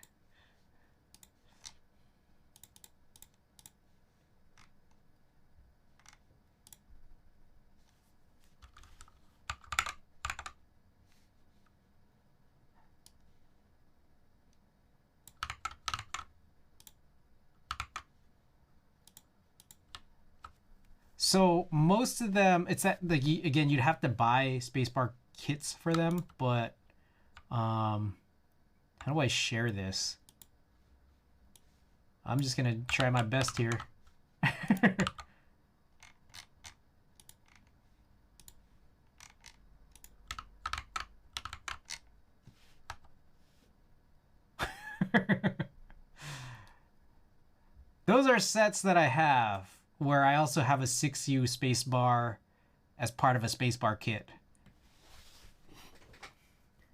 So most of them, it's that, like, again, you'd have to buy spacebar kits for them, but how do I share this? I'm just gonna try my best here. Those are sets that I have where I also have a 6U spacebar as part of a spacebar kit.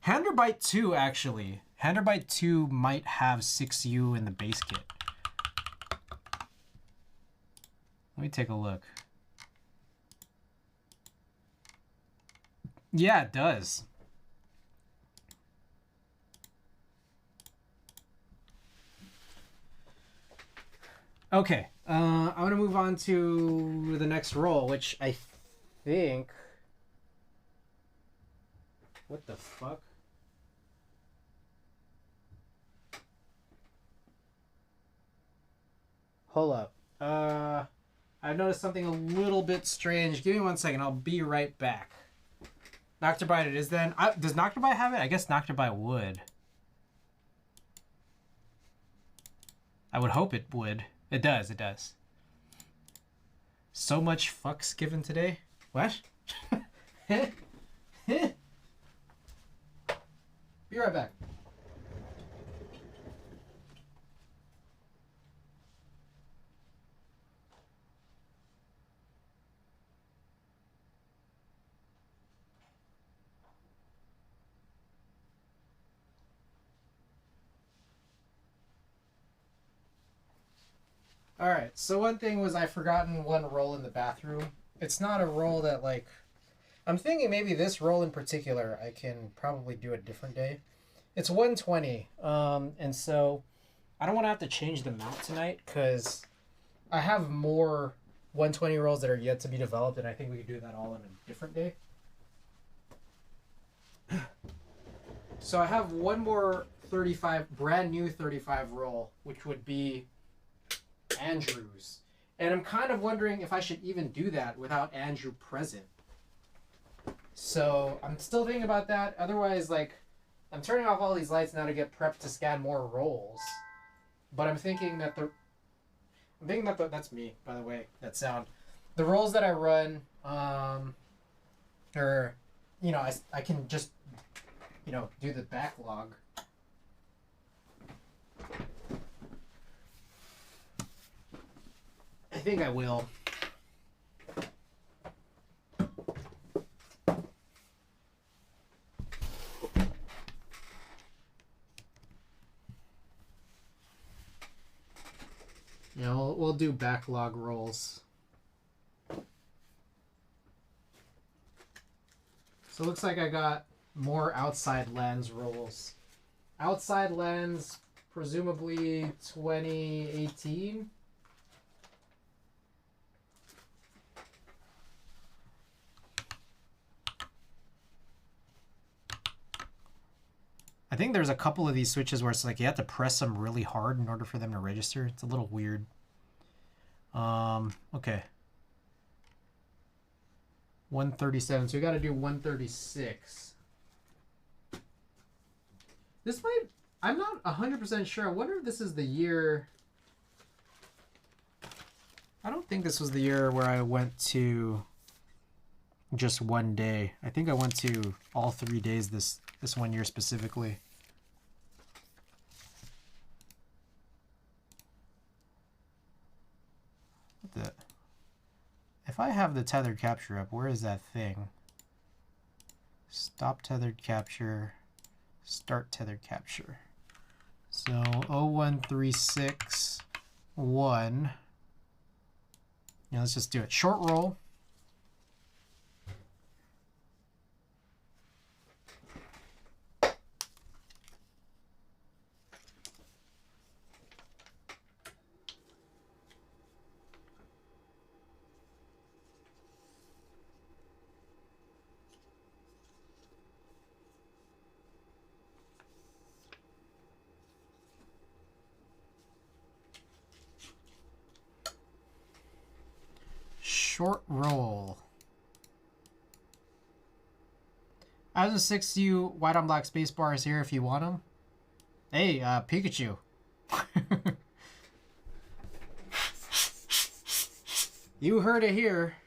Handerbyte 2, actually. Handerbyte 2 might have 6U in the base kit. Let me take a look. Yeah, it does. Okay, I'm gonna move on to the next roll, which I think... What the fuck? Hold up. I've noticed something a little bit strange. Give me 1 second. I'll be right back. Nocturbyte it is then. Does Nocturbyte have it? I guess Nocturbyte would. I would hope it would. It does. It does. So much fucks given today. What? Be right back. Alright, so one thing was I forgotten one roll in the bathroom. It's not a roll that, like... I'm thinking maybe this roll in particular I can probably do a different day. It's 120, and so I don't want to have to change the mount tonight because I have more 120 rolls that are yet to be developed, and I think we could do that all in a different day. So I have one more 35, brand new 35 roll, which would be Andrew's. And I'm kind of wondering if I should even do that without Andrew present. So I'm still thinking about that. Otherwise, like, I'm turning off all these lights now to get prepped to scan more rolls. But I'm thinking that that's me, by the way, that sound. The rolls that I run, or, you know, I can just, you know, do the backlog. I think I will. Yeah, we'll do backlog rolls. So it looks like I got more outside lens rolls. Outside lens, presumably 2018. I think there's a couple of these switches where it's like you have to press them really hard in order for them to register. It's a little weird. Okay. 137. So we got to do 136. This might... I'm not 100% sure. I wonder if this is the year... I don't think this was the year where I went to just one day. I think I went to all 3 days this 1 year specifically. If I have the tethered capture up, where is that thing? Stop tethered capture, start tethered capture. So 01361. Yeah, let's just do it. Short roll. Short roll. As a 6U white on black space bar is here if you want them. Hey, Pikachu. You heard it here.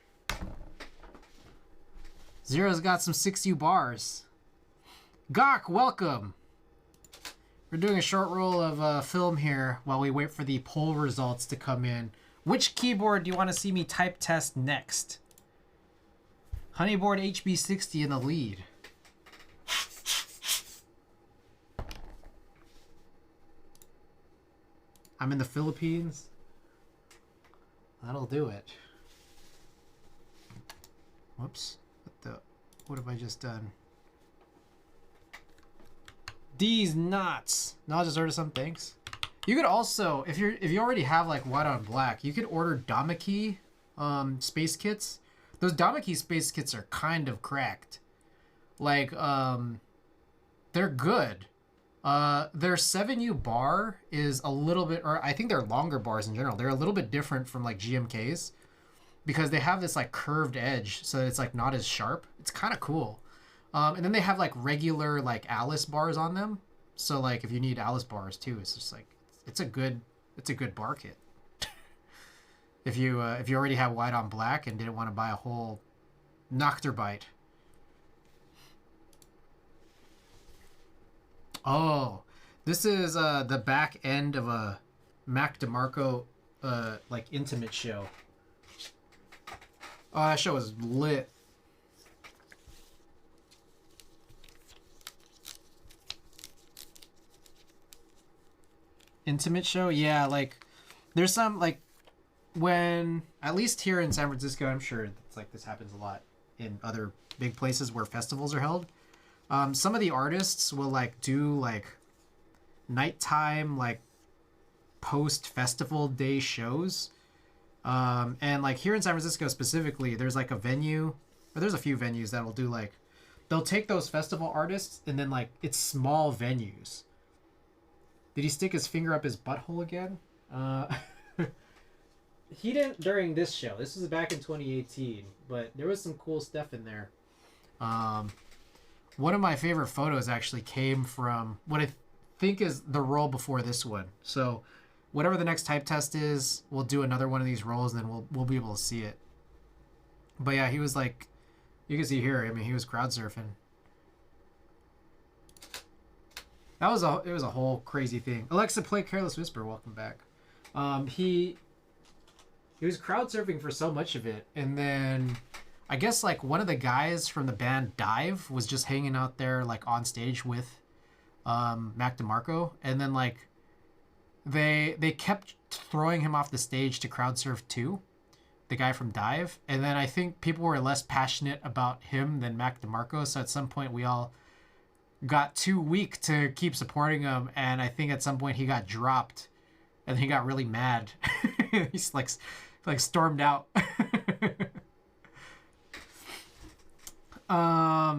Zero's got some 6U bars. Gawk, welcome. We're doing a short roll of film here while we wait for the poll results to come in. Which keyboard do you want to see me type test next? Honeyboard HB60 in the lead. I'm in the Philippines. That'll do it. Whoops. What have I just done? These nuts. No, I just ordered some things. You could also, if you already have like white on black, you could order Damaki space kits. Those Damaki space kits are kind of cracked. Like, they're good. Their 7U bar is a little bit, or I think they're longer bars in general. They're a little bit different from like GMK's because they have this like curved edge, so that it's like not as sharp. It's kind of cool. And then they have like regular like Alice bars on them. So like if you need Alice bars too, it's just like it's a good bar kit. if you already have white on black and didn't want to buy a whole Nocturbyte. Oh, this is the back end of a Mac DeMarco like intimate show. Oh, that show was lit. Intimate show? Yeah, like there's some like when at least here in San Francisco, I'm sure it's like this happens a lot in other big places where festivals are held. Some of the artists will like do like nighttime like post festival day shows. And like here in San Francisco specifically, there's like a venue, or there's a few venues that will do like, they'll take those festival artists and then like it's small venues. Did he stick his finger up his butthole again? He didn't during this show. This was back in 2018, but there was some cool stuff in there. One of my favorite photos actually came from what I think is the roll before this one. So whatever the next type test is, we'll do another one of these rolls and then we'll be able to see it. But yeah, he was like, you can see here, I mean, he was crowd surfing. It was a whole crazy thing. Alexa, play Careless Whisper. Welcome back. He was crowd surfing for so much of it, and then I guess like one of the guys from the band Dive was just hanging out there like on stage with Mac DeMarco, and then like they kept throwing him off the stage to crowd surf too, the guy from Dive, and then I think people were less passionate about him than Mac DeMarco, so at some point we all got too weak to keep supporting him, and I think at some point he got dropped and he got really mad. He's like stormed out.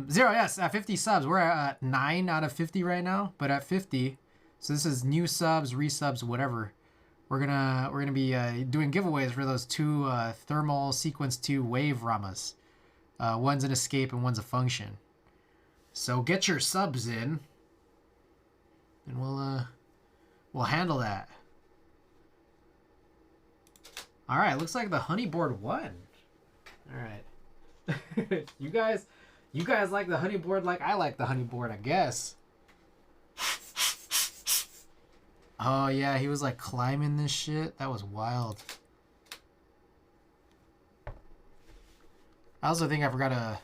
Zero, yes, at 50 subs. We're at 9 out of 50 right now, but at 50, so this is new subs, resubs, whatever. We're gonna be doing giveaways for those two thermal sequence 2 wave ramas. One's an escape and one's a function. So get your subs in, and we'll handle that. All right, looks like the honey board won. All right, you guys like the honey board like I like the honey board, I guess. Oh yeah, he was like climbing this shit. That was wild. I also think I forgot to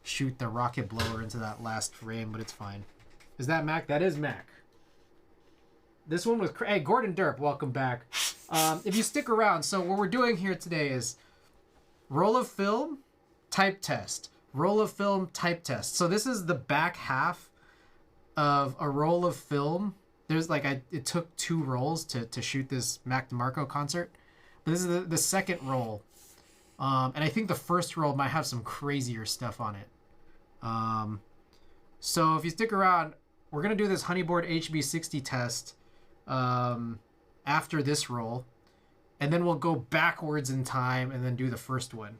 shoot the rocket blower into that last frame, but it's fine. Is that Mac? That is Mac. This one was hey, Gordon Derp, welcome back. If you stick around, so what we're doing here today is roll of film, type test. Roll of film, type test. So this is the back half of a roll of film. There's like it took 2 rolls to shoot this Mac DeMarco concert. But this is the second roll. And I think the first roll might have some crazier stuff on it. So if you stick around, we're going to do this Honeyboard HB60 test after this roll. And then we'll go backwards in time and then do the first one.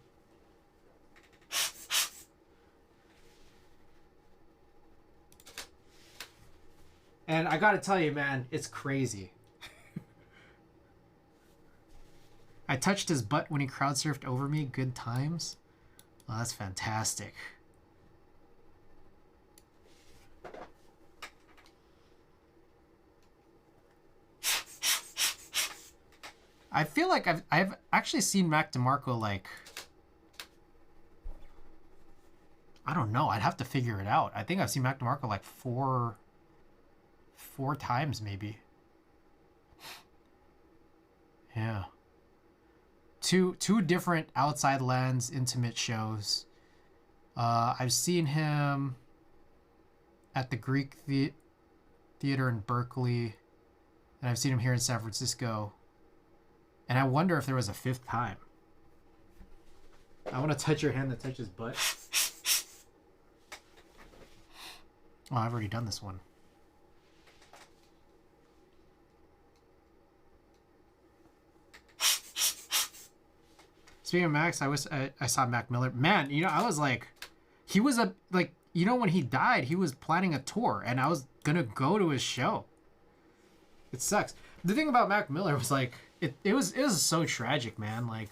And I got to tell you, man, it's crazy. I touched his butt when he crowd surfed over me. Good times. Oh, that's fantastic. I feel like I've actually seen Mac DeMarco like, I don't know. I'd have to figure it out. I think I've seen Mac DeMarco like four times maybe. Yeah. Two different Outside Lands intimate shows. I've seen him at the Greek Theater in Berkeley, and I've seen him here in San Francisco. And I wonder if there was a 5th time. I want to touch your hand that touches butt. Oh, I've already done this one. Speaking of Max, I saw Mac Miller. Man, you know, I was like, he was you know, when he died, he was planning a tour, and I was gonna go to his show. It sucks. The thing about Mac Miller was like, it was so tragic, man. Like,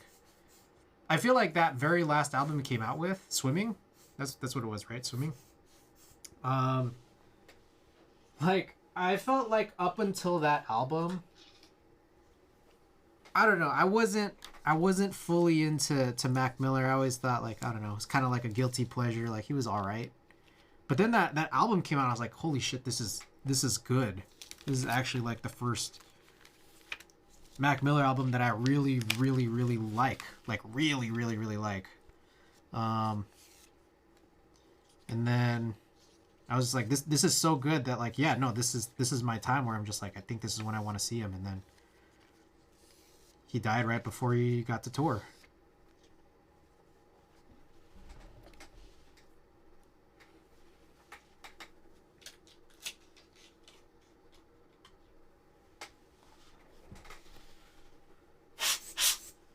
I feel like that very last album he came out with, Swimming, that's what it was, right? Swimming. Like, I felt like up until that album, I don't know. I wasn't fully into Mac Miller. I always thought like I don't know. It's kind of like a guilty pleasure. Like he was all right. But then that album came out. I was like, holy shit, this is good. This is actually like the first Mac Miller album that I really really really like. Like really really really like. Um, and then I was just like, this is so good that like yeah no this is my time where I'm just like I think this is when I want to see him. And then he died right before he got to tour.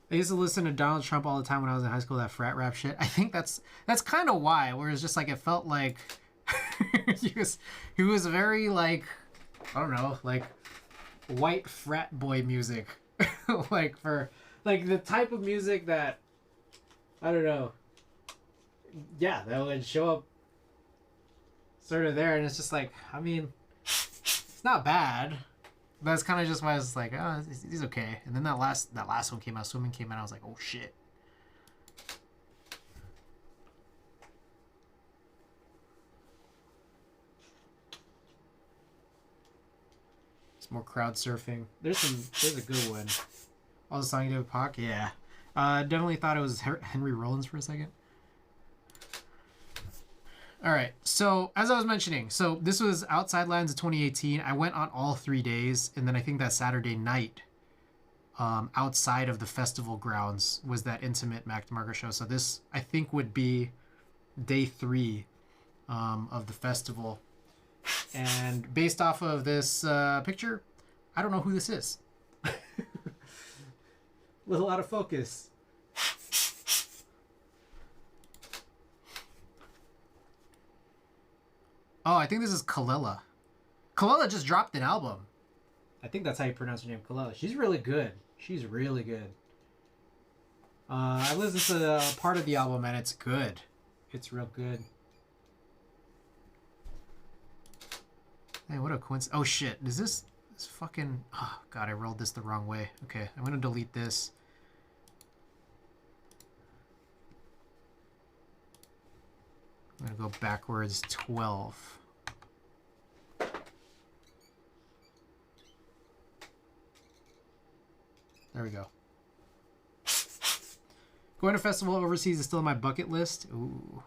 I used to listen to Donald Trump all the time when I was in high school. That frat rap shit. I think that's kind of why. Where it's just like it felt like he was very like I don't know like white frat boy music, like for like the type of music that I don't know. Yeah, that would show up sort of there, and it's just like I mean, it's not bad. That's kind of just why I was like, oh, he's okay. And then that last one came out, Swimming came out. I was like, oh shit. It's more crowd surfing. There's a good one. Oh, the song you did with Pac, yeah. Definitely thought it was Henry Rollins for a second. All right. So as I was mentioning, so this was Outside Lands of 2018. I went on all 3 days, and then I think that Saturday night, outside of the festival grounds, was that intimate Mac DeMarco show. So this I think would be day 3 of the festival. And based off of this picture, I don't know who this is. Little out of focus. Oh, I think this is Kalela. Kalela just dropped an album. I think that's how you pronounce her name, Kalela. She's really good. She's really good. I listened to part of the album and it's good. It's real good. Hey, what a coincidence. Oh shit, is this fucking... Oh god, I rolled this the wrong way. Okay, I'm gonna delete this. I'm gonna go backwards 12. There we go. Going to festival overseas is still on my bucket list. Ooh.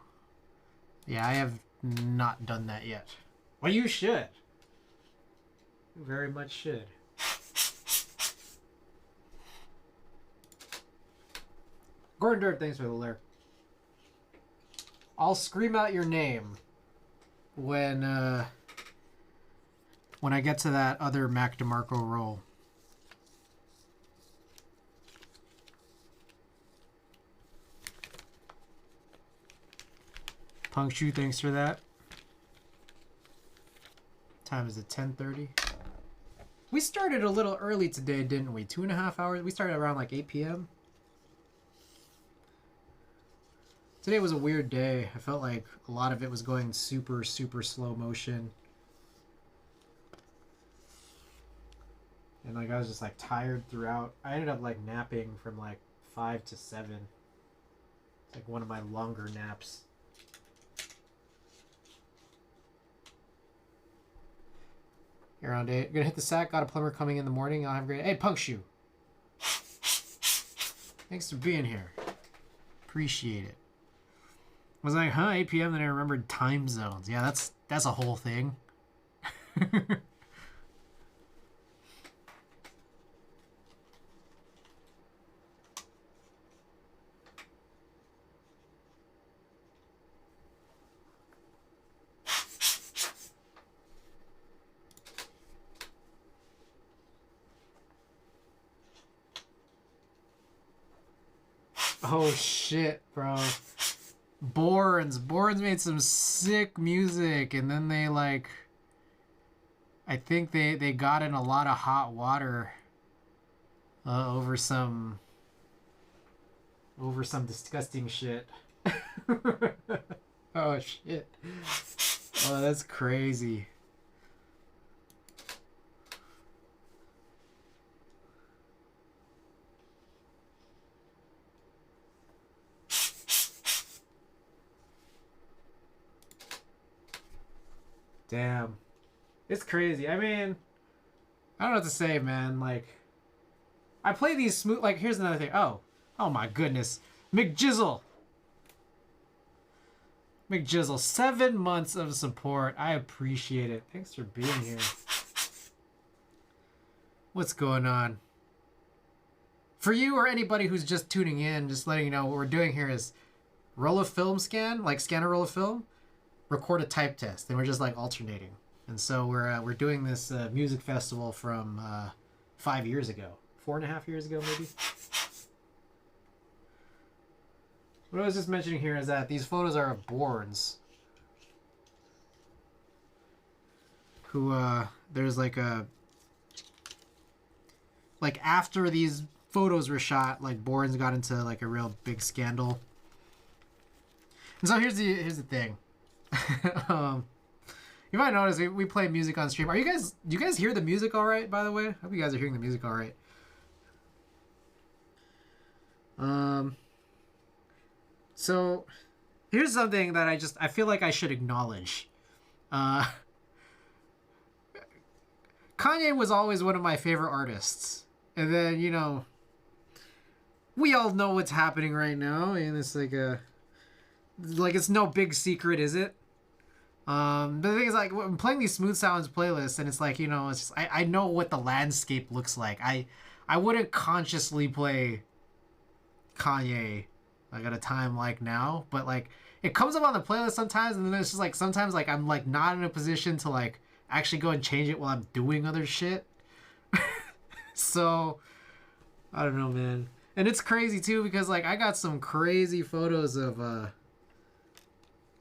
Yeah, I have not done that yet. Well, you should. You very much should. Gordon Dirt, thanks for the lyric. I'll scream out your name when I get to that other Mac DeMarco roll. Punk Shoe, thanks for that. Time is at 10:30. We started a little early today, didn't we? 2.5 hours. We started around like 8 p.m. Today was a weird day. I felt like a lot of it was going super, super slow motion. And like I was just like tired throughout. I ended up like napping from like 5 to 7. It's like one of my longer naps. Around 8. Gonna hit the sack. Got a plumber coming in the morning. I'll have a great... Hey, Punk Shoe. Thanks for being here. Appreciate it. I was like, huh, 8 p.m. Then I remembered time zones. Yeah, that's a whole thing. Oh shit, bro. Borns made some sick music, and then they like I think they got in a lot of hot water over some disgusting shit. Oh shit. Oh, that's crazy. damn. It's crazy. I mean, I don't know what to say, man. Like, I play these smooth. Like, here's another thing. Oh my goodness, McJizzle. McJizzle, 7 months of support. I appreciate it. Thanks for being here. What's going on? For you or anybody who's just tuning in, just letting you know what we're doing here is roll a film scan, like scan a roll of film, record a type test, and we're just like alternating. And so we're doing this music festival from 5 years ago, 4.5 years ago, maybe. What I was just mentioning here is that these photos are of Bournes. Who, there's like a... Like, after these photos were shot, like, Bournes got into, like, a real big scandal. And so here's the thing. You might notice we play music on stream. Do you guys hear the music all right, by the way? I hope you guys are hearing the music all right. So, here's something that I feel like I should acknowledge. Kanye was always one of my favorite artists. And then, you know, we all know what's happening right now. And it's like it's no big secret, is it? But the thing is, like, I'm playing these Smooth Sounds playlists, and it's like, you know, it's just, I know what the landscape looks like. I wouldn't consciously play Kanye like at a time like now, but like it comes up on the playlist sometimes, and then it's just like sometimes like I'm like not in a position to like actually go and change it while I'm doing other shit. So I don't know, man. And it's crazy too because like I got some crazy photos of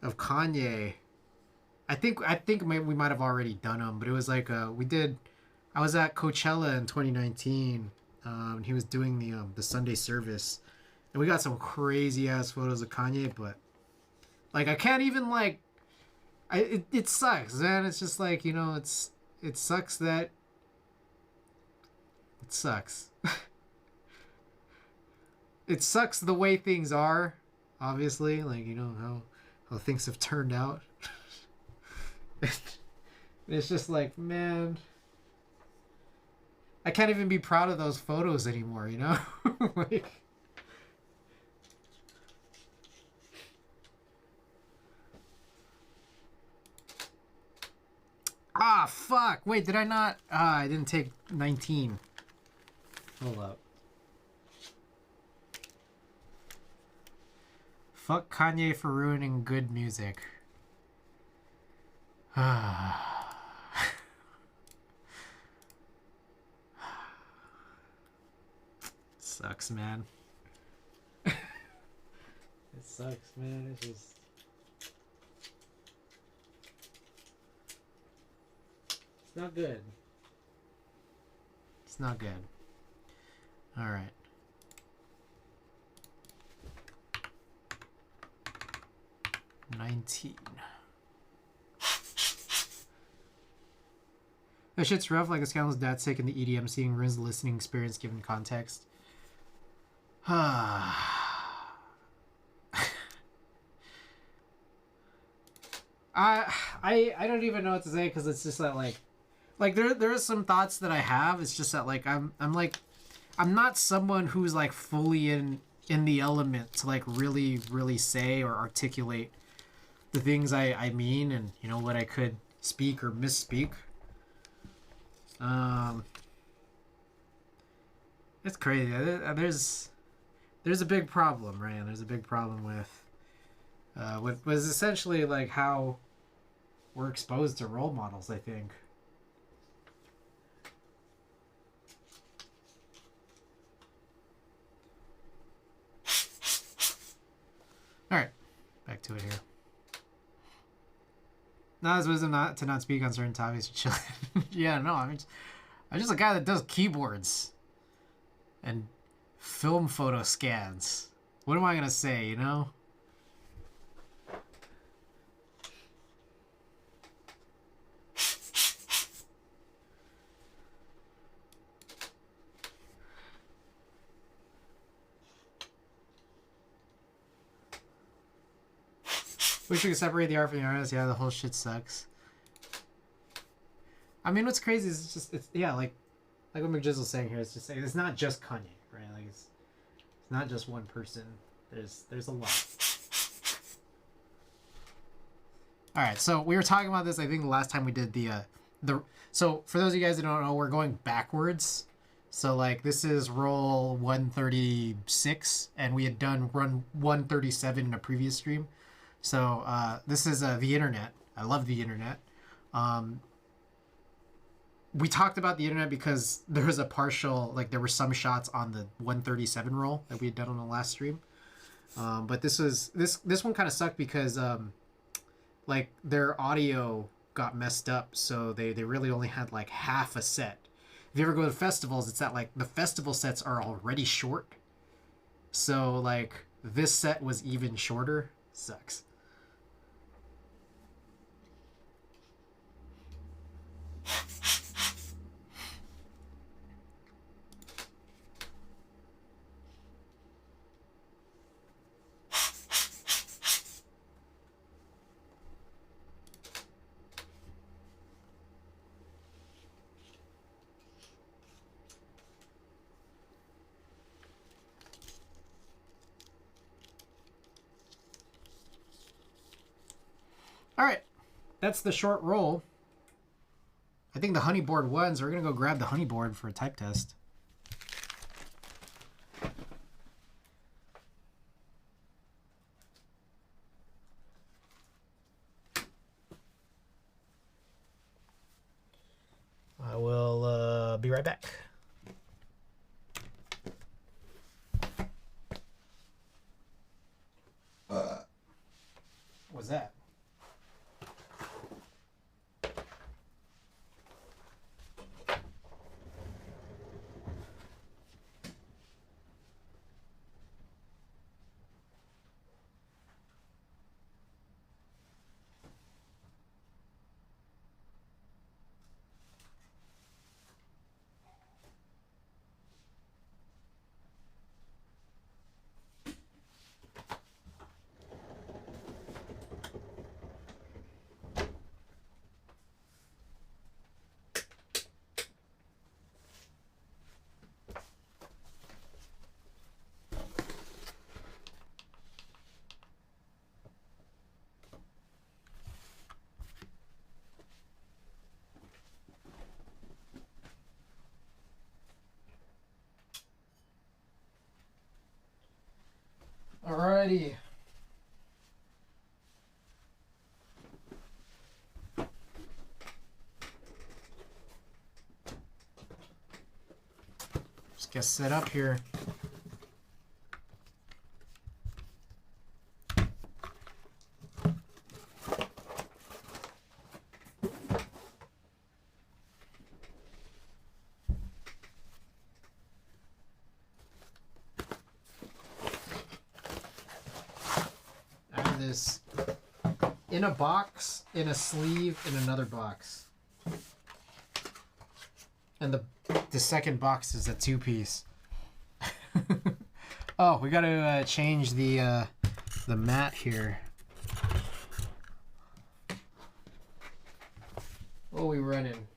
Kanye. I think we might have already done them, but it was like I was at Coachella in 2019. He was doing the Sunday service. And we got some crazy ass photos of Kanye, but like I can't even like it sucks, man. It's just like, you know, it sucks that it sucks. It sucks the way things are, obviously, like, you know, how things have turned out. It's just like, man, I can't even be proud of those photos anymore, you know? Like, ah, fuck. Wait, did I not? I didn't take 19. Hold up. Fuck Kanye for ruining good music. Sucks, man. It sucks, man. It's just... It's not good. It's not good. Alright. $19. That shit's rough, like a scandalous dad's taking the EDM scene ruins the listening experience given context. I don't even know what to say because it's just that like there are some thoughts that I have. It's just that like I'm not someone who's like fully in the element to like really say or articulate the things I mean, and you know what I could speak or misspeak. It's crazy. There's a big problem, right? There's a big problem with was essentially like how we're exposed to role models, I think. All right, back to it here. Not as wisdom not to not speak on certain topics. Yeah, no, I'm just a guy that does keyboards and film photo scans. What am I gonna say, you know? Wish we could separate the art from the artist. Yeah, the whole shit sucks. I mean, what's crazy is it's yeah, like what McJizzle's saying here. It's just saying it's not just Kanye, right? Like it's not just one person. There's a lot. All right, so we were talking about this. I think the last time we did the. So for those of you guys that don't know, we're going backwards. So like this is roll 136, and we had done run 137 in a previous stream. So this is the internet. I love the internet. We talked about the internet because there was a partial, like there were some shots on the 137 roll that we had done on the last stream. But this one kind of sucked because like their audio got messed up, so they really only had like half a set. If you ever go to festivals, it's that like the festival sets are already short, so like this set was even shorter. Sucks. All right, that's the short roll. I think the honey board won, so we're gonna go grab the honey board for a type test. I will be right back. What's that? Alrighty. Just get set up here. This in a box, in a sleeve, in another box, and the second box is a two-piece. Oh, we gotta change the mat here. What are we running?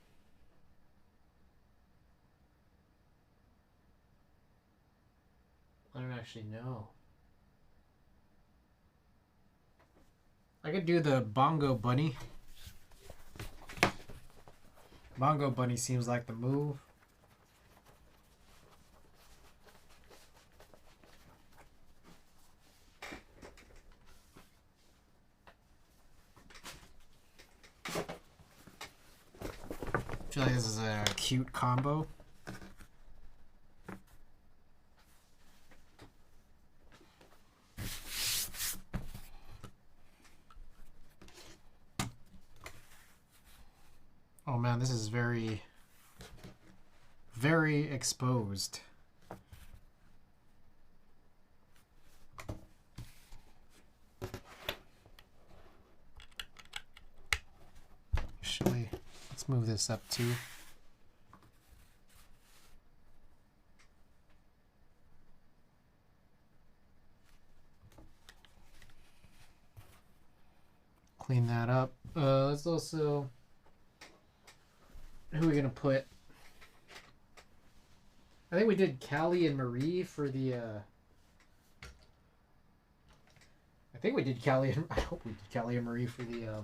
I don't actually know. I could do the Bongo Bunny. Bongo Bunny seems like the move. I feel like this is a cute combo. Oh man, this is very, very exposed. Actually, let's move this up too. Clean that up. Let's also Who are we gonna put? I think we did Callie and Marie for the. I think we did Callie and I hope we did Callie and Marie for the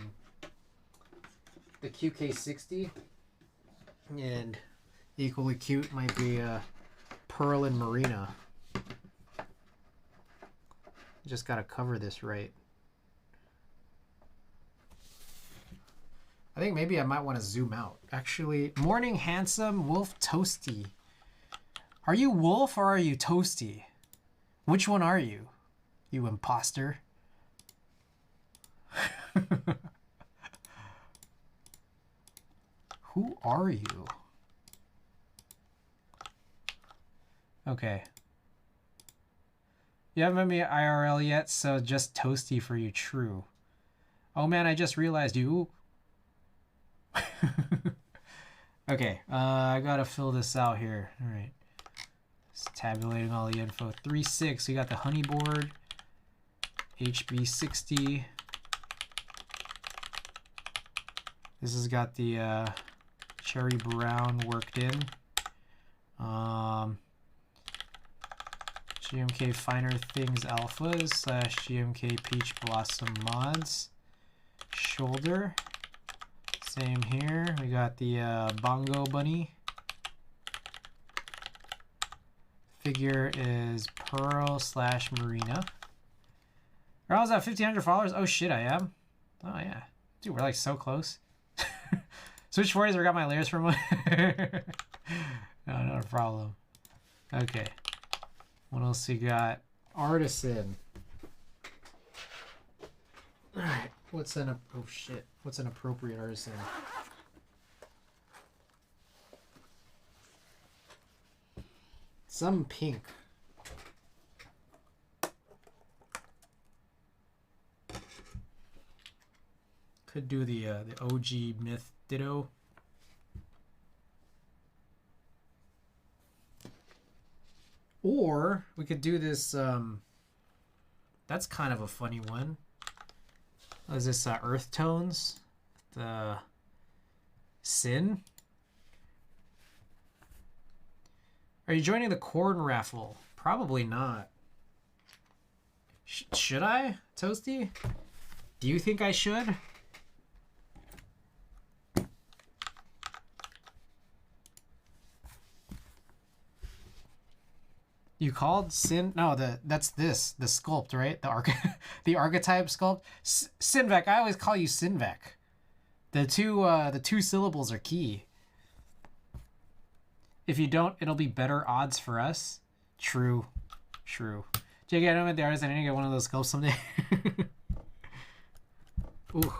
QK60. And equally cute might be Pearl and Marina. Just gotta cover this right. I think maybe I might want to zoom out. Actually, morning handsome Wolf Toasty. Are you Wolf or are you Toasty? Which one are you? You imposter. Who are you? Okay. You haven't met me IRL yet, so just Toasty for you, true. Oh man, I just realized you. Okay, I gotta fill this out here. All right. Just tabulating all the info. 3.6, we got the honey board. HB60. This has got the cherry brown worked in. GMK Finer Things Alphas / GMK Peach Blossom Mods. Shoulder. Same here. We got the Bongo Bunny. Figure is Pearl / Marina. Or I was at 1,500 followers. Oh shit, I am. Oh yeah. Dude, we're like so close. Switch 40s, I got my layers from one. No, not a problem. Okay. What else we got? Artisan. Alright. What's an oh shit. What's an appropriate artisan? Some pink. Could do the OG Myth Ditto. Or we could do this. That's kind of a funny one. What is this? Earth Tones. The Sin. Are you joining the corn raffle? Probably not. Should I, Toasty? Do you think I should? You called Sin? No, that's this. The sculpt, right? The archetype sculpt. Sinvec. I always call you Sinvec. The two syllables are key. If you don't, it'll be better odds for us. True. True. JK, I don't know the artist. I need to get one of those sculpts someday. Ooh.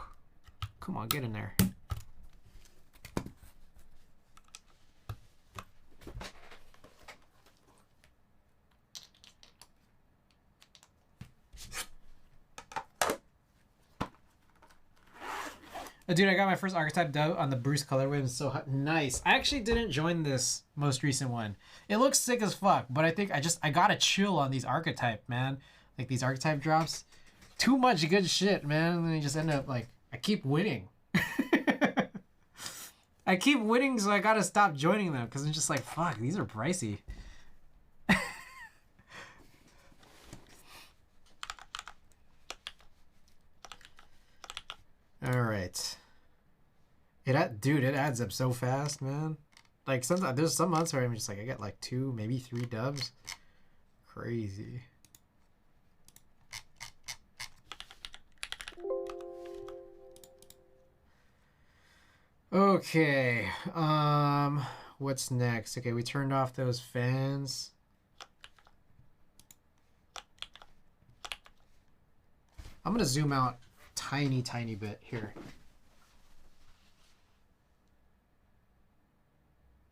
Come on, get in there. Dude, I got my first archetype dub on the Bruce colorway. It was so hot. Nice. I actually didn't join this most recent one. It looks sick as fuck, but I think I gotta chill on these archetype, man. Like these archetype drops. Too much good shit, man. And then you just end up like, I keep winning. I keep winning, so I gotta stop joining them because I'm just like, fuck, these are pricey. All right. Dude, it adds up so fast, man. Like sometimes there's some months where I'm just like I get like 2, maybe 3 dubs. Crazy. Okay. What's next? Okay, we turned off those fans. I'm gonna zoom out tiny bit here.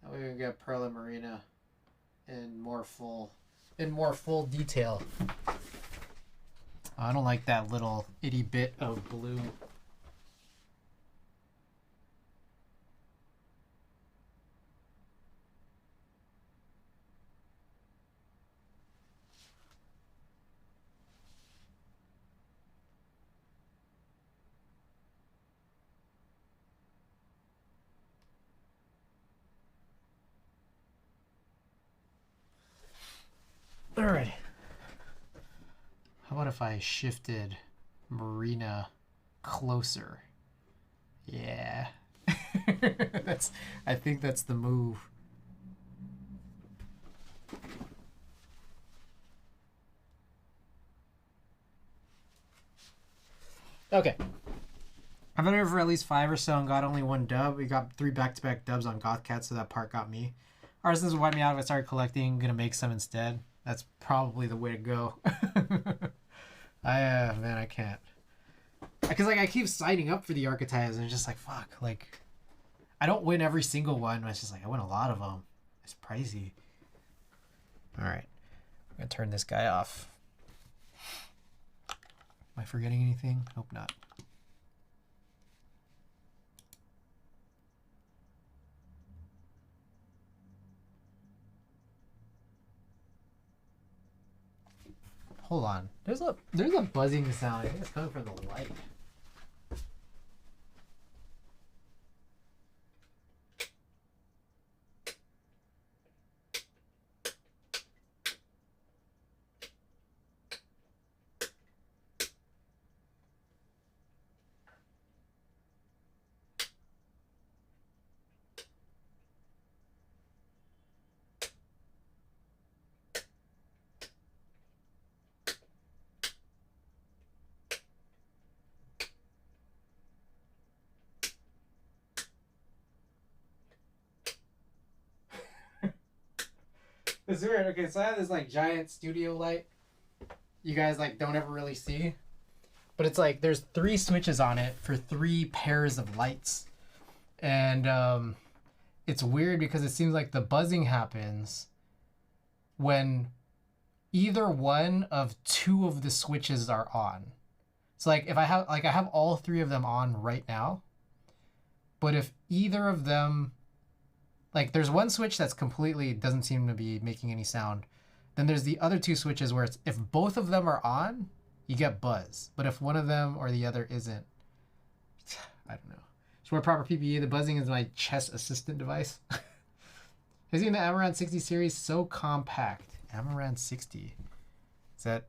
Now we're gonna get Pearl and Marina in more full detail. I don't like that little itty bit of blue. All right. How about if I shifted Marina closer? Yeah. I think that's the move. Okay. I've been here for at least 5 or so and got only 1 dub. We got 3 back-to-back dubs on Gothcat, so that part got me. Arsons would wipe me out if I started collecting. Gonna make some instead. That's probably the way to go. Man, I can't. Because, like, I keep signing up for the archetypes and it's just like, fuck, like, I don't win every single one. It's just like, I win a lot of them. It's pricey. All right. I'm gonna turn this guy off. Am I forgetting anything? Hope not. Hold on. There's a buzzing sound. I think it's coming from the light. It's weird. Okay, so I have this like giant studio light. You guys like don't ever really see, but it's like there's 3 switches on it for 3 pairs of lights, and it's weird because it seems like the buzzing happens when either one of 2 of the switches are on. So like if I have all 3 of them on right now, but if either of them, like there's one switch that's completely doesn't seem to be making any sound. Then there's the other 2 switches where it's if both of them are on, you get buzz. But if one of them or the other isn't, I don't know. Just wear proper PPE. The buzzing is my chest assistant device. Has seen the Amaranth 60 series so compact. Amaranth 60. Is that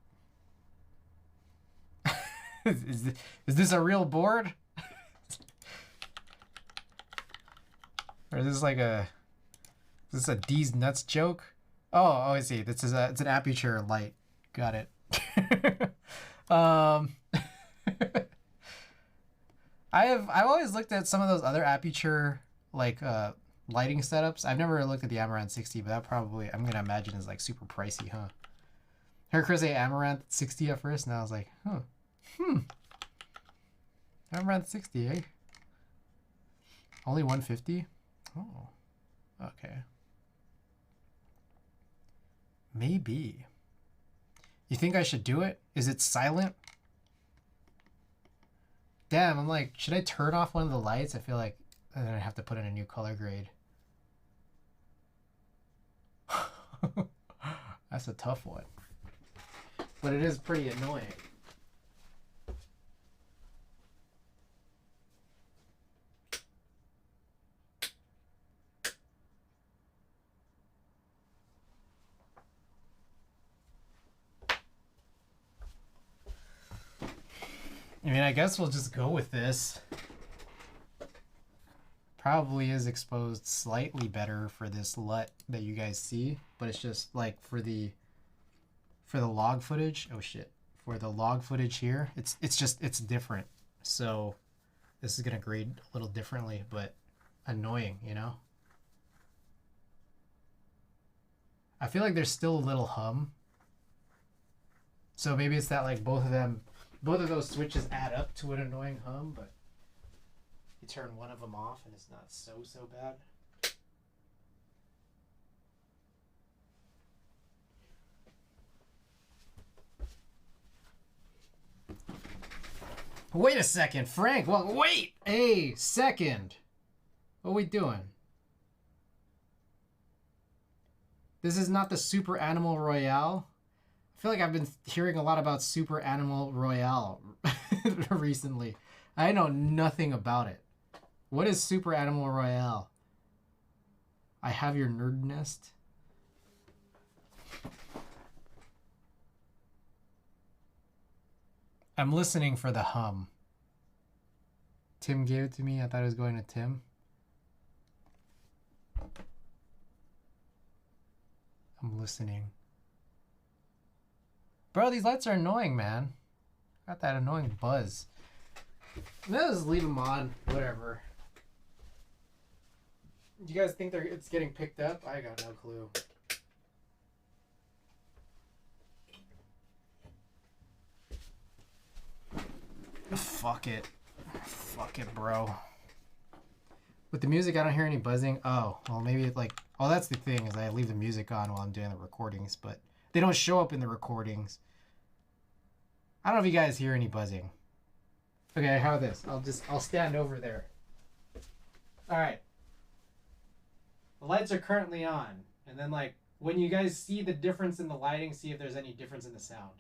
is this a real board? Or is this like is this a D's nuts joke? Oh, I see. It's an aperture light. Got it. I've always looked at some of those other aperture like lighting setups. I've never looked at the Amaranth 60, but that probably I'm gonna imagine is like super pricey, huh? Heard Chris say Amaranth 60 at first, and I was like, Amaranth 60, eh? Only 150? Oh, okay. Maybe. You think I should do it? Is it silent? Damn, I'm like, should I turn off one of the lights? I feel like then I have to put in a new color grade. That's a tough one. But it is pretty annoying. I mean, I guess we'll just go with this. Probably is exposed slightly better for this LUT that you guys see, but it's just like for the log footage. Oh shit. For the log footage here, it's different. So this is gonna grade a little differently, but annoying, you know? I feel like there's still a little hum. So maybe it's that like both of those switches add up to an annoying hum, but you turn one of them off and it's not so bad. Wait a second, Frank. Well, wait a second. What are we doing? This is not the Super Animal Royale. I feel like I've been hearing a lot about Super Animal Royale recently. I know nothing about it. What is Super Animal Royale? I have your nerd nest. I'm listening for the hum. Tim gave it to me. I thought it was going to Tim. I'm listening. Bro, these lights are annoying, man. Got that annoying buzz. Let's just leave them on. Whatever. Do you guys think it's getting picked up? I got no clue. Fuck it. Fuck it, bro. With the music, I don't hear any buzzing. Oh, well, maybe it's like... Oh, that's the thing, is I leave the music on while I'm doing the recordings, but they don't show up in the recordings. I don't know if you guys hear any buzzing. Okay, how about this? I'll stand over there. Alright. The lights are currently on. And then, like, when you guys see the difference in the lighting, see if there's any difference in the sound.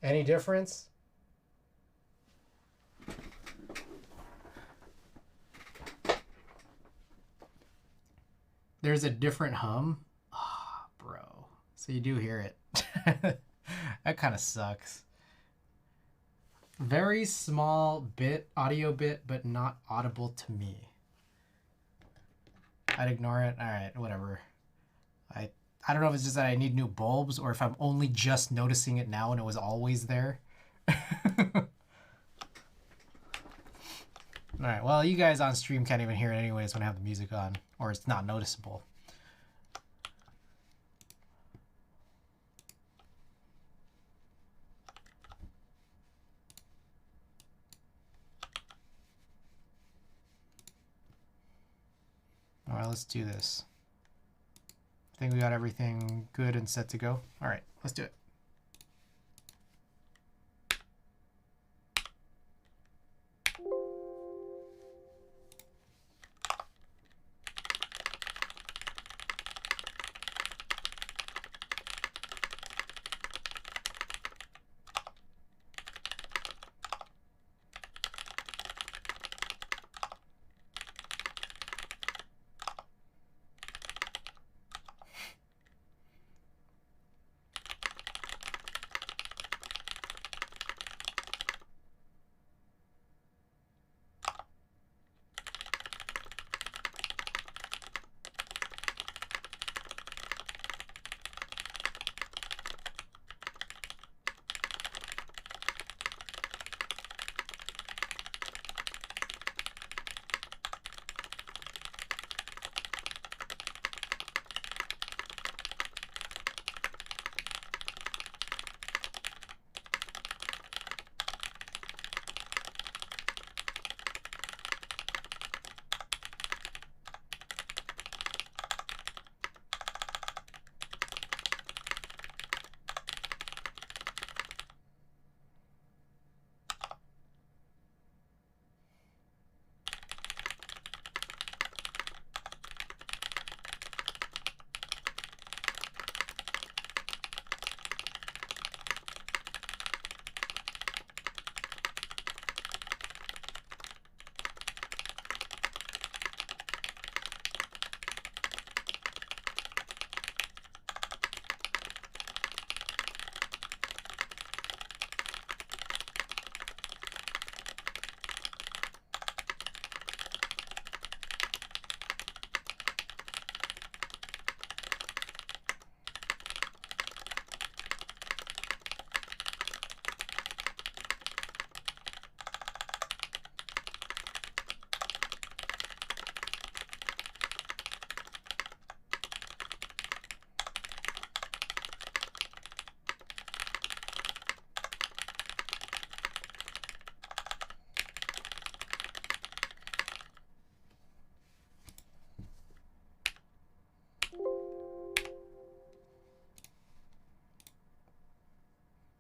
Any difference? There's a different hum? Ah, oh, bro. So you do hear it. That kind of sucks. Very small bit, audio bit, but not audible to me. I'd ignore it. All right, whatever. I don't know if it's just that I need new bulbs or if I'm only just noticing it now and it was always there. All right, well, you guys on stream can't even hear it anyways when I have the music on, or it's not noticeable. All right, let's do this. I think we got everything good and set to go. All right, let's do it.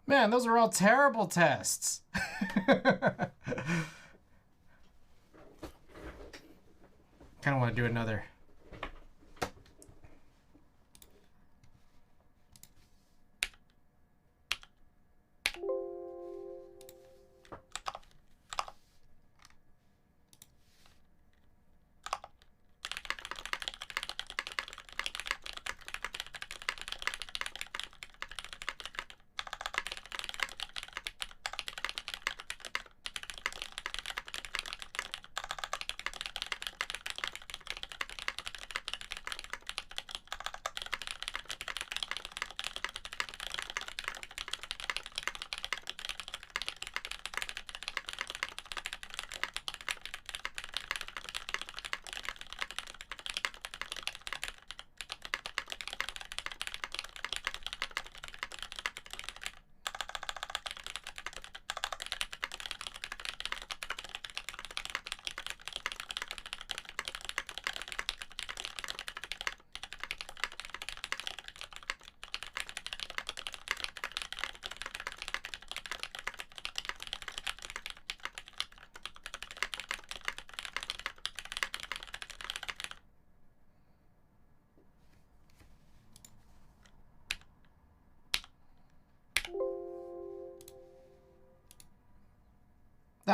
Man, those are all terrible tests. Kind of want to do another.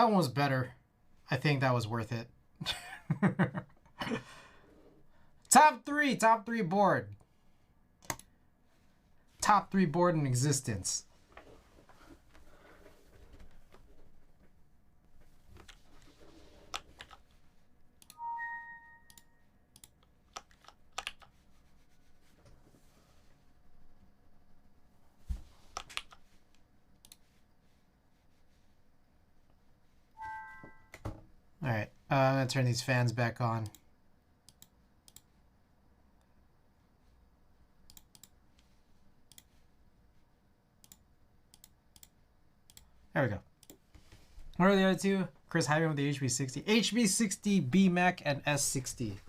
That one was better. I think that was worth it. Top three board. Top 3 board in existence. All right, I'm gonna turn these fans back on. There we go. What are the other two? Chris Hyman with the HB60. HB60, BMAC, and S60.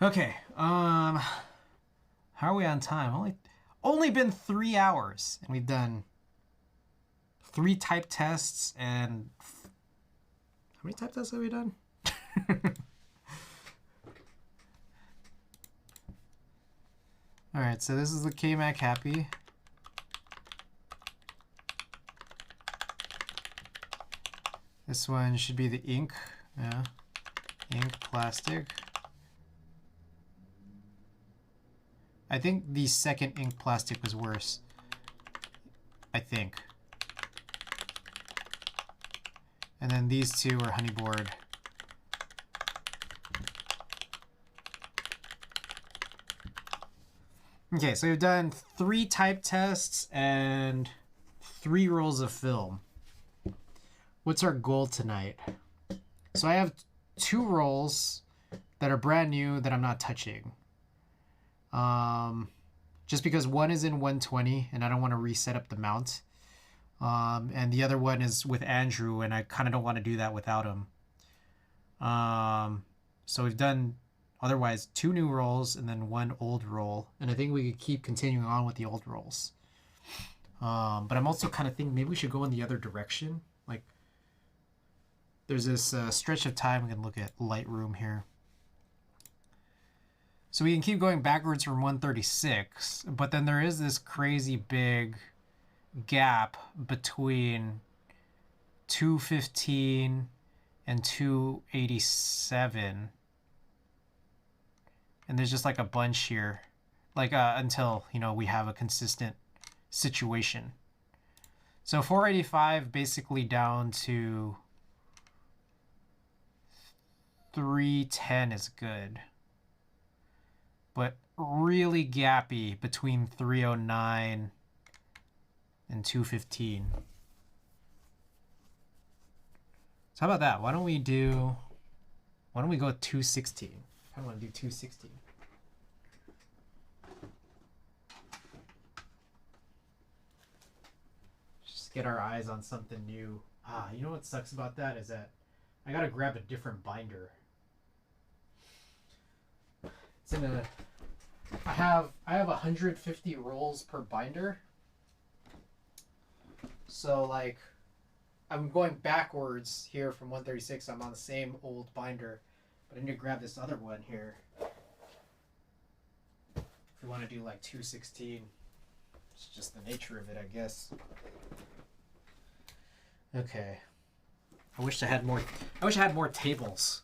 Okay. How are we on time? Only been 3 hours, and we've done 3 type tests and how many type tests have we done? All right, so this is the KMAC Happy. This one should be the ink. Yeah. Ink, plastic. I think the second ink plastic was worse. I think. And then these two are honeyboard. Okay, so we've done 3 type tests and 3 rolls of film. What's our goal tonight? So I have 2 rolls that are brand new that I'm not touching. Just because one is in 120 and I don't want to reset up the mount. And the other one is with Andrew and I kind of don't want to do that without him. So we've done otherwise 2 new rolls and then 1 old roll. And I think we could keep continuing on with the old rolls. But I'm also kind of thinking maybe we should go in the other direction. Like there's this stretch of time we can look at Lightroom here. So we can keep going backwards from 136, but then there is this crazy big gap between 215 and 287. And there's just like a bunch here, like until, you know, we have a consistent situation. So 485 basically down to 310 is good. But really gappy between 309 and 215. So how about that? Why don't we go with 216? I want to do 216. Just get our eyes on something new. You know what sucks about that is that I gotta grab a different binder. It's in a. I have 150 rolls per binder. So like, I'm going backwards here from 136. I'm on the same old binder, but I need to grab this other one here. If we want to do like 216, it's just the nature of it, I guess. Okay. I wish I had more tables.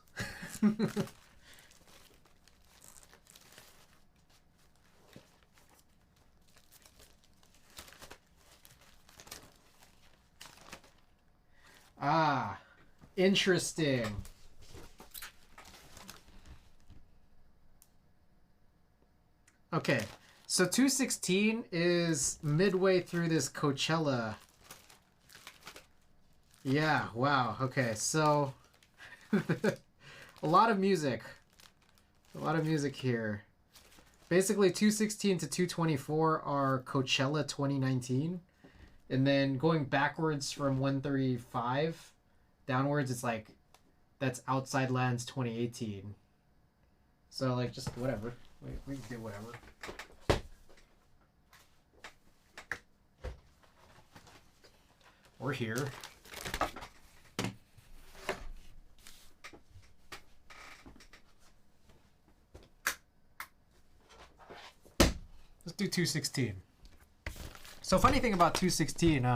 Interesting. Okay, so 216 is midway through this Coachella. Yeah, wow. Okay, so a lot of music. A lot of music here. Basically, 216 to 224 are Coachella 2019. And then going backwards from 135 downwards, it's like, that's Outside Lands 2018. So, like, just whatever. We can do whatever. We're here. Let's do 216. So funny thing about 216,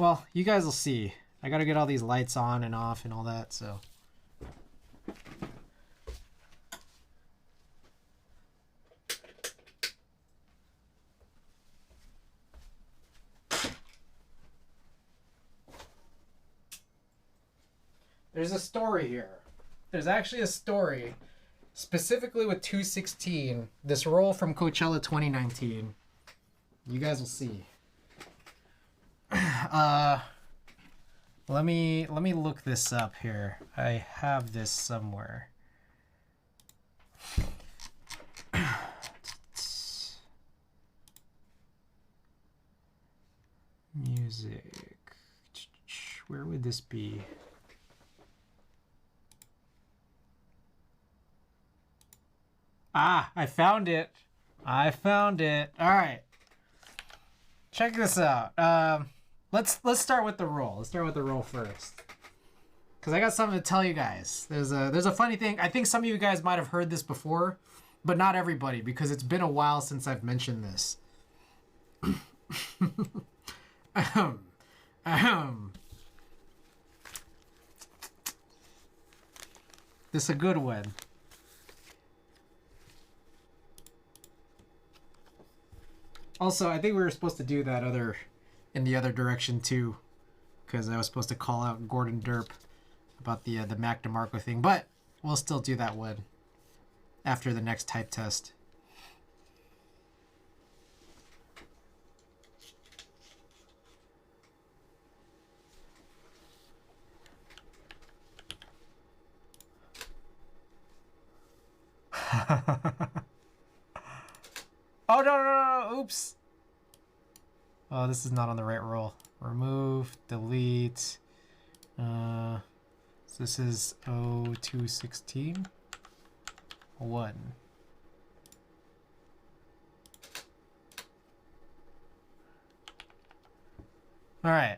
Well, you guys will see. I gotta get all these lights on and off and all that, so. There's a story here. There's actually a story specifically with 216, this roll from Coachella 2019. You guys will see. Let me look this up here. I have this somewhere. Music. Where would this be? Ah, I found it. I found it. All right. Check this out. Let's start with the roll. Let's start with the roll first. Cause I got something to tell you guys. There's a funny thing. I think some of you guys might have heard this before, but not everybody, because it's been a while since I've mentioned this. This is a good one. Also, I think we were supposed to do that in the other direction too, because I was supposed to call out Gordon Derp about the Mac DeMarco thing, but we'll still do that one after the next type test. Oh, no, oops. Oh, this is not on the right roll. Remove, delete. So this is 0216. 1. All right.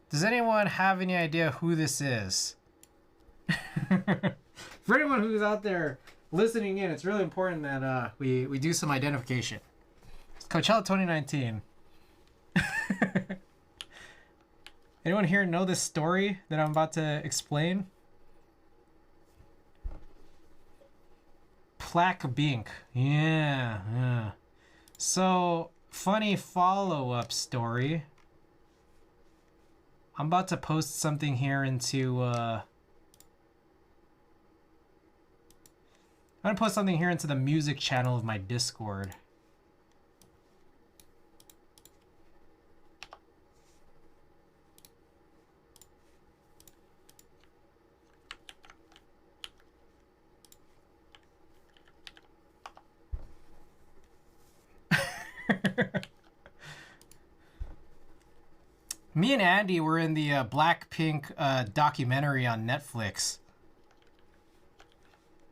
Does anyone have any idea who this is? For anyone who's out there listening in, it's really important that we do some identification. It's Coachella 2019. Anyone here know this story that I'm about to explain? Plaque Bink. Yeah. So, funny follow-up story. I'm about to post something here into I'm gonna post something here into the music channel of my Discord. Me and Andy were in the Blackpink documentary on Netflix.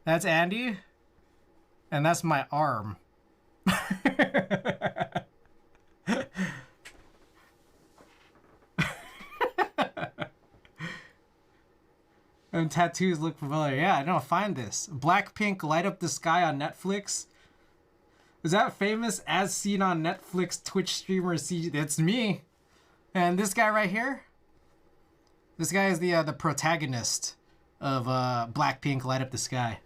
That's Andy, and that's my arm. And tattoos look familiar. Yeah, I don't find this. Blackpink Light Up the Sky on Netflix. Is that famous as seen on Netflix Twitch streamer C? That's me. And this guy right here. This guy is the protagonist of Blackpink Light Up the Sky.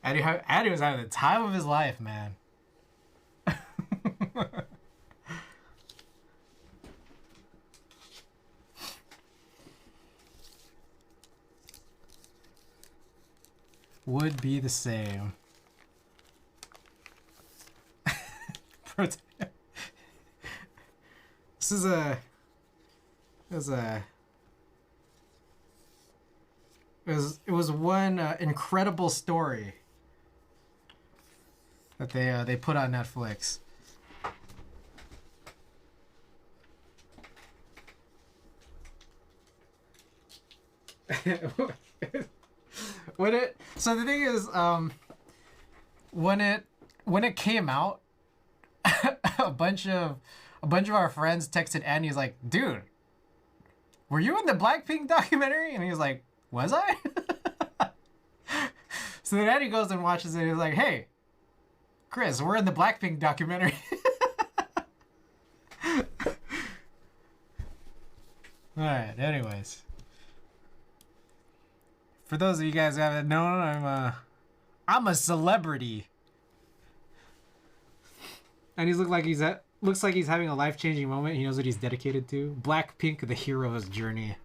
Addy was having the time of his life, man. Would be the same. This is it was one incredible story that they put on Netflix. So the thing is, when it came out, a bunch of our friends texted Andy. He's like, "Dude, were you in the Blackpink documentary?" And he was like, "Was I?" So then Andy goes and watches it. And he's like, "Hey, Chris, we're in the Blackpink documentary. Alright, anyways. For those of you guys who haven't known, I'm a celebrity. And looks like he's having a life-changing moment. He knows what he's dedicated to. Blackpink, the hero's journey.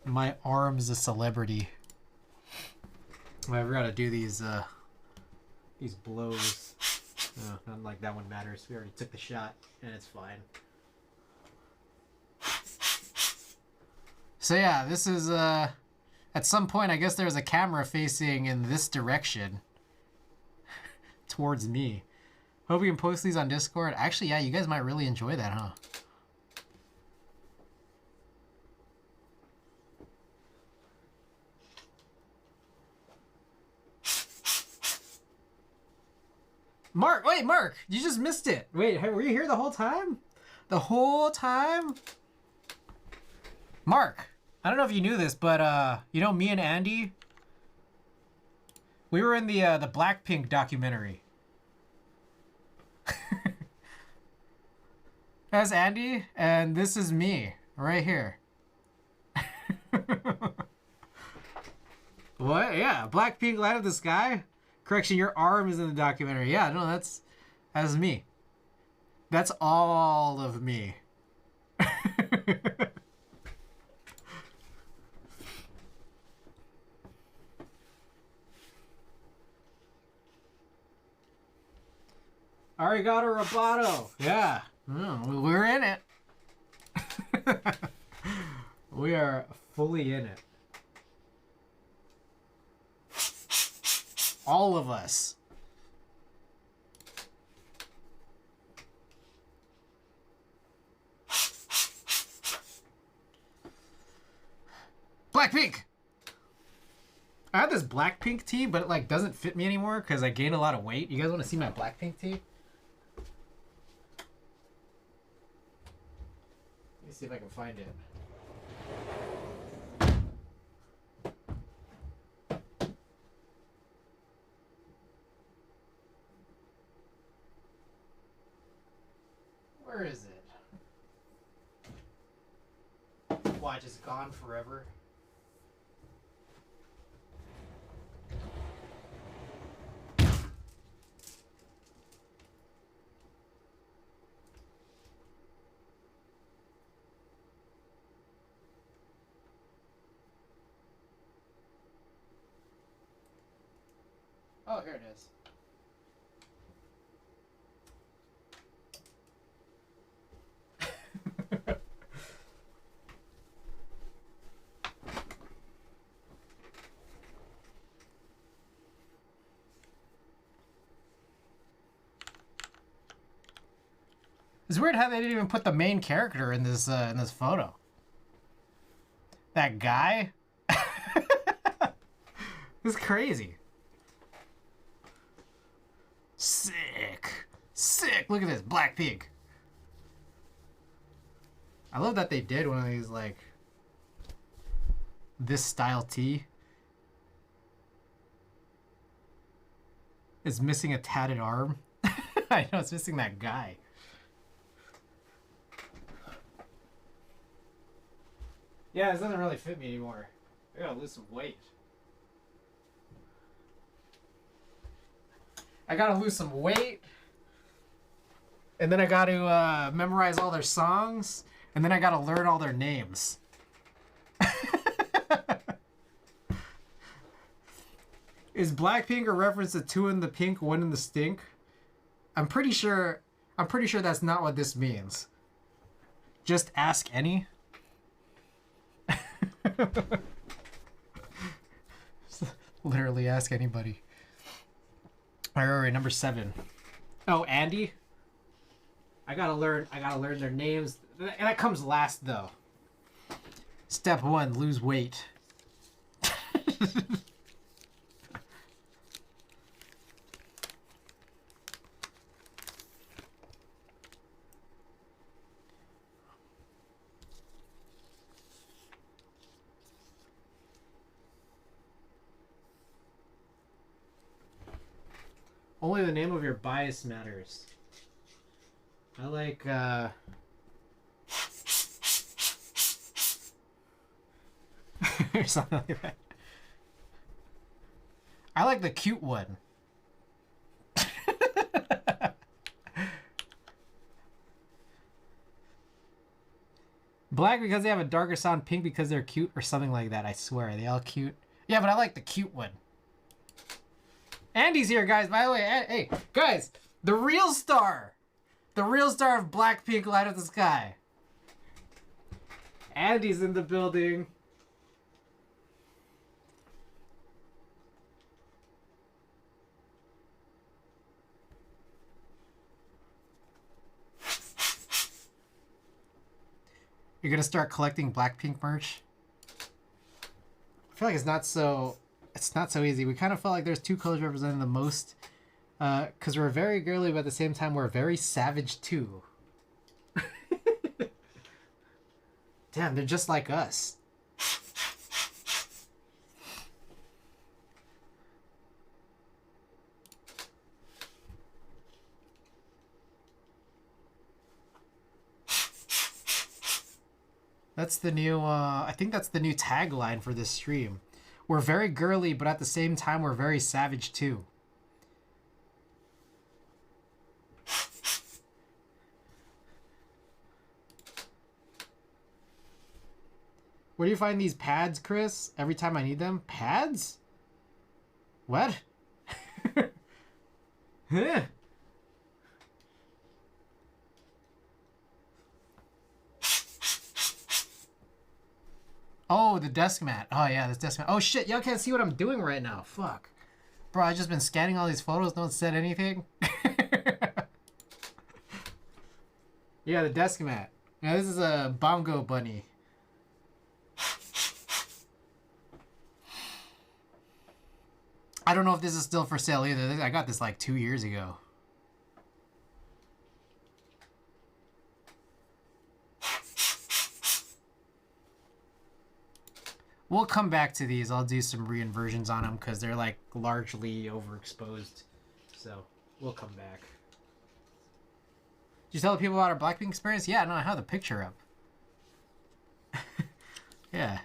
My arm's a celebrity. I forgot to do these blows. Oh, not like that one matters. We already took the shot, and it's fine. So yeah, this is at some point I guess there's a camera facing in this direction towards me. Hope we can post these on Discord. Actually, yeah, you guys might really enjoy that, huh? Mark, wait, Mark, you just missed it. Wait, were you here the whole time? The whole time? Mark, I don't know if you knew this, but you know me and Andy, we were in the Blackpink documentary. That's Andy, and this is me right here. What? Yeah, Blackpink Light Up the Sky. Correction, your arm is in the documentary. Yeah, no, that's me. That's all of me. Arigato Roboto. Yeah. We're in it. We are fully in it. All of us. Blackpink! I had this Blackpink tee, but it like doesn't fit me anymore because I gained a lot of weight. You guys want to see my Blackpink tee? Let me see if I can find it. Where is it? Why, just gone forever? Oh, here it is. It's weird how they didn't even put the main character in this photo. That guy. It's crazy. Sick. Sick. Look at this. Blackpink. I love that they did one of these, like, this style tee. It's missing a tatted arm. I know, it's missing that guy. Yeah, this doesn't really fit me anymore. I gotta lose some weight. I gotta lose some weight. And then I gotta memorize all their songs. And then I gotta learn all their names. Is Blackpink a reference to two in the pink, one in the stink? I'm pretty sure that's not what this means. Just ask any. Literally ask anybody. All right, number 7. Oh, Andy. I gotta learn their names. And that comes last though. Step 1, lose weight. Only the name of your bias matters. I like, or something like that. I like the cute one. Black because they have a darker sound, pink because they're cute, or something like that. I swear, are they all cute? Yeah, but I like the cute one. Andy's here, guys. By the way, hey, guys, the real star of Blackpink Light Up the Sky. Andy's in the building. You're gonna start collecting Blackpink merch? I feel like it's not so easy. We kind of felt like there's two colors representing the most, because we're very girly, but at the same time we're very savage too. Damn, they're just like us. That's the new, I think that's the new tagline for this stream. We're very girly, but at the same time, we're very savage too. Where do you find these pads, Chris? Every time I need them? Pads? What? Huh? Oh, the desk mat. Oh, yeah, this desk mat. Oh, shit. Y'all can't see what I'm doing right now. Fuck. Bro, I've just been scanning all these photos. No one said anything. Yeah, the desk mat. Yeah, this is a bongo bunny. I don't know if this is still for sale either. I got this like 2 years ago. We'll come back to these. I'll do some re-inversions on them because they're like largely overexposed. So we'll come back. Did you tell the people about our Blackpink experience? Yeah, no, I have the picture up. Yeah.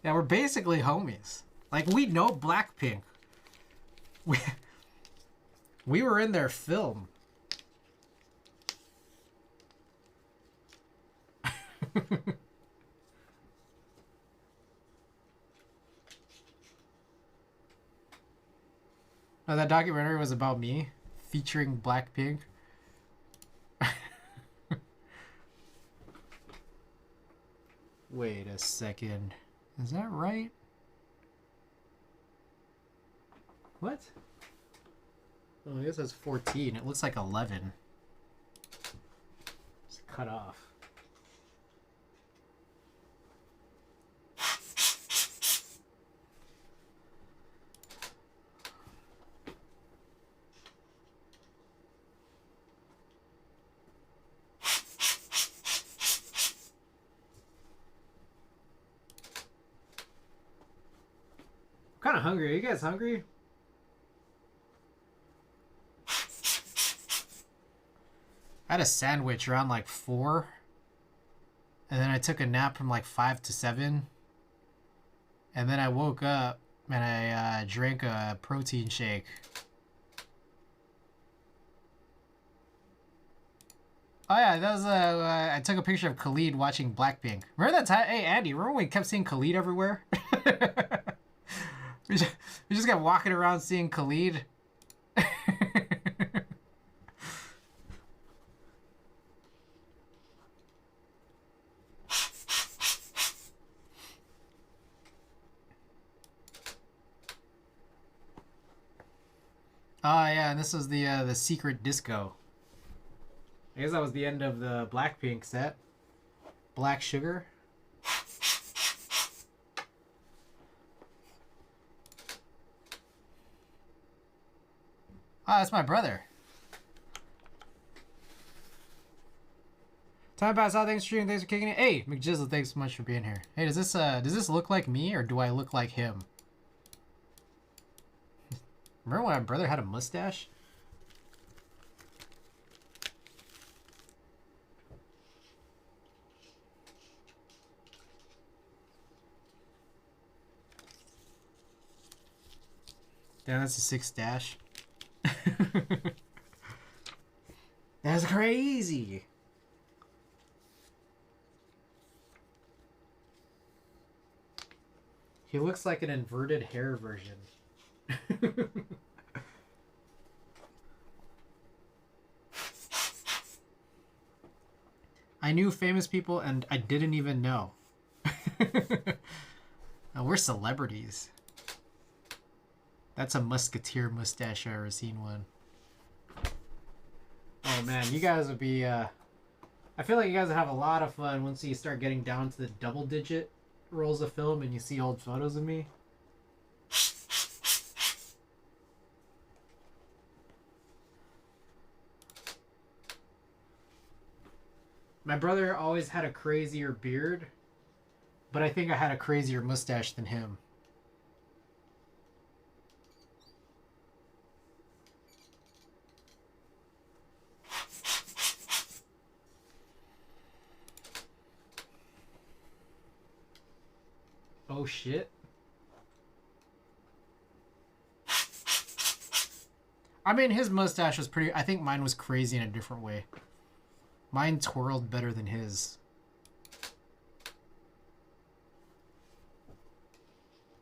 Yeah, we're basically homies. Like, we know Blackpink. We were in their film. No, that documentary was about me, featuring Blackpink. Wait a second. Is that right? What? Oh, I guess that's 14. It looks like 11. It's cut off. I'm kind of hungry. Are you guys hungry? I had a sandwich around like 4. And then I took a nap from like 5 to 7. And then I woke up and I drank a protein shake. Oh yeah, that was I took a picture of Khalid watching Blackpink. Remember that time? Hey Andy, remember when we kept seeing Khalid everywhere? we just kept walking around seeing Khalid. Oh yeah, and this was the secret disco. I guess that was the end of the Blackpink set. Black Sugar. Ah, that's my brother. Time pass out. Thanks for streaming. Thanks for kicking it. Hey, McJizzle, thanks so much for being here. Hey, does this look like me or do I look like him? Remember when my brother had a mustache? Damn, that's a 6 dash. That's crazy. He looks like an inverted hair version. I knew famous people and I didn't even know. Oh, we're celebrities. That's a musketeer mustache I've ever seen one. Oh man, you guys would be I feel like you guys would have a lot of fun once you start getting down to the double digit rolls of film and you see old photos of me. My brother always had a crazier beard, but I think I had a crazier mustache than him. Oh shit. I mean, his mustache was pretty... I think mine was crazy in a different way. Mine twirled better than his.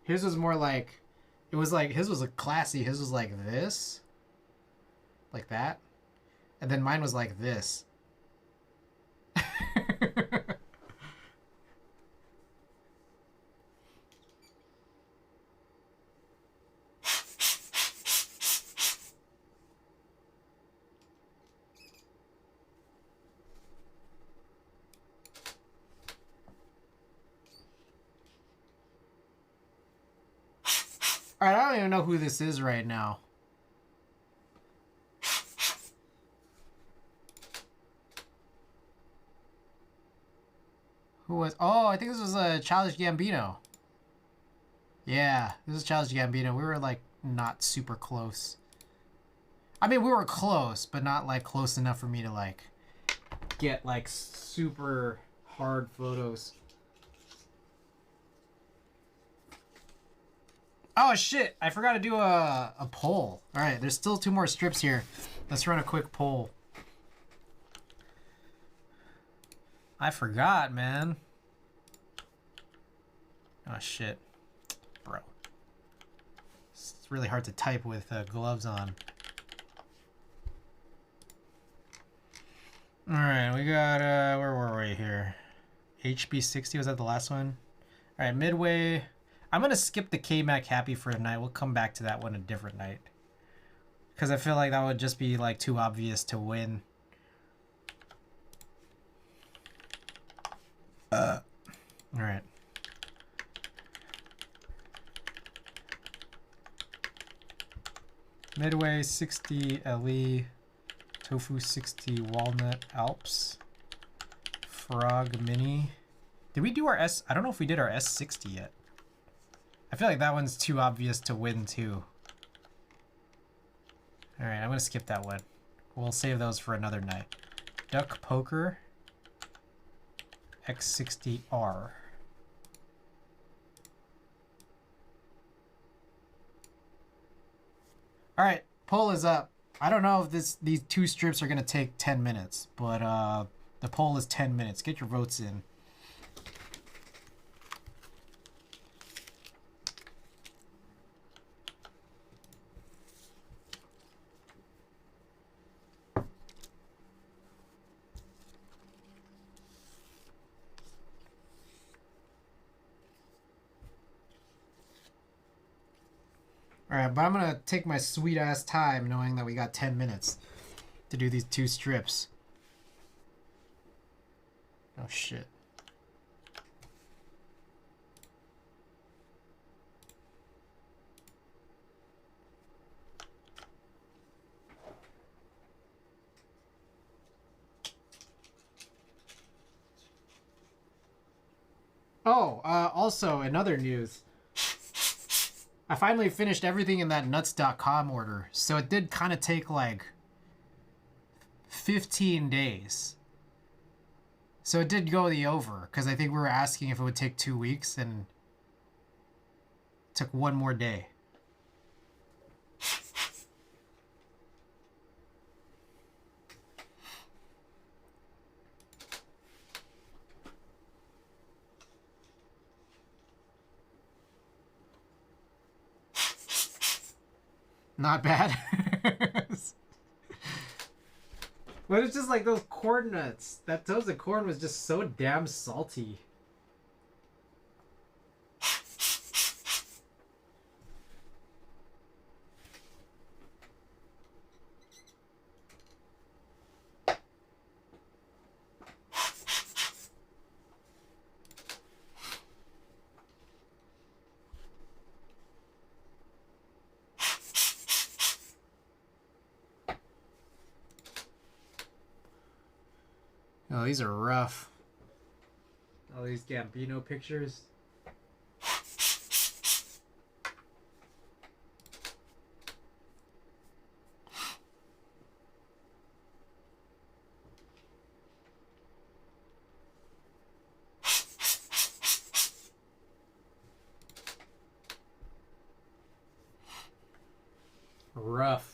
His was more like... It was like... His was classy. His was like this. Like that. And then mine was like this. Alright, I don't even know who this is right now. Who was... Oh, I think this was Childish Gambino. Yeah, this is Childish Gambino. We were, like, not super close. I mean, we were close, but not, like, close enough for me to, like, get, like, super hard photos. Oh, shit. I forgot to do a poll. All right, there's still 2 more strips here. Let's run a quick poll. I forgot, man. Oh, shit. Bro. It's really hard to type with gloves on. All right, we got, where were we here? HB60, was that the last one? All right, Midway. I'm going to skip the K-Mac Happy for tonight. We'll come back to that one a different night. Because I feel like that would just be, like, too obvious to win. All right. Midway 60 LE, Tofu 60 Walnut Alps, Frog Mini. Did we do our S? I don't know if we did our S60 yet. I feel like that one's too obvious to win too. All right, I'm gonna skip that one. We'll save those for another night. Duck Poker X60R. All right, poll is up. I don't know if these 2 strips are gonna take 10 minutes, but the poll is 10 minutes. Get your votes in. Alright, but I'm gonna take my sweet ass time knowing that we got 10 minutes to do these 2 strips. Oh shit. Oh, also another news. I finally finished everything in that nuts.com order. So it did kind of take like 15 days. So it did go the over because I think we were asking if it would take 2 weeks and it took one more day. Not bad. But it's just like those corn nuts. That toasted corn was just so damn salty. Oh, these are rough. All these Gambino pictures. Rough.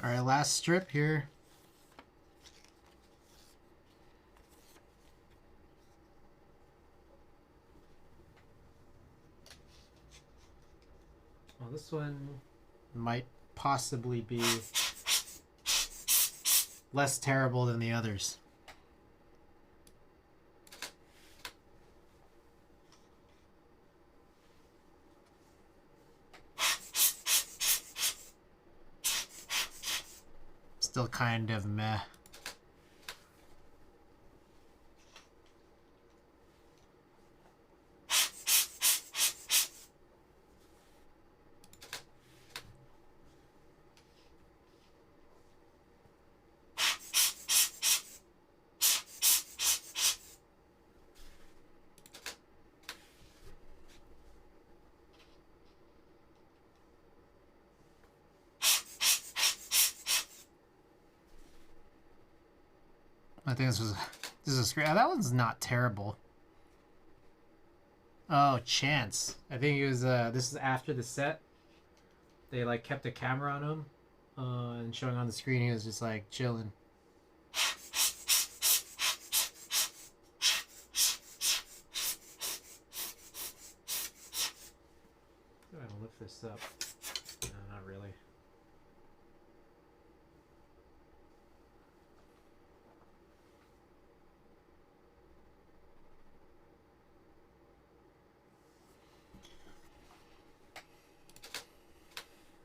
All right, last strip here. Well, this one might possibly be less terrible than the others. Still kind of meh. I think this is great. That one's not terrible. Oh, Chance. I think it was this is after the set. They like kept a camera on him and showing on the screen. He was just like chilling. I'm gonna lift this up. No, not really.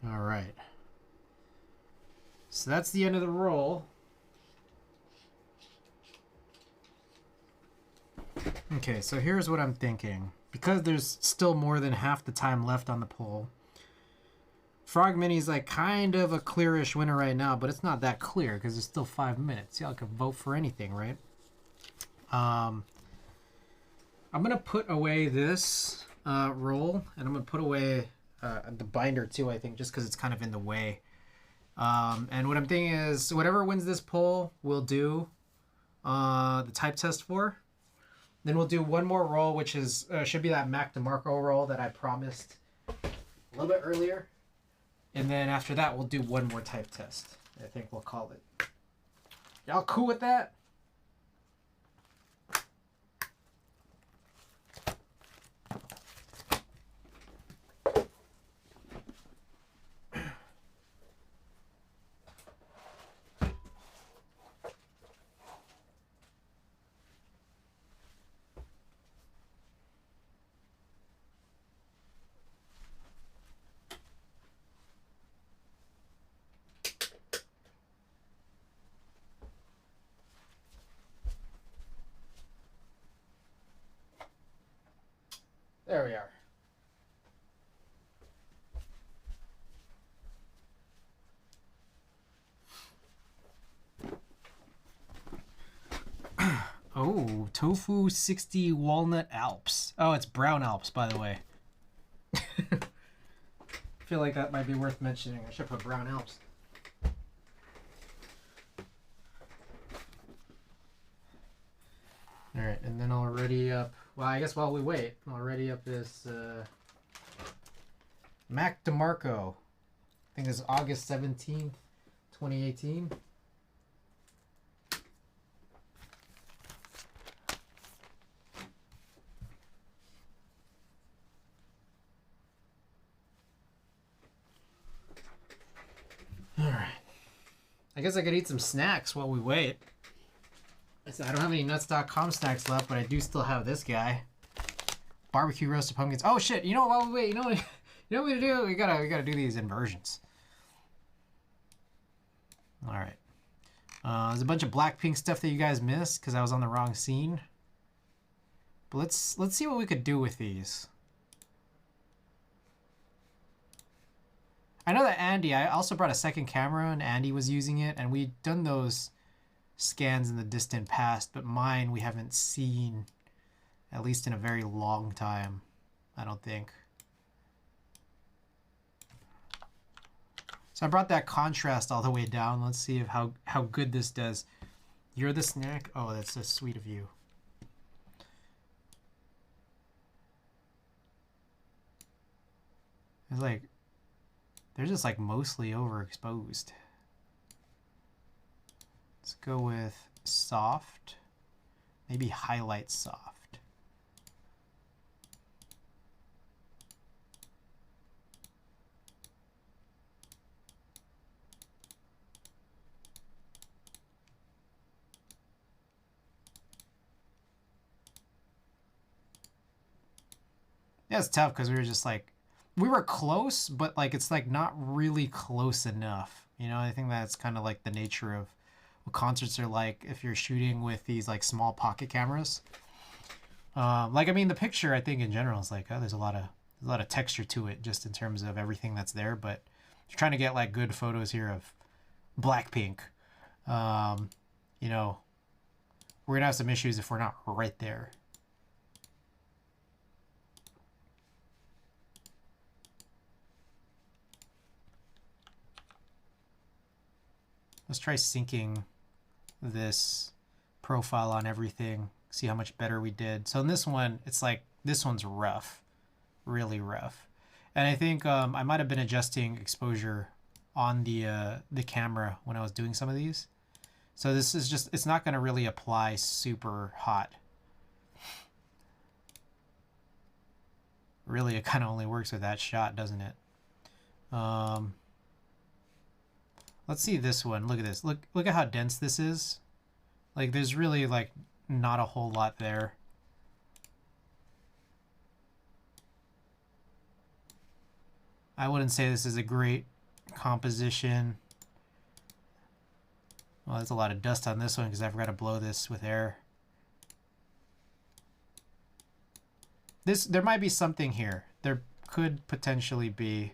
All right. So that's the end of the roll. Okay, so here's what I'm thinking. Because there's still more than half the time left on the poll, Frog Mini's like kind of a clearish winner right now, but it's not that clear because there's still 5 minutes. Y'all can vote for anything, right? I'm gonna put away this roll, and I'm gonna put away the binder too, I think, just because it's kind of in the way. And what I'm thinking is whatever wins this poll, we'll do the type test for. Then we'll do one more roll, which is should be that Mac DeMarco roll that I promised a little bit earlier. And then after that, we'll do one more type test. I think we'll call it. Y'all cool with that? There we are. Tofu 60 Walnut Alps. Oh, it's Brown Alps, by the way. I feel like that might be worth mentioning. I should put Brown Alps. Alright, and then I'll ready up... Well, I guess while we wait, I'll ready up this Mac DeMarco. I think it's August 17th, 2018. Alright. I guess I could eat some snacks while we wait. I don't have any nuts.com snacks left, but I do still have this guy. Barbecue roasted pumpkins. Oh shit, you know what, while we wait, you know what we're gonna do? We gotta do these inversions. Alright. There's a bunch of Blackpink stuff that you guys missed because I was on the wrong scene. But let's see what we could do with these. I know that I also brought a second camera and Andy was using it, and we'd done those scans in the distant past, but mine we haven't seen at least in a very long time, I don't think. So I brought that contrast all the way down. Let's see if how good this does. You're the snack? Oh, that's so sweet of you. It's like they're just like mostly overexposed. Let's go with soft, maybe highlight soft. Yeah, it's tough because we were just like, we were close, but like it's like not really close enough. You know, I think that's kind of like the nature of what concerts are like if you're shooting with these like small pocket cameras. Like, I mean, the picture I think in general is like, oh, there's a lot of texture to it just in terms of everything that's there. But you're trying to get like good photos here of Blackpink. You know, we're gonna have some issues if we're not right there. Let's try syncing this profile on everything, see how much better we did. So in this one, it's like, this one's rough, really rough. And I think I might have been adjusting exposure on the camera when I was doing some of these. So this is just, it's not gonna really apply super hot. Really, it kind of only works with that shot, doesn't it? Let's see this one. Look at this. Look at how dense this is. Like, there's really like not a whole lot there. I wouldn't say this is a great composition. Well, there's a lot of dust on this one because I forgot to blow this with air. There might be something here. There could potentially be.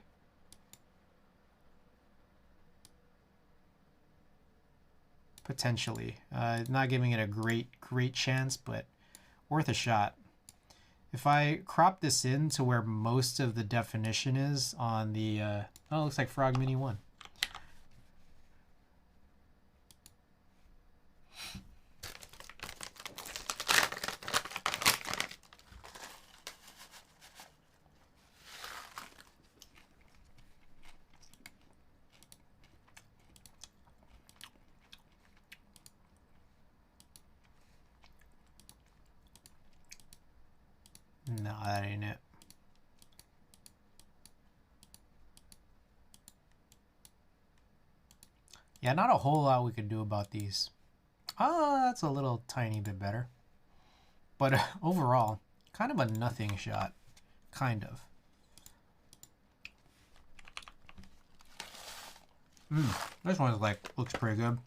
Potentially. Not giving it a great chance, but worth a shot. If I crop this in to where most of the definition is on the... oh, it looks like Frog Mini 1. No, that ain't it. Yeah, not a whole lot we could do about these. That's a little tiny bit better. But overall, kind of a nothing shot. Kind of. This one looks pretty good.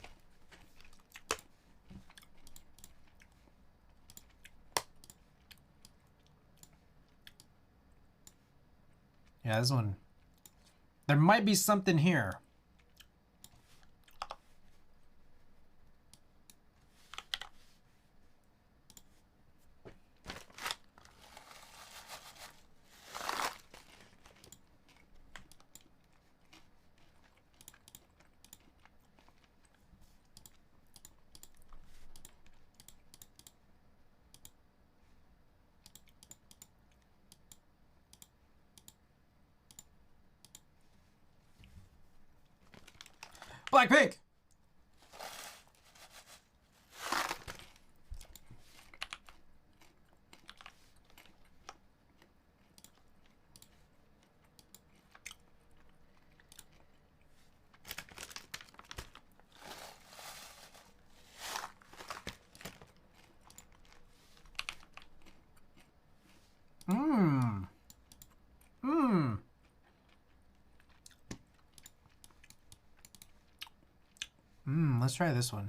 Yeah, this one, there might be something here. Blackpink! Mmm. Mmm. Let's try this one.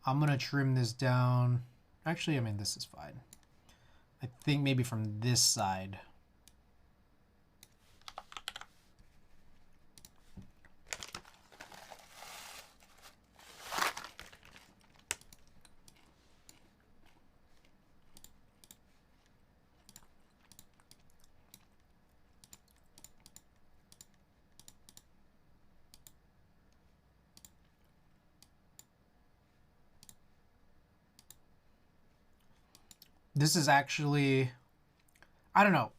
I'm gonna trim this down. Actually, I mean, this is fine. I think maybe from this side. This is actually, I don't know,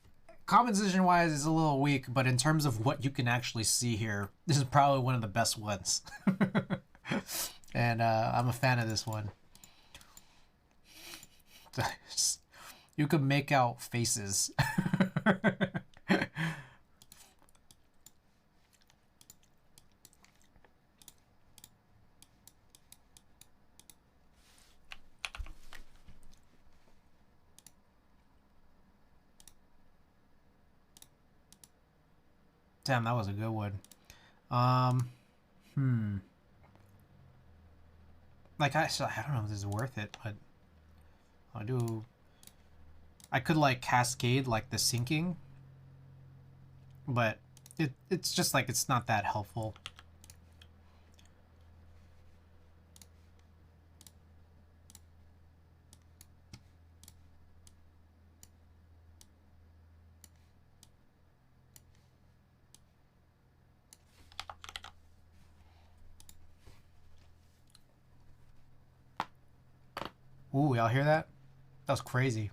composition wise is a little weak, but in terms of what you can actually see here, this is probably one of the best ones. And I'm a fan of this one. You could make out faces. Damn, that was a good one. Like, I don't know if this is worth it, but I could, like, cascade, like, the syncing, but it's just, like, it's not that helpful. Ooh, y'all hear that? That was crazy.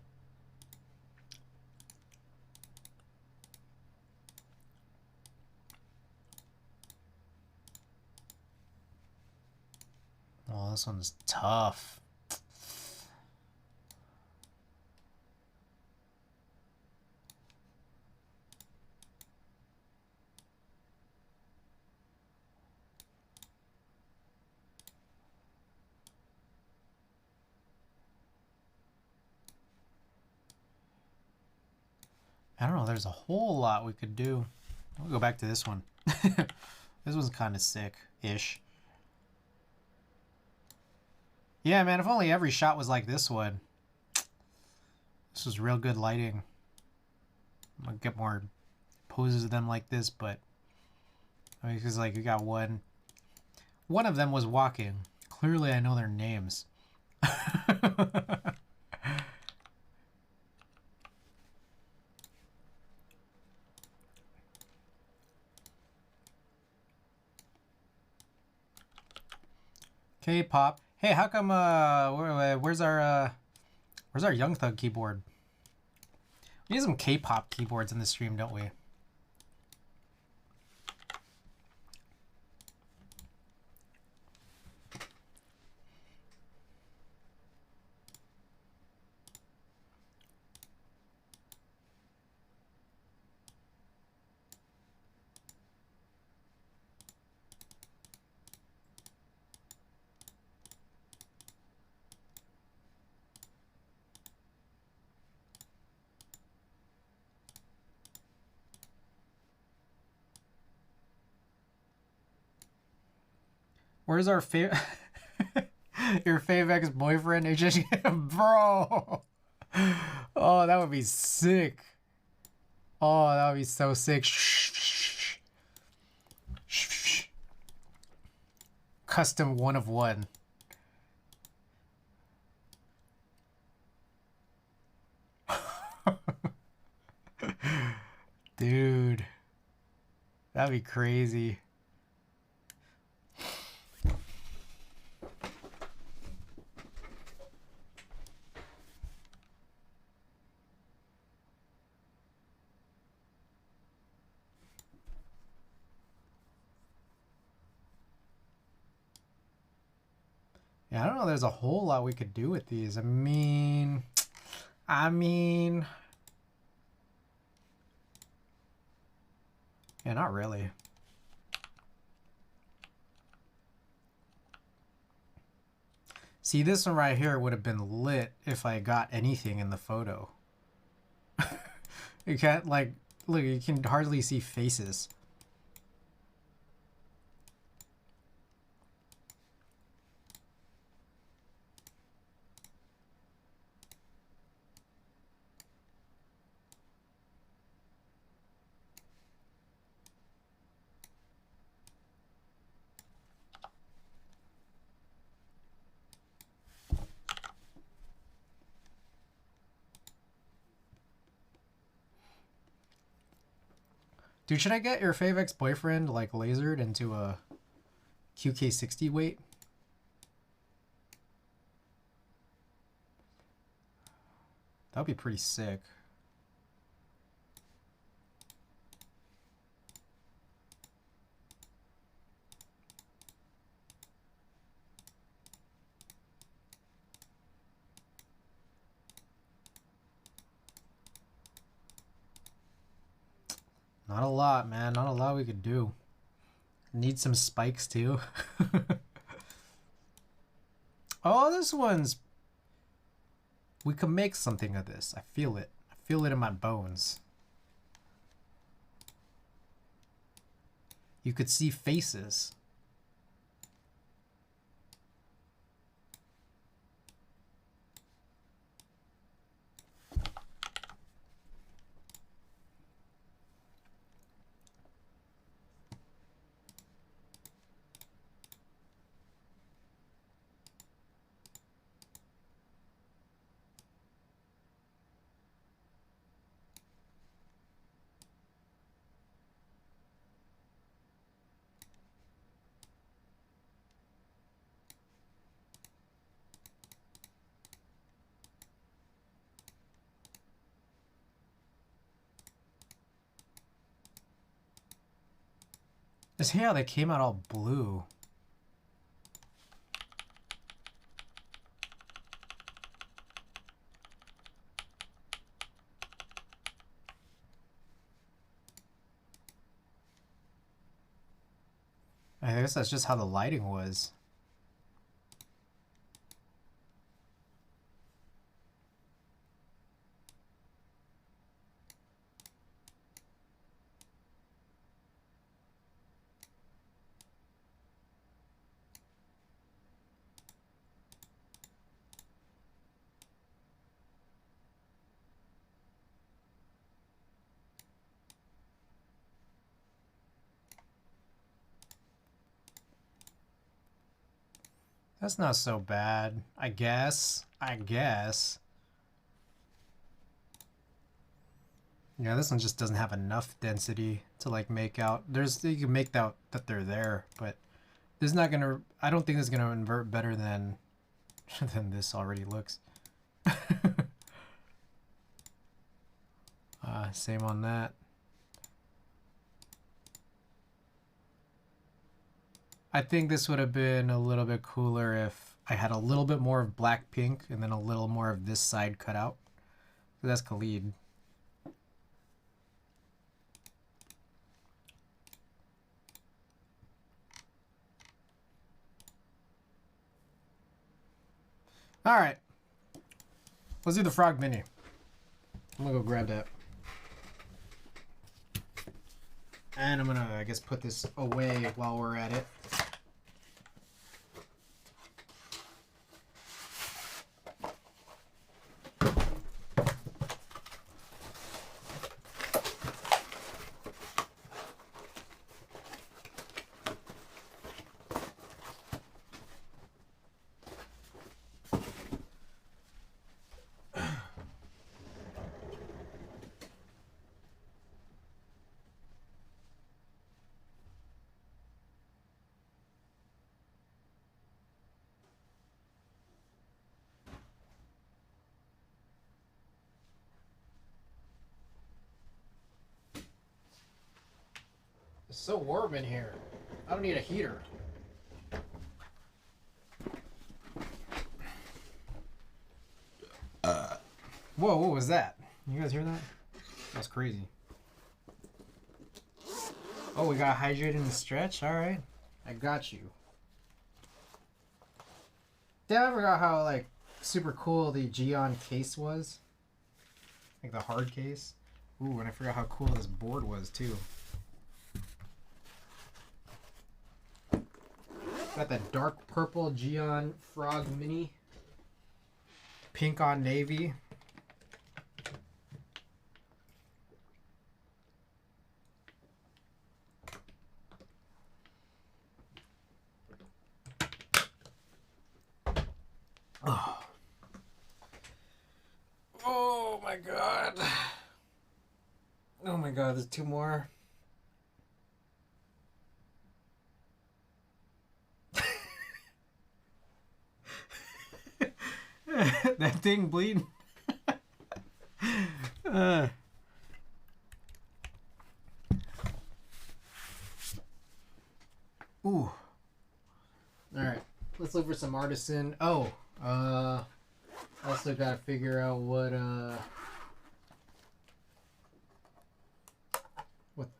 Oh, this one's tough. I don't know, there's a whole lot we could do. We'll go back to this one. This one's kind of sick-ish. Yeah, man, if only every shot was like this one. This was real good lighting. I'm gonna get more poses of them like this, but I mean, because like we got one of them was walking. Clearly I know their names. K-pop. Hey, how come where's our Young Thug keyboard? We need some K-pop keyboards in the stream, don't we? Where's our favorite? Your fave ex-boyfriend? Bro! Oh, that would be sick. Oh, that would be so sick. Custom 1 of 1. Dude. That'd be crazy. Yeah, I don't know. There's a whole lot we could do with these. Yeah, not really. See, this one right here would have been lit if I got anything in the photo. You can't, like, look, you can hardly see faces. Dude, should I get your fave ex-boyfriend, like, lasered into a QK60 weight? That would be pretty sick. Not a lot, man. Not a lot we could do. Need some spikes, too. Oh, this one's... We could make something of this. I feel it. I feel it in my bones. You could see faces. This hair, they came out all blue. I guess that's just how the lighting was. That's not so bad, I guess. Yeah, this one just doesn't have enough density to like make out. You can make out that they're there, but this is not gonna. I don't think this is gonna invert better than than this already looks. Same on that. I think this would have been a little bit cooler if I had a little bit more of black pink and then a little more of this side cut out. That's Khalid. All right. Let's do the frog mini. I'm gonna go grab that. And I'm gonna, I guess, put this away while we're at it. It's so warm in here. I don't need a heater. Whoa, what was that? You guys hear that? That's crazy. Oh, we got hydrated and stretch? Alright. I got you. Damn, I forgot how, like, super cool the Geon case was. Like the hard case. Ooh, and I forgot how cool this board was, too. Got that dark purple Geon Frog Mini. Pink on navy. Oh. Oh my god. Oh my god, there's two more. That thing bleeding. Ooh. Alright. Let's look for some artisan. Oh. Also gotta figure out what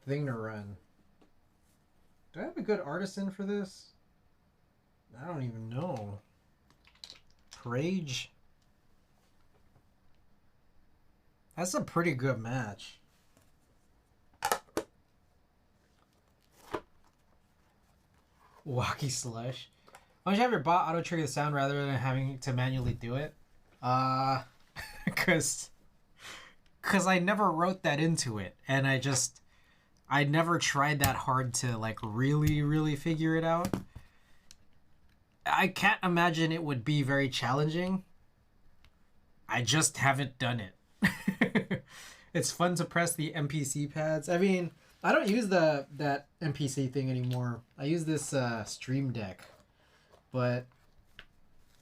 thing to run. Do I have a good artisan for this? I don't even know. Rage. That's a pretty good match. Wacky Slush. Why don't you have your bot auto trigger the sound rather than having to manually do it? Cause I never wrote that into it, and I never tried that hard to like really figure it out. I can't imagine it would be very challenging. I just haven't done it. It's fun to press the NPC pads. I mean, I don't use that NPC thing anymore. I use this Stream Deck. But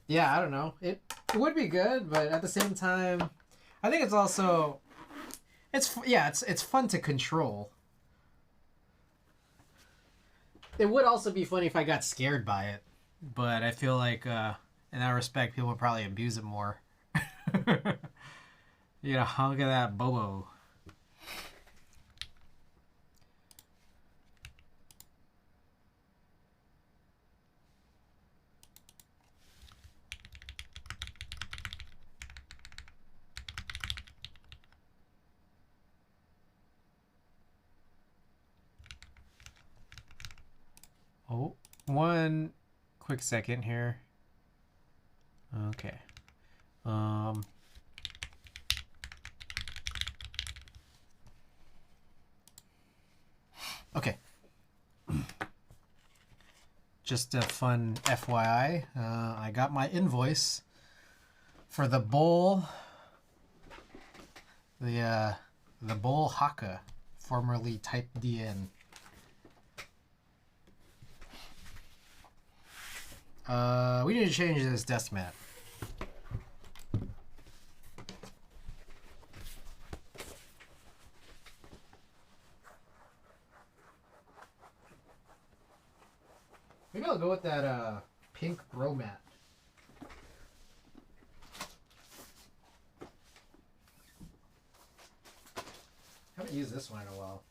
yeah, I don't know. It would be good, but at the same time, I think it's also it's fun to control. It would also be funny if I got scared by it. But I feel like, in that respect, people would probably abuse it more. You gotta honk at that Bobo. Oh, one quick second here. Okay. Okay. Just a fun FYI. I got my invoice for the bowl. The bowl Haka, formerly Type DN. We need to change this desk mat. Maybe I'll go with that pink bro mat. Haven't used this one in a while.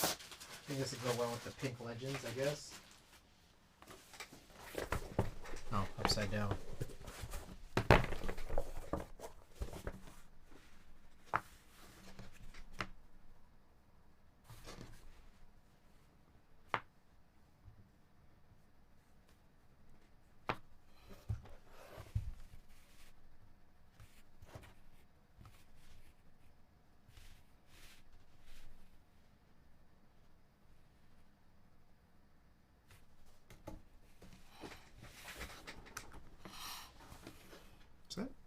I think this would go well with the pink legends, I guess. Oh, upside down.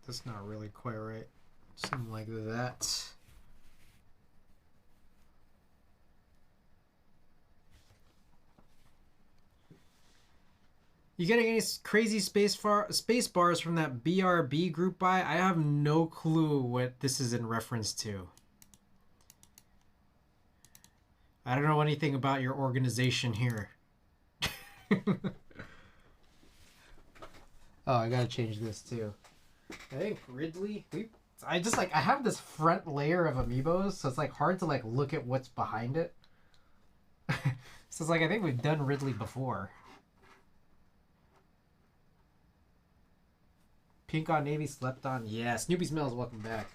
That's not really quite right. Something like that. You getting any crazy space bars from that BRB group buy? I have no clue what this is in reference to. I don't know anything about your organization here. Oh, I gotta change this too. I think Ridley. I just like I have this front layer of amiibos, so it's like hard to like look at what's behind it. So it's like I think we've done Ridley before. Pink on Navy, slept on. Yeah, Snoopy Smells, welcome back.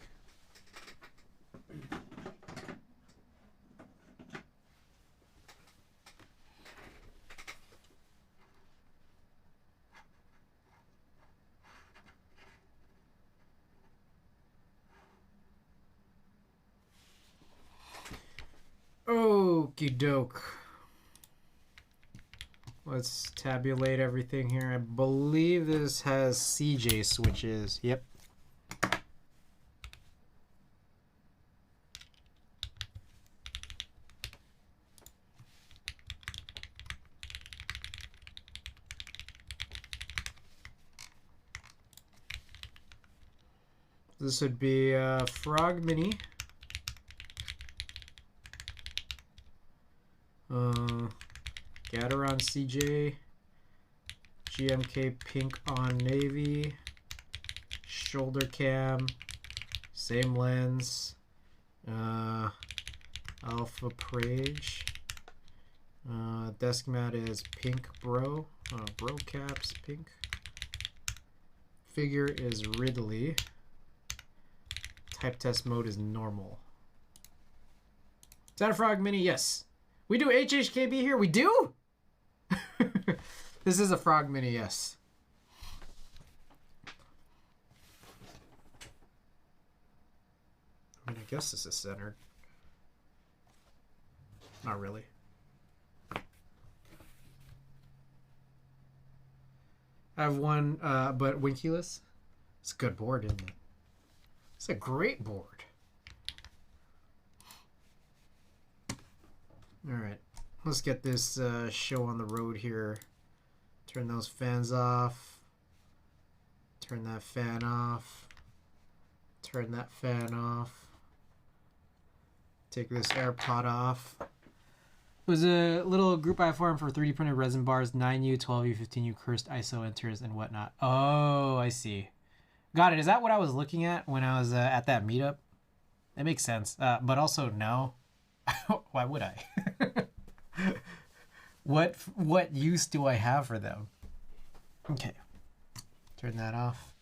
Okie doke. Let's tabulate everything here. I believe this has CJ switches. Yep. This would be Frog Mini. Gateron CJ. GMK Pink on Navy. Shoulder cam. Same lens. Alpha Prage. Desk mat is pink bro. Bro caps pink. Figure is Ridley. Type test mode is normal. Is that a Frog Mini? Yes. We do HHKB here? We do? This is a Frog Mini, yes. I mean, I guess this is centered. Not really. I have one, but Winkyless. It's a good board, isn't it? It's a great board. All right, let's get this show on the road here. Turn those fans off. Turn that fan off. Turn that fan off. Take this AirPod off. It was a little group I formed for 3D printed resin bars, 9U, 12U, 15U, cursed ISO enters, and whatnot. Oh, I see. Got it. Is that what I was looking at when I was at that meetup? That makes sense. But also, no. Why would I? What use do I have for them? Okay. Turn that off.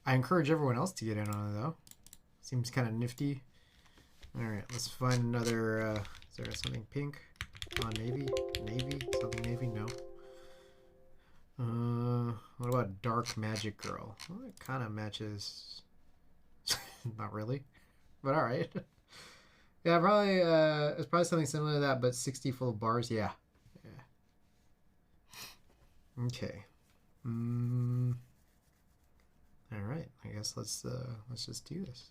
I encourage everyone else to get in on it, though. Seems kind of nifty. All right, let's find another. Is there something pink on navy? Navy? Something navy? No. What about Dark Magic Girl? Well, it kind of matches. Not really, but all right. Yeah, probably. It's probably something similar to that, but 60 full of bars. Yeah. Yeah. Okay. All right. I guess let's just do this.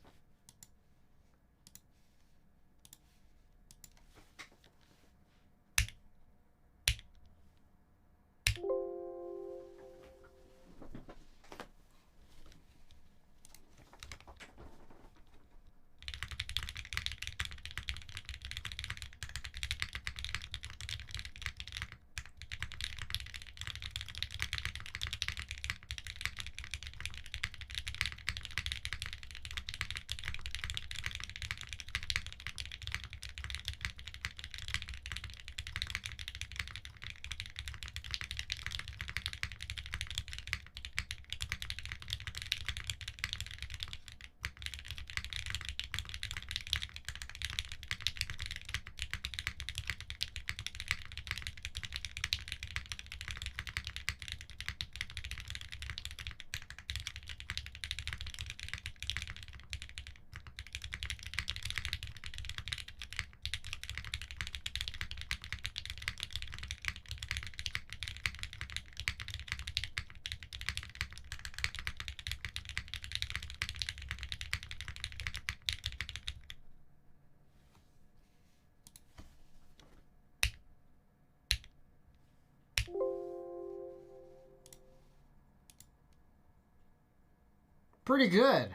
Pretty good.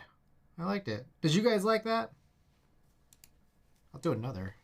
I liked it. Did you guys like that? I'll do another.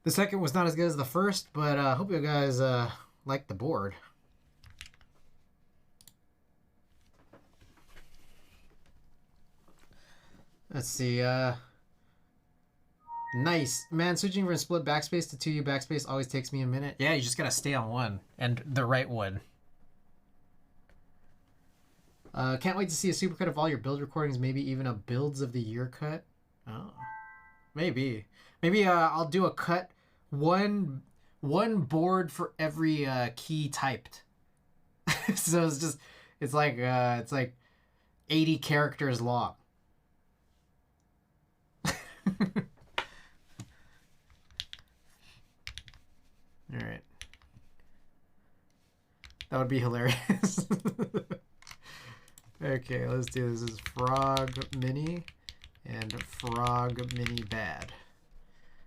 The second was not as good as the first, but I hope you guys like the board. Let's see. Nice. Man, switching from split backspace to 2U backspace always takes me a minute. Yeah, you just gotta stay on one, and the right one. Can't wait to see a supercut of all your build recordings, maybe even a builds of the year cut. Oh, maybe. Maybe I'll do a cut, one board for every key typed. So it's like 80 characters long. All right. That would be hilarious. Okay, let's do this. This is Frog Mini and Frog Mini Bad.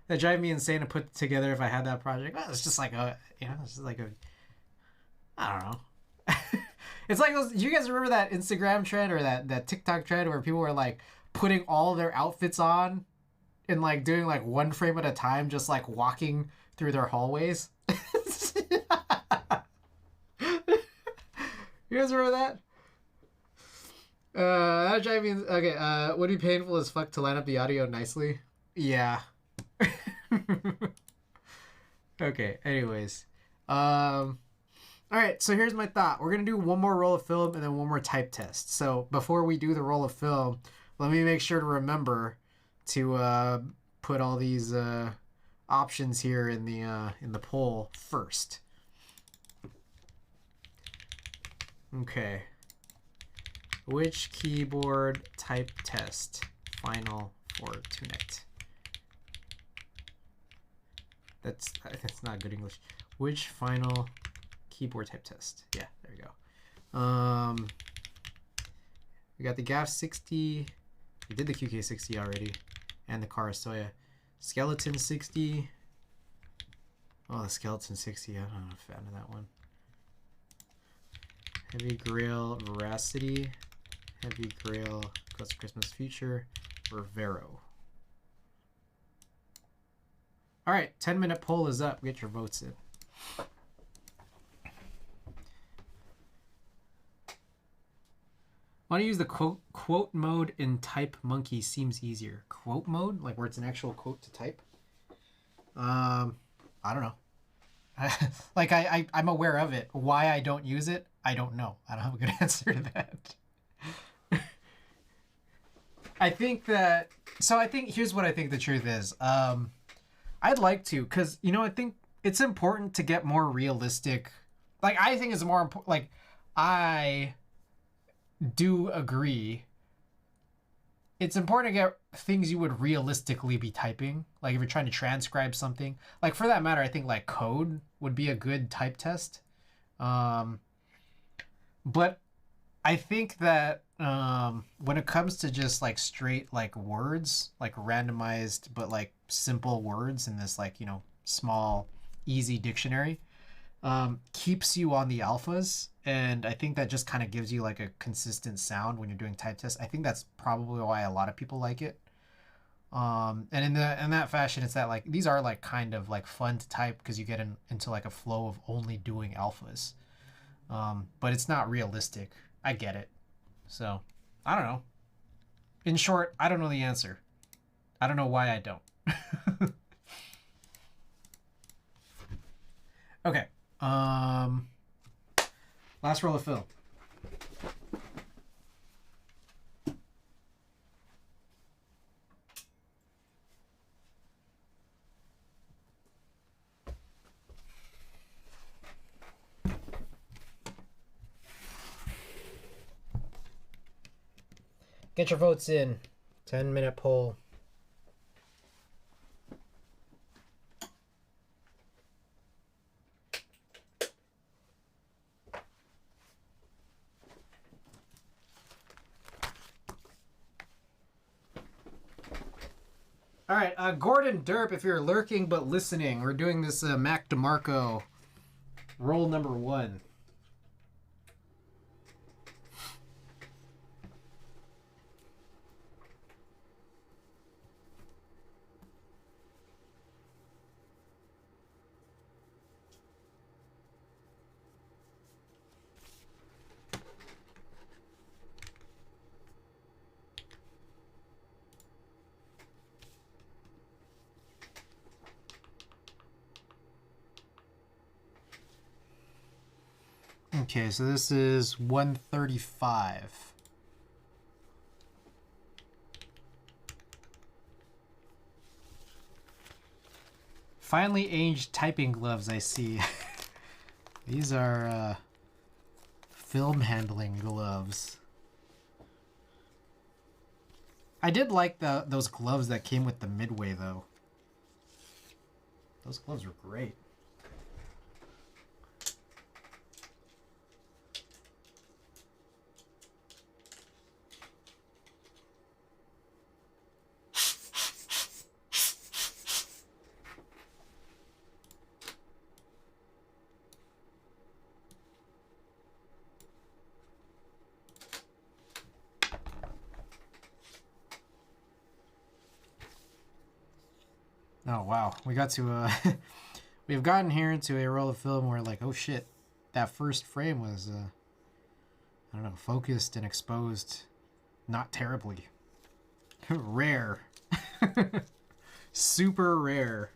That'd drive me insane to put together if I had that project. Oh, it's just like a, it's just like a, I don't know. It's like those, you guys remember that Instagram trend or that TikTok trend where people were like putting all their outfits on and like doing like one frame at a time, just like walking through their hallways? You guys remember that? That drive me. Okay. Would it be painful as fuck to line up the audio nicely? Yeah. Okay. Anyways, all right. So here's my thought. We're gonna do one more roll of film and then one more type test. So before we do the roll of film, let me make sure to remember to put all these options here in the poll first. Okay. Which keyboard type test final for tonight? That's not good English. Which final keyboard type test? Yeah, there we go. We got the GAF 60. We did the QK 60 already, and the Karasoya. Skeleton 60. Oh, the Skeleton 60. I'm not a fan of that one. Heavy Grail Veracity. Heavy Grail Ghost of Christmas Future. Rivero. All right, 10-minute poll is up. Get your votes in. Want to use the quote mode in Type Monkey seems easier. Quote mode, like where it's an actual quote to type. I don't know. Like I'm aware of it. Why I don't use it, I don't know. I don't have a good answer to that. I think here's what I think the truth is. I'd like to, because I think it's important to get more realistic. Like I think it's more important. Like I do agree. It's important to get things you would realistically be typing. Like if you're trying to transcribe something. Like for that matter, I think like code would be a good type test. But I think that when it comes to just like straight like words, like randomized but like simple words in this like small easy dictionary, keeps you on the alphas, and I think that just kind of gives you like a consistent sound when you're doing type tests. I think that's probably why a lot of people like it. And in that fashion, it's that like these are like kind of like fun to type because you get into like a flow of only doing alphas. But it's not realistic. I get it. So I don't know. In short, I don't know the answer. I don't know why I don't. Okay. Last roll of film. Get your votes in. 10-minute poll. All right, Gordon Derp, if you're lurking but listening, we're doing this Mac DeMarco roll number 1. Okay, so this is 135. Finely aged typing gloves, I see. These are film handling gloves. I did like those gloves that came with the Midway, though. Those gloves were great. Oh wow, we got to we've gotten here into a roll of film where like, oh shit, that first frame was I don't know, focused and exposed not terribly. Rare. Super rare.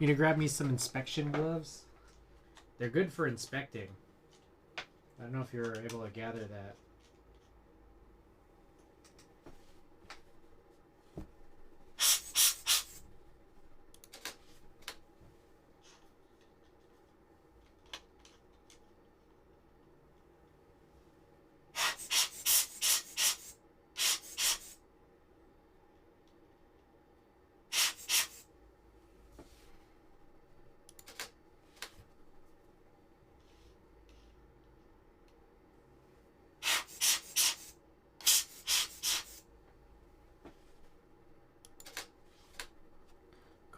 You gonna grab me some inspection gloves? They're good for inspecting. I don't know if you're able to gather that.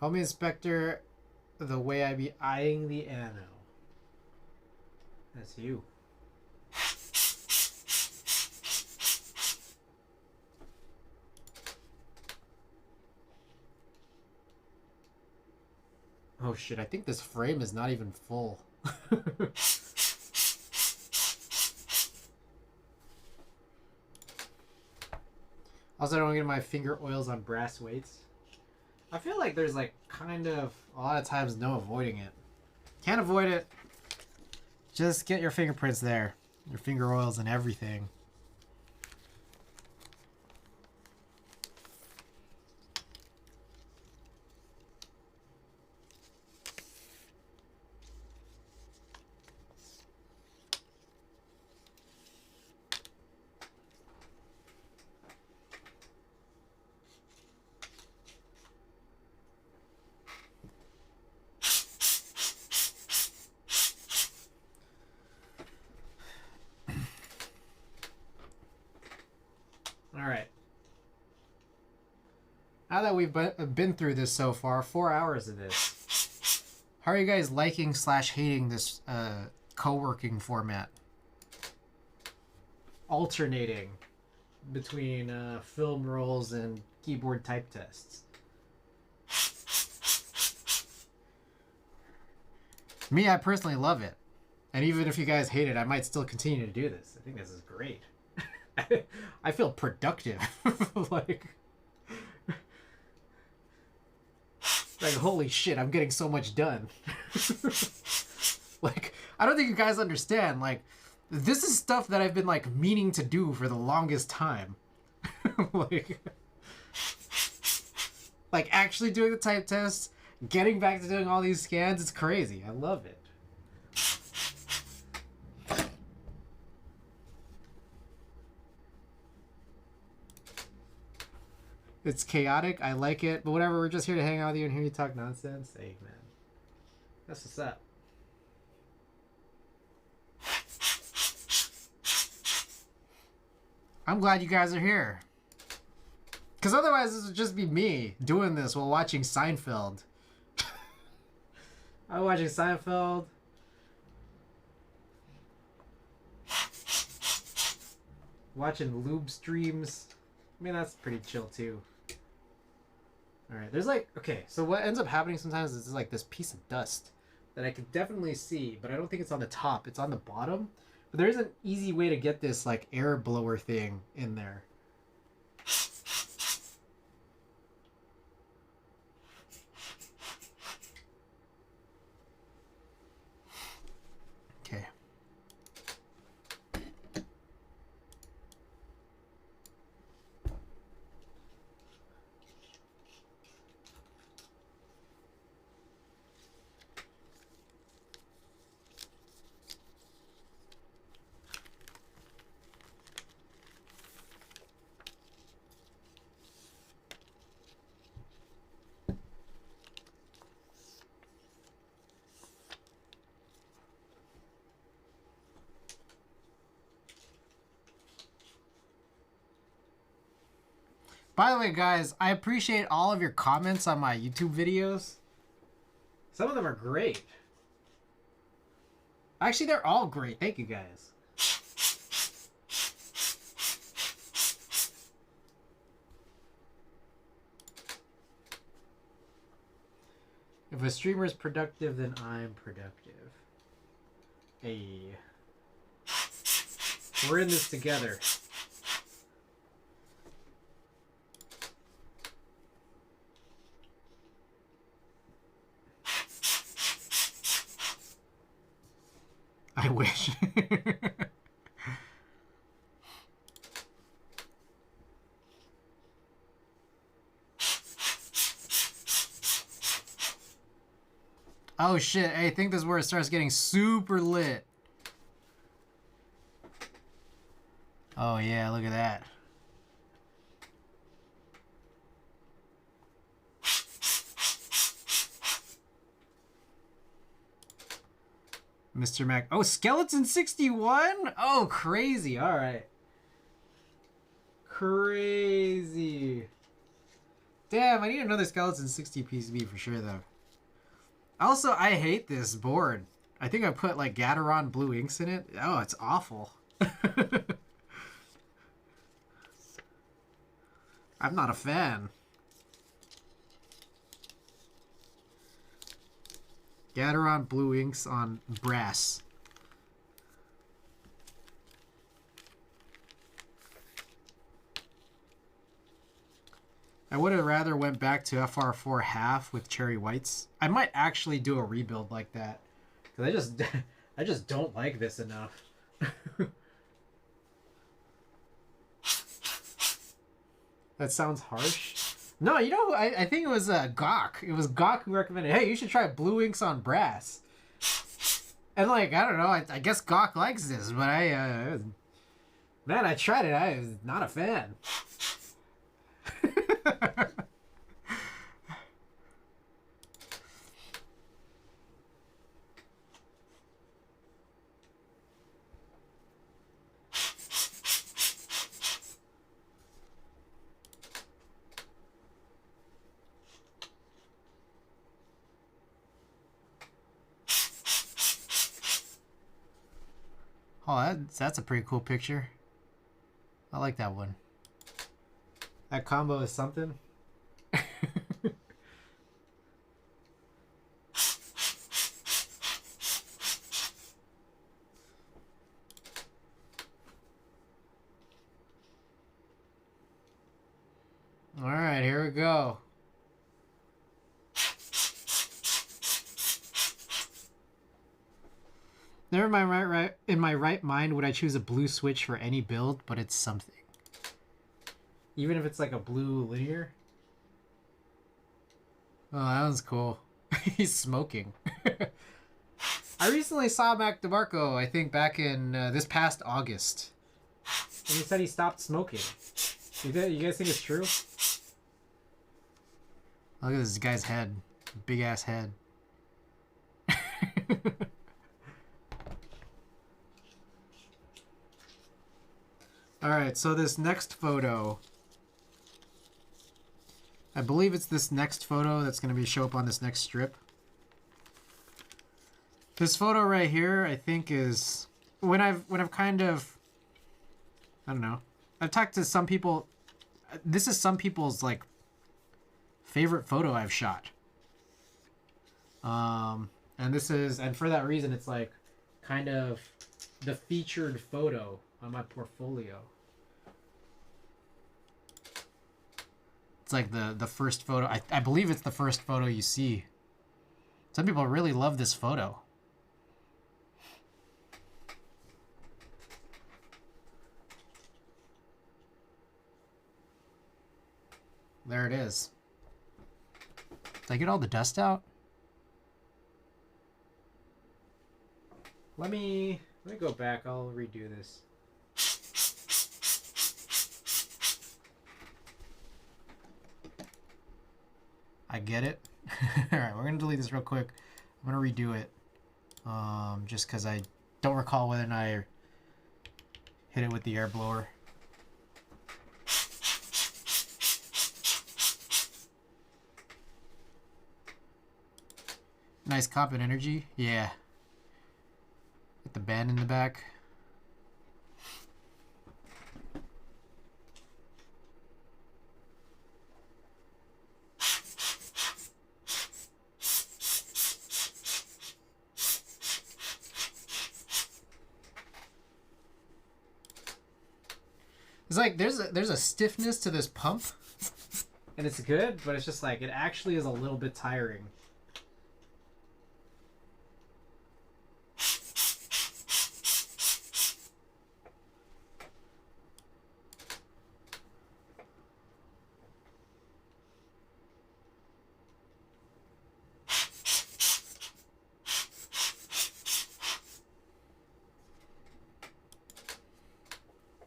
Call me Inspector the way I be eyeing the anno. That's you. Oh shit, I think this frame is not even full. Also, I don't get my finger oils on brass weights. I feel like there's like kind of a lot of times no avoiding it. Can't avoid it. Just get your fingerprints there. Your finger oils and everything. Alright. Now that we've been through this so far, 4 hours of this, how are you guys liking / hating this co-working format? Alternating between film rolls and keyboard type tests. Me, I personally love it. And even if you guys hate it, I might still continue to do this. I think this is great. I feel productive. like holy shit, I'm getting so much done. Like, I don't think you guys understand. Like, this is stuff that I've been like meaning to do for the longest time. like actually doing the type tests, getting back to doing all these scans, it's crazy. I love it. It's chaotic. I like it. But whatever, we're just here to hang out with you and hear you talk nonsense. Hey, man. That's what's up. I'm glad you guys are here. Because otherwise, this would just be me doing this while watching Seinfeld. I'm watching Seinfeld. watching lube streams. I mean, that's pretty chill too. Alright, there's like, okay, so what ends up happening sometimes is like this piece of dust that I can definitely see, but I don't think it's on the top. It's on the bottom. But there is an easy way to get this like air blower thing in there. Okay. By the way, guys, I appreciate all of your comments on my YouTube videos. Some of them are great. Actually, they're all great. Thank you, guys. If a streamer is productive, then I'm productive. Hey. We're in this together. I wish. Oh shit, I think this is where it starts getting super lit. Oh yeah, look at that. Mr. Mac. Oh, Skeleton 61? Oh, crazy. All right. Crazy. Damn, I need another Skeleton 60 PCB for sure, though. Also, I hate this board. I think I put, like, Gateron blue inks in it. Oh, it's awful. I'm not a fan. Gateron blue inks on brass. I would have rather went back to FR4 half with cherry whites. I might actually do a rebuild like that. Because I just don't like this enough. That sounds harsh. No, you know, I think it was Gawk. It was Gawk who recommended, hey, you should try blue inks on brass. And like, I don't know, I guess Gawk likes this, but man, I tried it. I was not a fan. Oh, that's a pretty cool picture. I like that one. That combo is something. All right, here we go. Never in my right mind would I choose a blue switch for any build, but it's something. Even if it's like a blue linear. Oh, that one's cool. He's smoking. I recently saw Mac DeMarco, I think back in this past August. And he said he stopped smoking. You guys think it's true? Look at this guy's head. Big ass head. Alright, so this next photo, I believe it's this next photo that's going to show up on this next strip. This photo right here, I think is when I've kind of, I don't know, I've talked to some people. This is some people's like favorite photo I've shot. And this is, and for that reason, it's like kind of the featured photo on my portfolio. It's like the first photo. I believe it's the first photo you see. Some people really love this photo. There it is. Did I get all the dust out? Let me go back. I'll redo this. I get it. All right, we're gonna delete this real quick. I'm gonna redo it, just because I don't recall whether or not I hit it with the air blower. Nice comp and energy, yeah. With the band in the back. It's like there's a stiffness to this pump, and it's good, but it's just like it actually is a little bit tiring.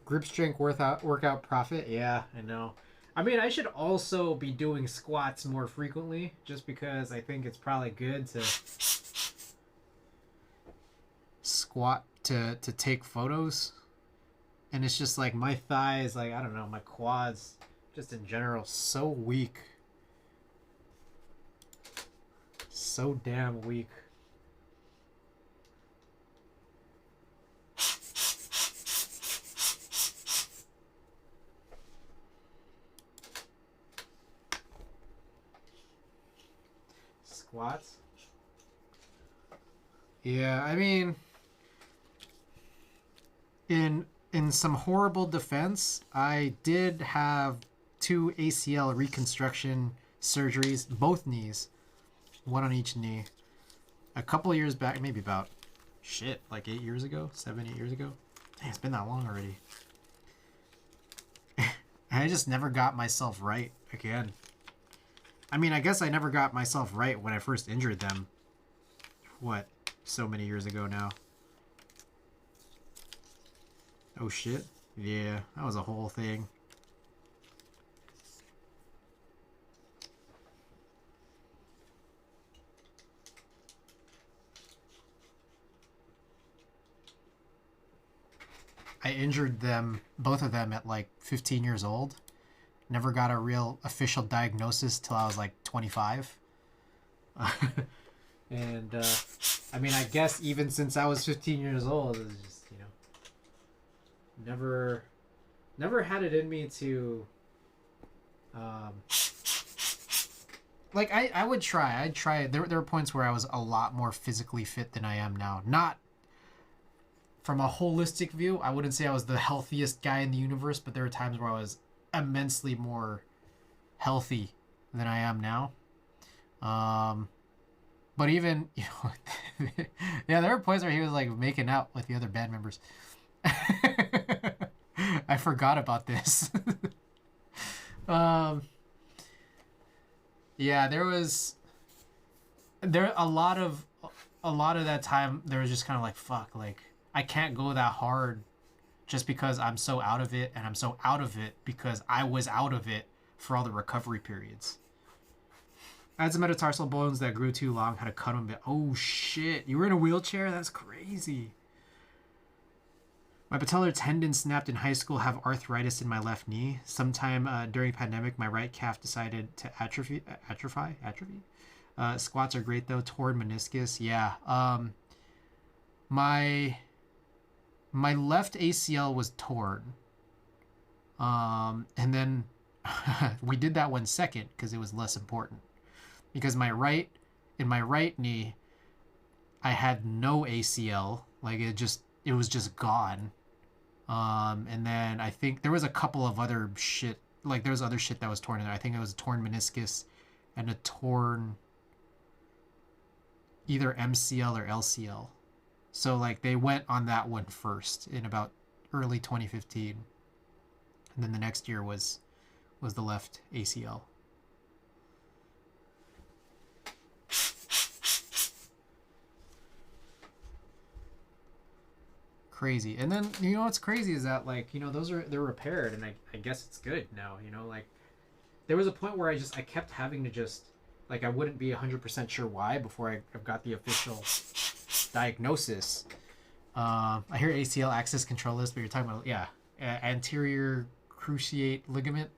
Grip strength workout profit. Yeah, I know. I mean, I should also be doing squats more frequently, just because I think it's probably good to squat to take photos. And it's just like my thighs, like, I don't know, my quads, just in general, so weak. So damn weak. Squats. Yeah, I mean, in some horrible defense, I did have 2 ACL reconstruction surgeries, both knees, one on each knee, a couple of years back, maybe about like 8 years ago, 7, 8 years ago. Dang, it's been that long already. I just never got myself right again. I mean, I guess I never got myself right when I first injured them. What? So many years ago now. Oh shit. Yeah, that was a whole thing. I injured them, both of them, at like 15 years old. Never got a real official diagnosis till I was like 25. And I mean, I guess even since I was 15 years old, it's just, you know, never had it in me to like I would try. I'd try. There were points where I was a lot more physically fit than I am now. Not from a holistic view, I wouldn't say I was the healthiest guy in the universe, but there were times where I was immensely more healthy than I am now. But even, you know, yeah, there were points where he was like making out with the other band members. I forgot about this. Yeah, there a lot of that time there was just kind of like, fuck, like I can't go that hard just because I'm so out of it, and I'm so out of it because I was out of it for all the recovery periods. I had some metatarsal bones that grew too long, had to cut them. Oh shit, you were in a wheelchair? That's crazy. My patellar tendon snapped in high school, have arthritis in my left knee. Sometime during pandemic, my right calf decided to atrophy. Squats are great though. Torn meniscus. Yeah. My left ACL was torn. And then we did that one second because it was less important. Because in my right knee, I had no ACL. Like it was just gone. And then I think there was a couple of other shit. Like there was other shit that was torn in there. I think it was a torn meniscus and a torn either MCL or LCL. So like they went on that one first in about early 2015, and then the next year was the left ACL. Crazy. And then you know what's crazy is that like they're repaired, and I guess it's good now. Like there was a point where I kept having to just like I wouldn't be 100% sure why before I got the official diagnosis. I hear ACL access control list, but you're talking about anterior cruciate ligament.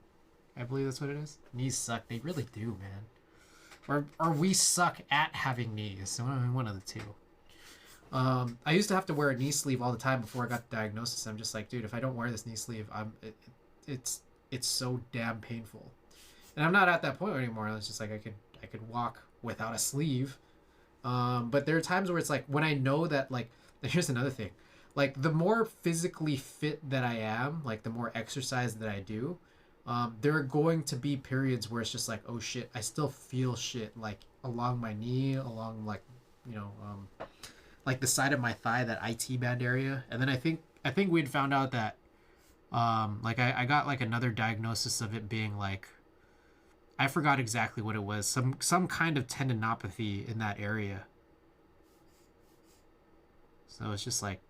I believe that's what it is. Knees suck. They really do, man. Or we suck at having knees. So one of the two. I used to have to wear a knee sleeve all the time before I got the diagnosis. I'm just like, dude, if I don't wear this knee sleeve, it's so damn painful. And I'm not at that point anymore. It's just like I could walk without a sleeve. But there are times where it's like when I know that like here's another thing. Like the more physically fit that I am, like the more exercise that I do, there are going to be periods where it's just like, oh shit, I still feel shit like along my knee, along like like the side of my thigh, that IT band area. And then I think we'd found out that like I got like another diagnosis of it being like, I forgot exactly what it was, some kind of tendinopathy in that area. So it's just like,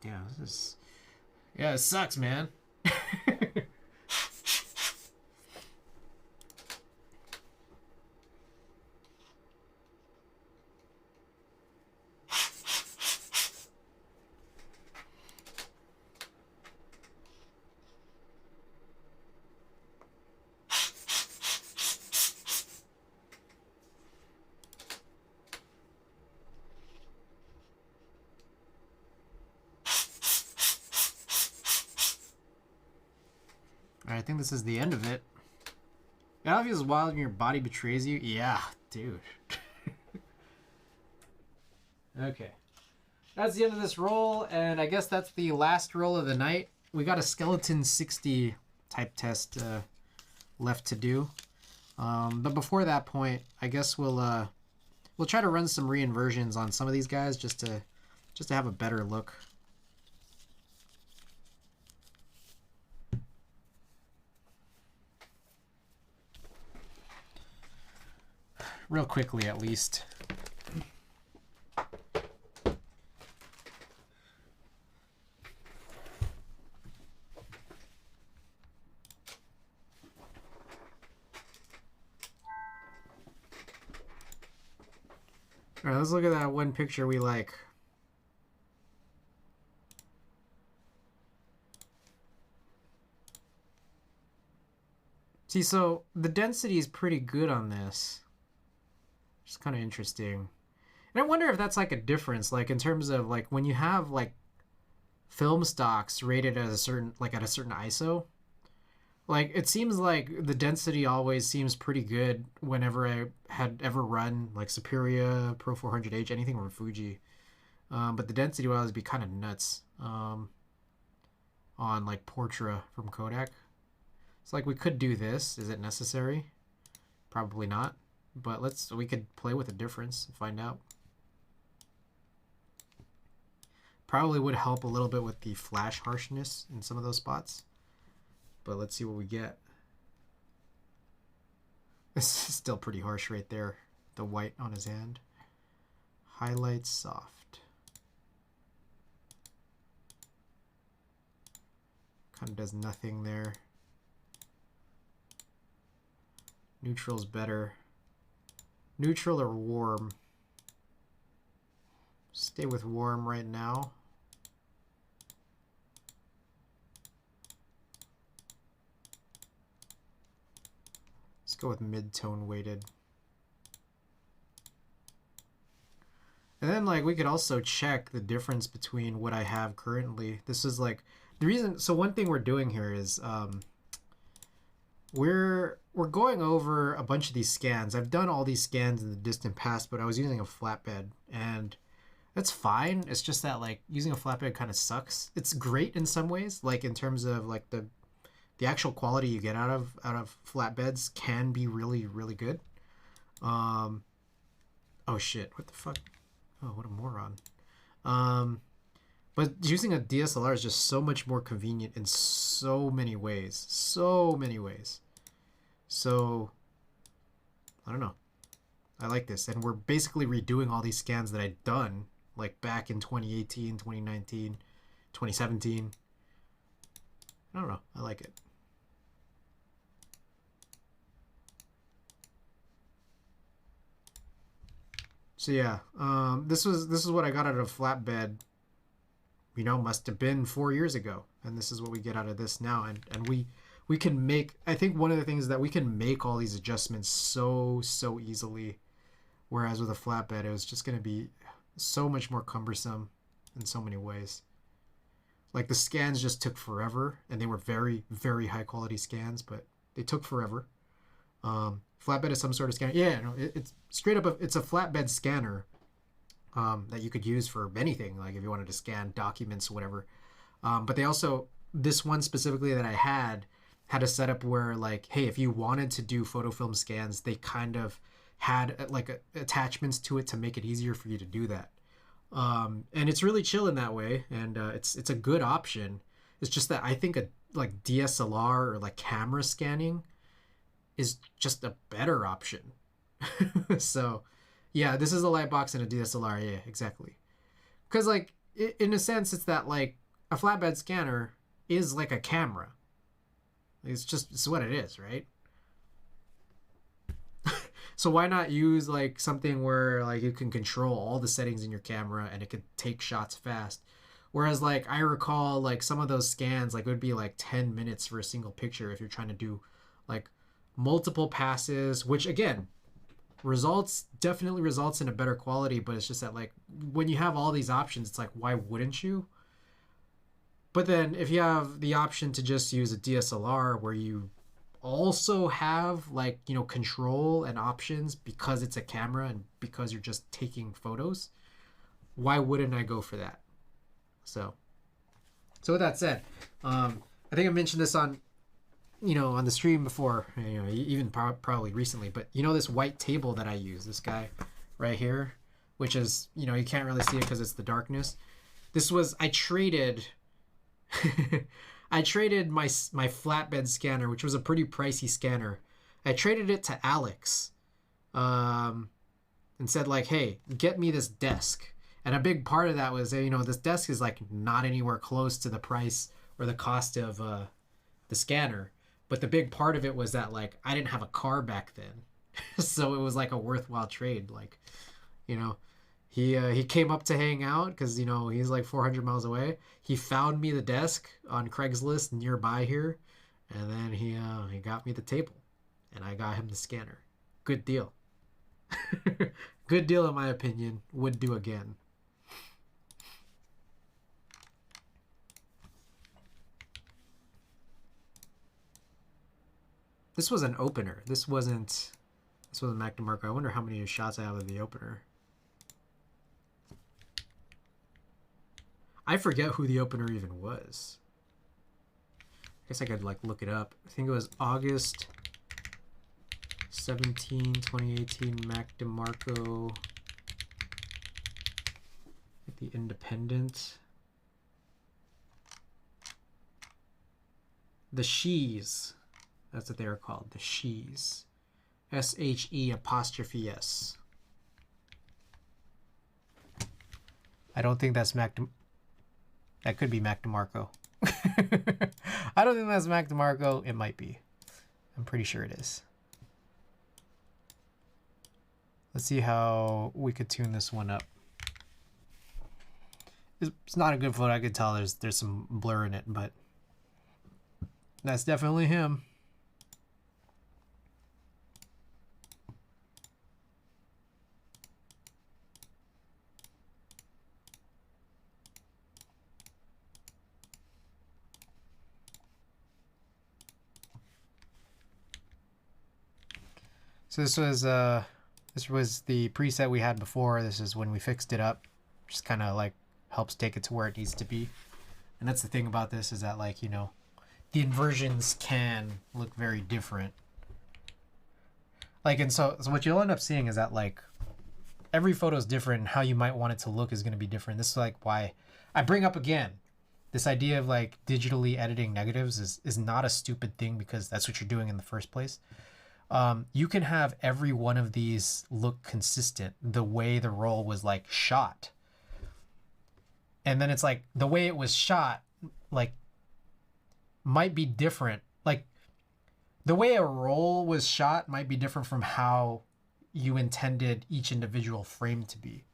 it sucks, man. Alright, I think this is the end of it. It all feels wild when your body betrays you. Yeah, dude. Okay. That's the end of this roll, and I guess that's the last roll of the night. We got a skeleton 60 type test left to do. But before that point, I guess we'll try to run some reinversions on some of these guys just to have a better look. Real quickly, at least. All right, let's look at that one picture we like. See, so the density is pretty good on this. It's kind of interesting. And I wonder if that's like a difference, like in terms of like when you have like film stocks rated as a certain, like at a certain ISO, like it seems like the density always seems pretty good whenever I had ever run like Superior, Pro 400H, anything from Fuji. But the density would always be kind of nuts on like Portra from Kodak. It's like we could do this. Is it necessary? Probably not. But we could play with the difference and find out. Probably would help a little bit with the flash harshness in some of those spots. But let's see what we get. This is still pretty harsh right there. The white on his hand. Highlight soft. Kind of does nothing there. Neutral's better. Neutral or warm? Stay with warm right now. Let's go with mid-tone weighted. And then like we could also check the difference between what I have currently. This is like the reason. So one thing we're doing here is we're going over a bunch of these scans. I've done all these scans in the distant past, but I was using a flatbed, and that's fine. It's just that like using a flatbed kind of sucks. It's great in some ways, like in terms of like the actual quality you get out of flatbeds can be really really good. Um, oh shit, what the fuck? Oh, what a moron. Um, but using a DSLR is just so much more convenient in so many ways. So many ways. So, I don't know. I like this. And we're basically redoing all these scans that I'd done like back in 2018, 2019, 2017. I don't know. I like it. So yeah, this is what I got out of flatbed. You know, must have been 4 years ago, and this is what we get out of this now. And we can make. I think one of the things is that we can make all these adjustments so easily, whereas with a flatbed, it was just going to be so much more cumbersome in so many ways. Like the scans just took forever, and they were very high quality scans, but they took forever. Flatbed is some sort of scanner. Yeah, no, it's straight up. It's a flatbed scanner that you could use for anything, like if you wanted to scan documents, whatever. But they also, this one specifically that I had a setup where like, hey, if you wanted to do photofilm scans, they kind of had like attachments to it to make it easier for you to do that. And it's really chill in that way, and it's a good option. It's just that I think a like DSLR or like camera scanning is just a better option. So, yeah, this is a light box and a DSLR. Yeah, exactly. Because like in a sense, it's that like a flatbed scanner is like a camera. It's what it is, right? So why not use like something where like you can control all the settings in your camera and it can take shots fast. Whereas like I recall like some of those scans like it would be like 10 minutes for a single picture if you're trying to do like multiple passes, which again definitely results in a better quality, but it's just that like when you have all these options, it's like why wouldn't you? But then if you have the option to just use a DSLR where you also have like, you know, control and options because it's a camera and because you're just taking photos, why wouldn't I go for that? So with that said, I think I mentioned this on, you know, on the stream before, you know, even probably recently, but you know, this white table that I use, this guy right here, which is, you know, you can't really see it because it's the darkness. This was, I traded I traded my flatbed scanner, which was a pretty pricey scanner. I traded it to Alex, and said like, "Hey, get me this desk." And a big part of that was, you know, this desk is like not anywhere close to the price or the cost of the scanner. But the big part of it was that like I didn't have a car back then, so it was like a worthwhile trade. Like, you know, he came up to hang out because, you know, he's like 400 miles away. He found me the desk on Craigslist nearby here, and then he got me the table, and I got him the scanner. Good deal. Good deal in my opinion. Would do again. This was an opener. This wasn't Mac DeMarco. I wonder how many shots I have of the opener. I forget who the opener even was. I guess I could like look it up. I think it was August 17, 2018, Mac DeMarco at the Independent. The Shees. That's what they were called. The Shees. SHE''S. I don't think that's that could be Mac DeMarco. I don't think that's Mac DeMarco. It might be. I'm pretty sure it is. Let's see how we could tune this one up. It's not a good photo. I could tell there's some blur in it, but that's definitely him. So this was the preset we had before. This is when we fixed it up. Just kind of like helps take it to where it needs to be. And that's the thing about this is that, like, you know, the inversions can look very different. Like, and so what you'll end up seeing is that, like, every photo is different and how you might want it to look is going to be different. This is like why I bring up again this idea of like digitally editing negatives is not a stupid thing, because that's what you're doing in the first place. You can have every one of these look consistent the way the roll was like shot. And then it's like the way it was shot, like, might be different. Like, the way a roll was shot might be different from how you intended each individual frame to be.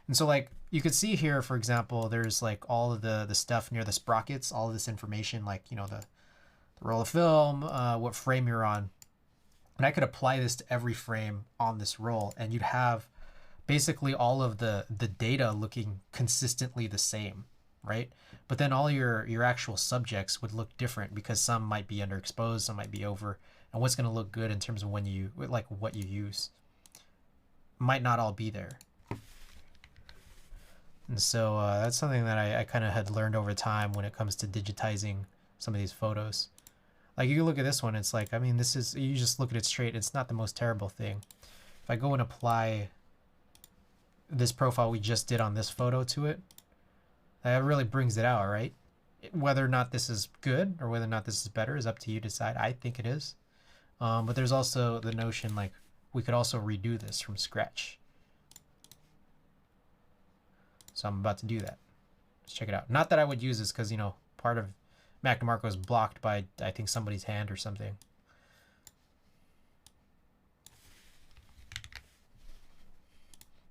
And so, like, you could see here, for example, there's like all of the stuff near the sprockets, all of this information, like, you know, the roll of film, what frame you're on. And I could apply this to every frame on this roll, and you'd have basically all of the data looking consistently the same, right? But then all your actual subjects would look different, because some might be underexposed, some might be over, and what's going to look good in terms of when you, like, what you use might not all be there. And so that's something that I kind of had learned over time when it comes to digitizing some of these photos. Like, you look at this one, it's like, I mean, this is, you just look at it straight, it's not the most terrible thing. If I go and apply this profile we just did on this photo to it, that really brings it out, right? Whether or not this is good or whether or not this is better is up to you to decide. I think it is. But there's also the notion, like, we could also redo this from scratch. So I'm about to do that. Let's check it out. Not that I would use this because, you know, part of Mac DeMarco is blocked by, I think, somebody's hand or something.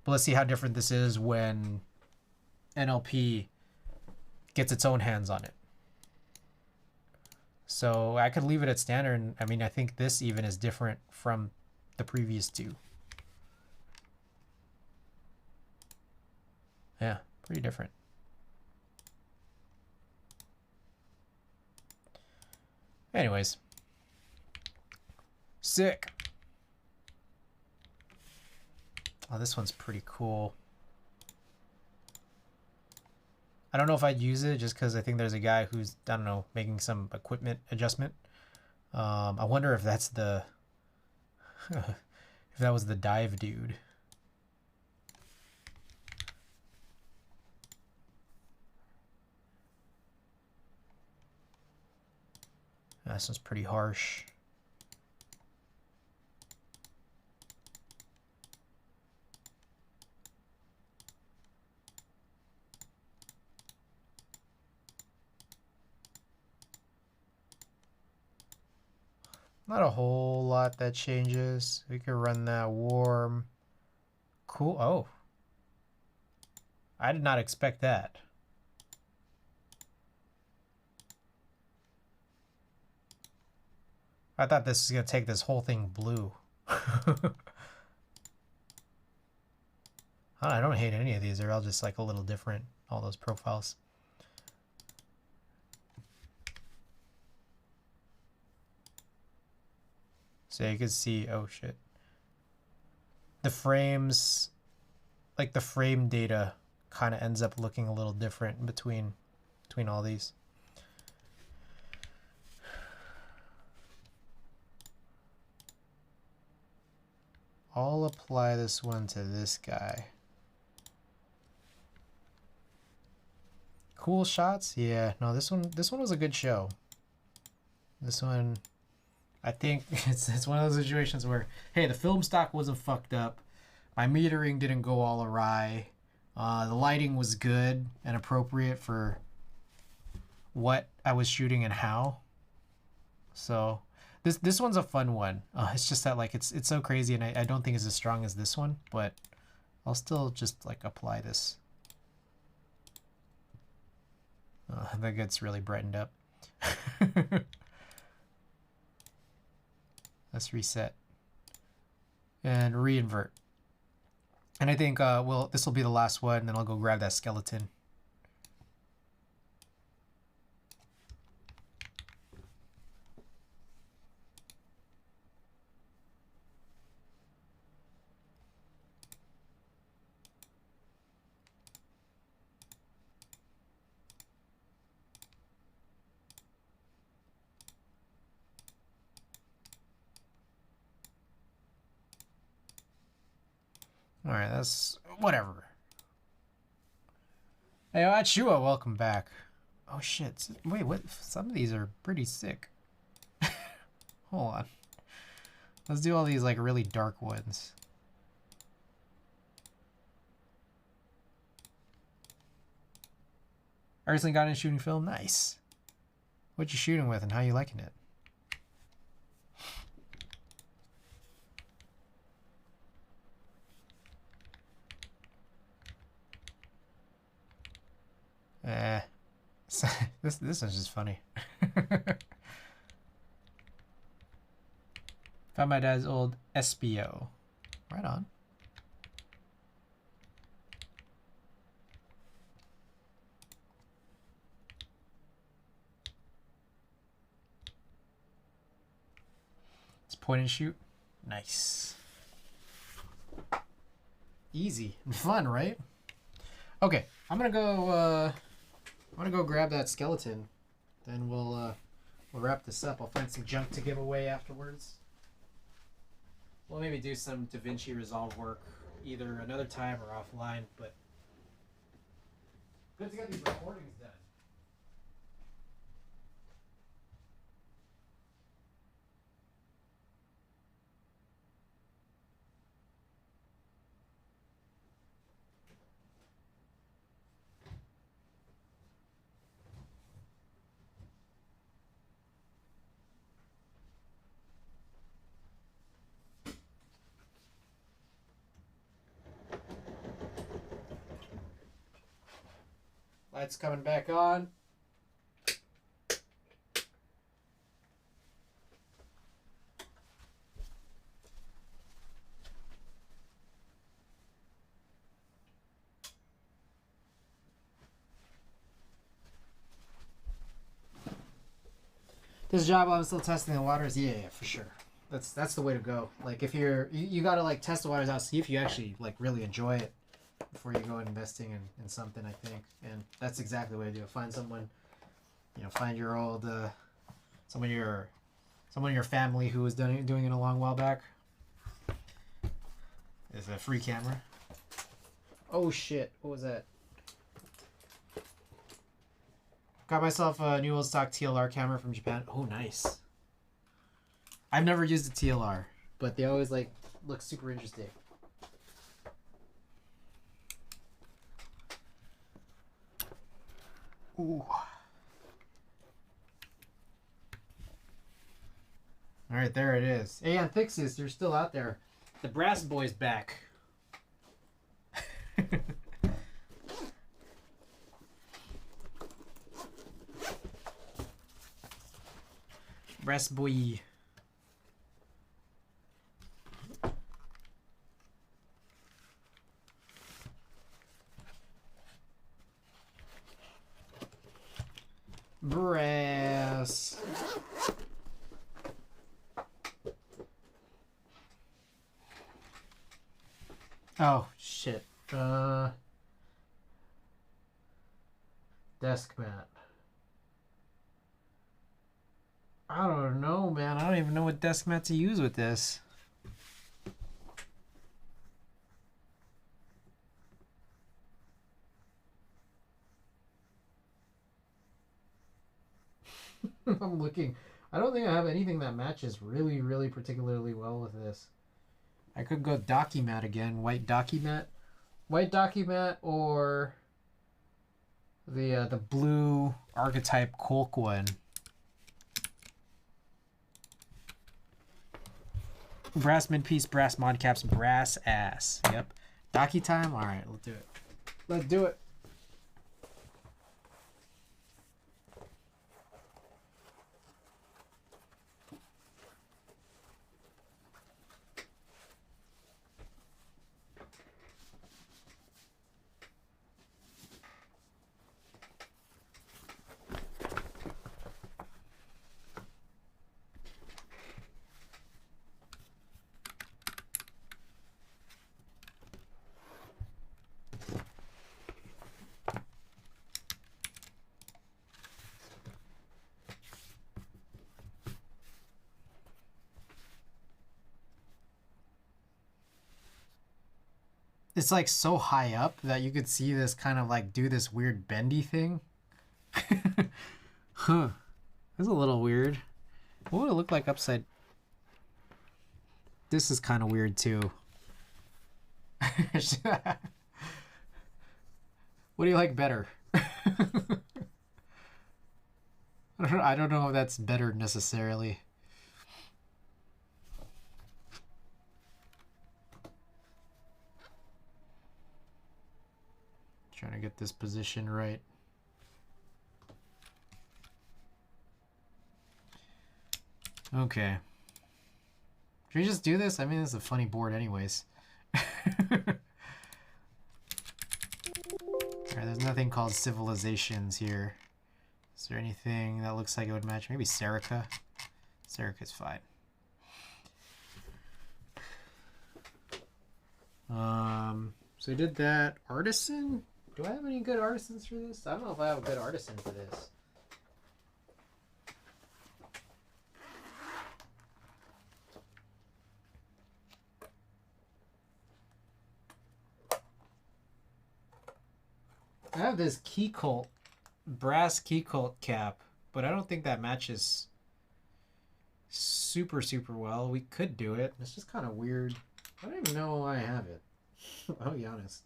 But let's see how different this is when NLP gets its own hands on it. So I could leave it at standard. And I mean, I think this even is different from the previous two. Yeah, pretty different. Anyways. Sick. Oh, this one's pretty cool. I don't know if I'd use it just because I think there's a guy who's, I don't know, making some equipment adjustment. I wonder if that's the, if that was the dive dude. This one's pretty harsh. Not a whole lot that changes. We could run that warm. Cool. Oh. I did not expect that. I thought this was going to take this whole thing blue. I don't hate any of these. They're all just like a little different, all those profiles. So you can see, oh shit. The frames, like the frame data kind of ends up looking a little different between all these. I'll apply this one to this guy. Cool shots? Yeah, no, this one was a good show. This one, I think it's one of those situations where, hey, the film stock wasn't fucked up. My metering didn't go all awry. The lighting was good and appropriate for what I was shooting and how. So this one's a fun one. It's just that, like, it's so crazy, and I don't think it's as strong as this one, but I'll still just like apply this. That gets really brightened up. Let's reset and reinvert. And I think well, this will be the last one, and then I'll go grab that skeleton. Alright, that's... whatever. Hey, Achua, welcome back. Oh, shit. Wait, what? Some of these are pretty sick. Hold on. Let's do all these, like, really dark ones. I recently got into shooting film. Nice. What you shooting with and how you liking it? This is just funny. Found my dad's old SBO. Right on. It's point and shoot. Nice. Easy and fun, right? Okay, I'm gonna go grab that skeleton. Then we'll wrap this up. I'll find some junk to give away afterwards. We'll maybe do some DaVinci Resolve work either another time or offline, but good to get these recordings done. Lights coming back on. This job while I'm still testing the waters, yeah, for sure. That's the way to go. Like if you gotta like test the waters out, see if you actually like really enjoy it before you go investing in something, I think. And that's exactly the way to do it. Find someone, find your old someone in your family who was doing it a long while back. It's a free camera. Oh shit, what was that? Got myself a new old stock TLR camera from Japan. Oh, nice. I've never used a TLR, but they always like look super interesting. Ooh. All right, there it is. Hey, on Thixis, you're still out there. The Brass Boy's back. Brass Boy. Brass. Oh, shit. Desk mat. I don't know, man. I don't even know what desk mat to use with this. I'm looking. I don't think I have anything that matches really, really particularly well with this. I could go documat again. White documat. White documat or the blue archetype Colk one. Brass mid-piece, brass mod caps, brass ass. Yep. Docky time? Alright, let's do it. Let's do it. it's like so high up that you could see this kind of like do this weird bendy thing. Huh. That's a little weird. What would it look like upside? This is kind of weird too. What do you like better? I don't know if that's better necessarily. Trying to get this position right. Okay. Should we just do this? I mean, it's a funny board anyways. Alright, there's nothing called civilizations here. Is there anything that looks like it would match? Maybe Serica? Serica's fine. So we did that. Artisan? Do I have any good artisans for this? I don't know if I have a good artisan for this. I have this key cult, brass key cult cap, but I don't think that matches super well. We could do it. It's just kind of weird. I don't even know why I have it. I'll be honest.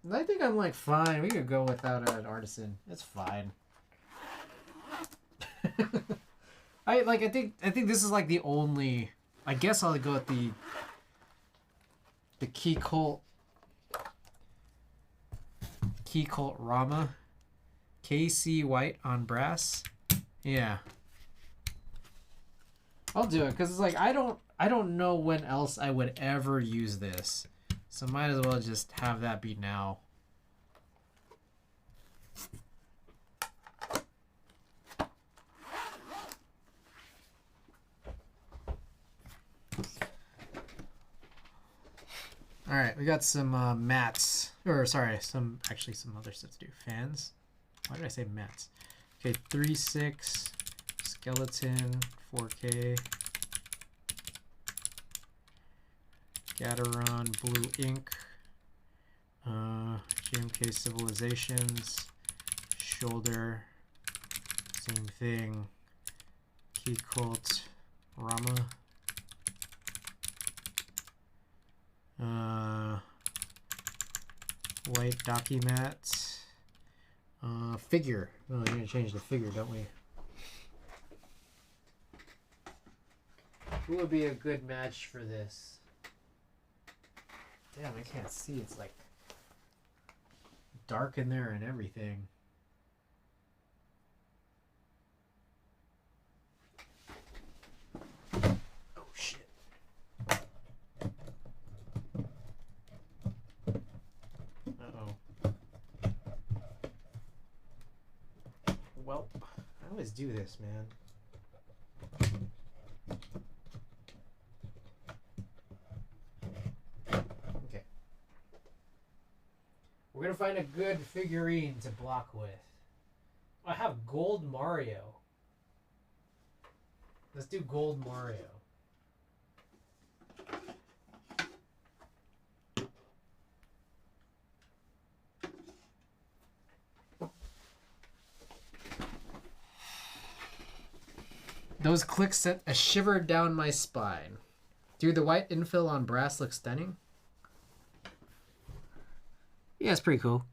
I think I'm like fine. We could go without an artisan. It's fine. I think this is like the only. I guess I'll go with the key cult Rama. KC White on brass. Yeah. I'll do it because it's like I don't know when else I would ever use this. So might as well just have that be now. All right, we got some mats, or sorry, some other sets to do. Fans. Why did I say mats? Okay, 3/6 skeleton, 4K. Gateron blue ink. GMK civilizations. Shoulder. Same thing. Key cult Rama. White document. Figure. Oh, we're gonna change the figure, don't we? Who would be a good match for this? Damn, I can't see. It's like dark in there and everything. Oh shit. Well, I always do this, man. Okay. We're gonna find a good figurine to block with. I have Gold Mario. Let's do Gold Mario. Those clicks sent a shiver down my spine. Dude, the white infill on brass looks stunning. Yeah, it's pretty cool.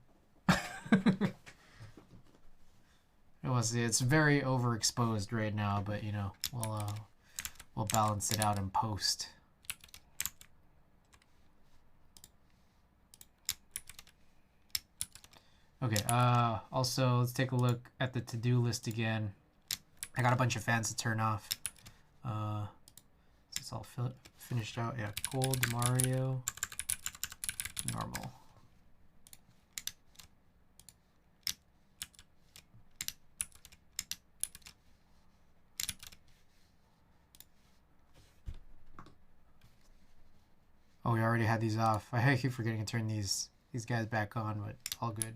It's very overexposed right now, but you know, we'll balance it out in post. Okay, also let's take a look at the to-do list again. I got a bunch of fans to turn off. It's all finished out. Yeah, Gold Mario, normal. Oh, we already had these off. I keep forgetting to turn these guys back on, but all good.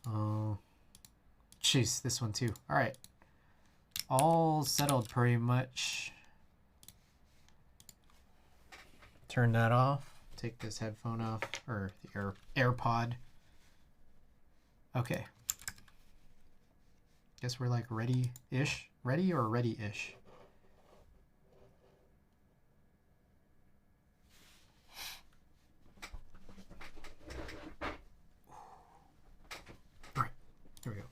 Oh, jeez, this one too. All right. All settled pretty much. turn that off. Take this headphone off, or the AirPod. Okay. Guess we're like ready-ish. Ready or ready-ish? All right, here we go.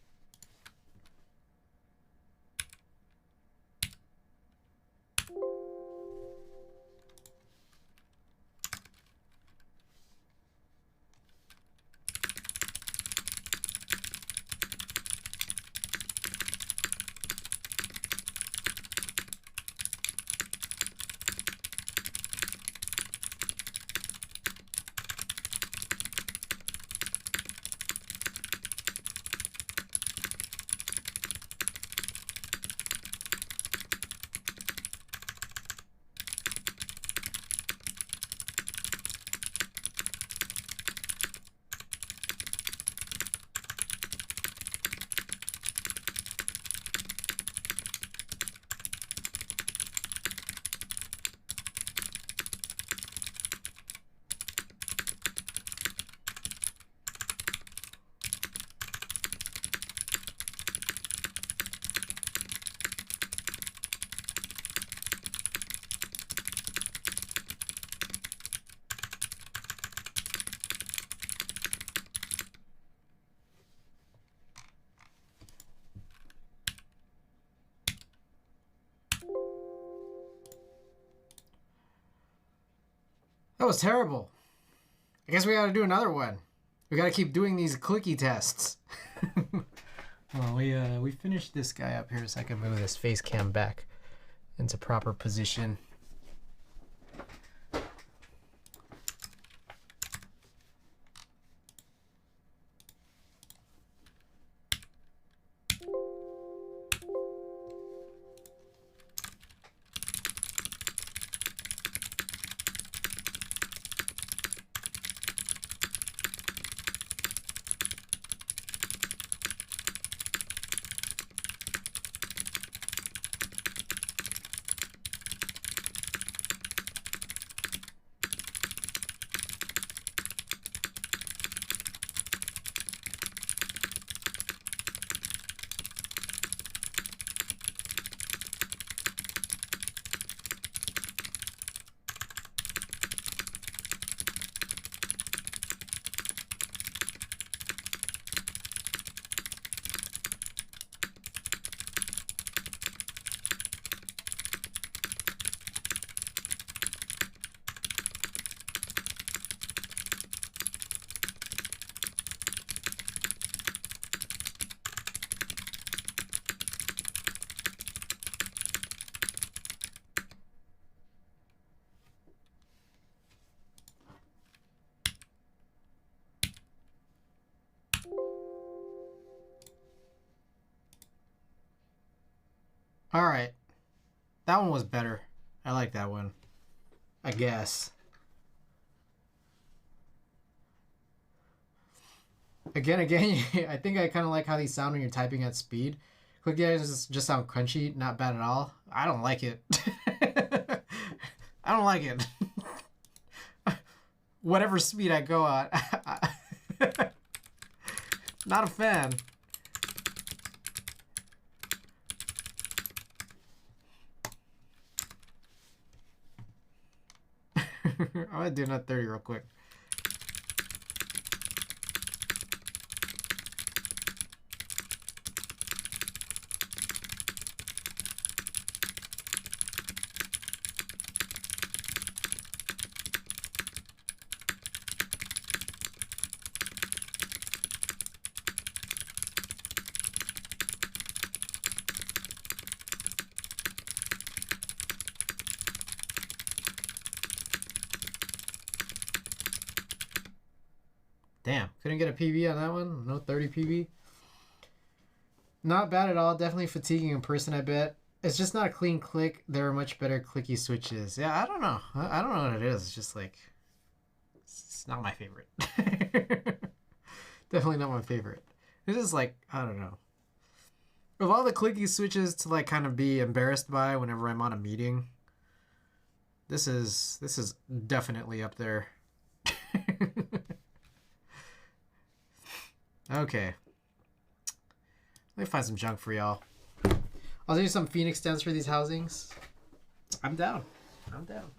That was terrible. I guess we gotta do another one. We gotta keep doing these clicky tests. Well, we finished this guy up here so I can move this face cam back into proper position. All right. That one was better. I like that one. I guess. Again, I think I kind of like how these sound when you're typing at speed. Click guys just sound crunchy, not bad at all. I don't like it. I don't like it. Whatever speed I go at. Not a fan. I'm gonna do another 30 real quick. Damn, couldn't get a PB on that one. No 30 PB. Not bad at all. Definitely fatiguing in person, I bet. It's just not a clean click. There are much better clicky switches. Yeah, I don't know. I don't know what it is. It's just like, it's not my favorite. Definitely not my favorite. It is like, I don't know. Of all the clicky switches to like kind of be embarrassed by whenever I'm on a meeting, This is definitely up there. Okay. Let me find some junk for y'all. I'll do some Phoenix stems for these housings. I'm down. I'm down.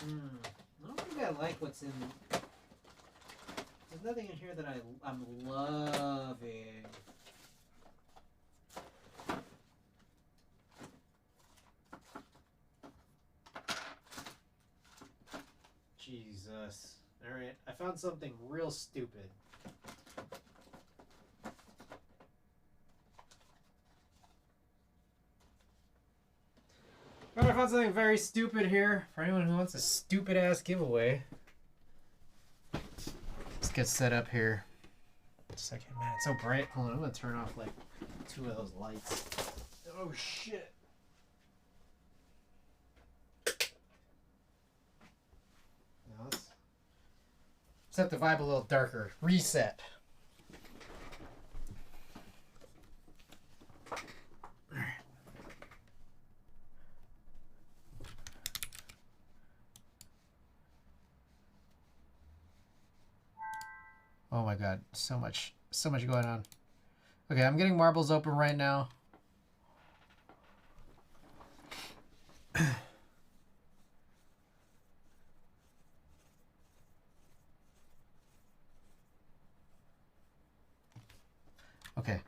I don't think I like what's in. There's nothing in here that I'm loving. Jesus. Alright, I found something real stupid. Alright, I found something very stupid here. For anyone who wants a stupid ass giveaway. Let's get set up here. Just a second, man. It's so bright. Hold on, I'm gonna turn off like 2 of those lights. Oh shit. Now let's set the vibe a little darker. Reset. Oh my god, so much going on. Okay, I'm getting marbles open right now. Okay.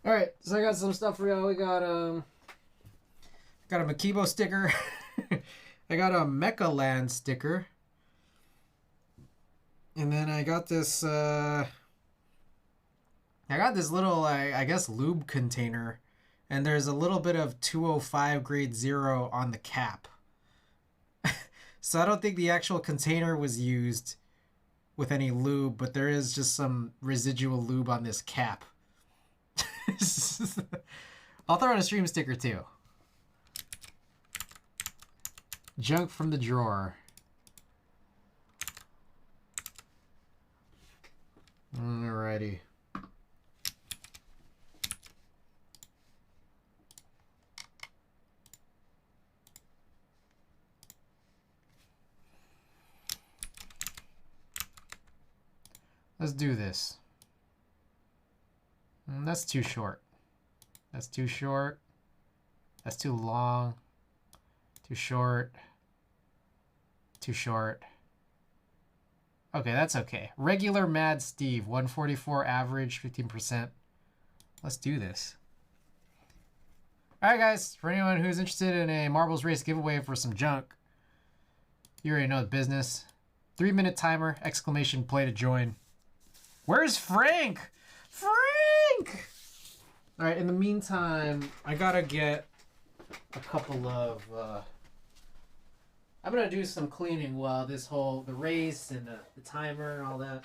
All right, so I got some stuff for y'all. We got a Makibo sticker. I got a Mecha Land sticker. And then I got this little I guess lube container, and there's a little bit of 205 grade 0 on the cap. So I don't think the actual container was used with any lube, but there is just some residual lube on this cap. I'll throw in a stream sticker too. Junk from the drawer. Alrighty. Let's do this. That's too short. That's too short. That's too long. Too short. Too short. Okay, that's okay. Regular Mad Steve, 144 average, 15%. Let's do this. All right, guys. For anyone who's interested in a Marbles Race giveaway for some junk, you already know the business. 3-minute timer, exclamation play to join. Where's Frank? Frank! All right, in the meantime, I gotta get a couple of... I'm gonna do some cleaning while the race and the timer and all that.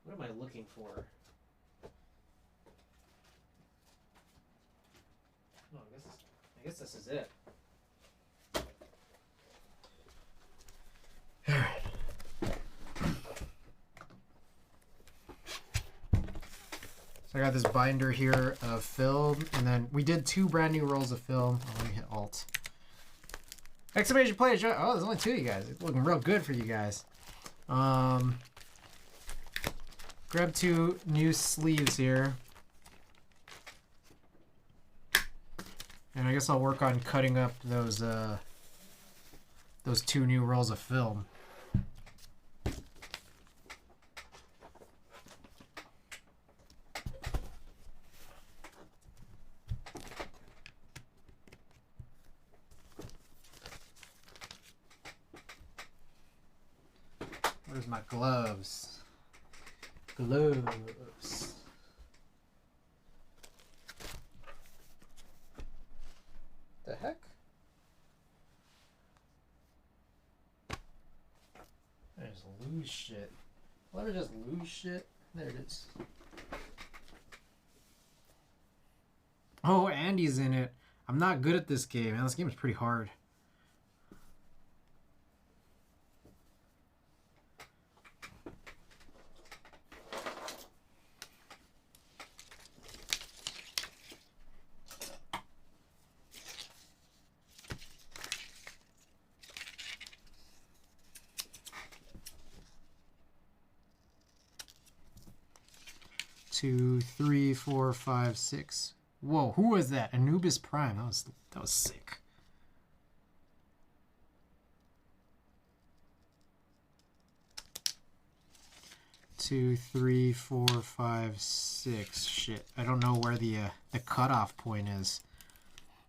What am I looking for? Oh, I guess this is it. All right. So I got this binder here of film, and then we did 2 brand new rolls of film. Oh, let me hit Alt. Exclamation play! Oh, there's only 2 of you guys. It's looking real good for you guys. Grab 2 new sleeves here. And I guess I'll work on cutting up those 2 new rolls of film. Where's my gloves? Gloves. just lose shit. Let her just lose shit. There it is. Oh, Andy's in it. I'm not good at this game, man. This game is pretty hard. Two, three, four, five, six. Whoa, who was that? Anubis Prime. That was sick. Two, three, four, five, six. Shit, I don't know where the cutoff point is.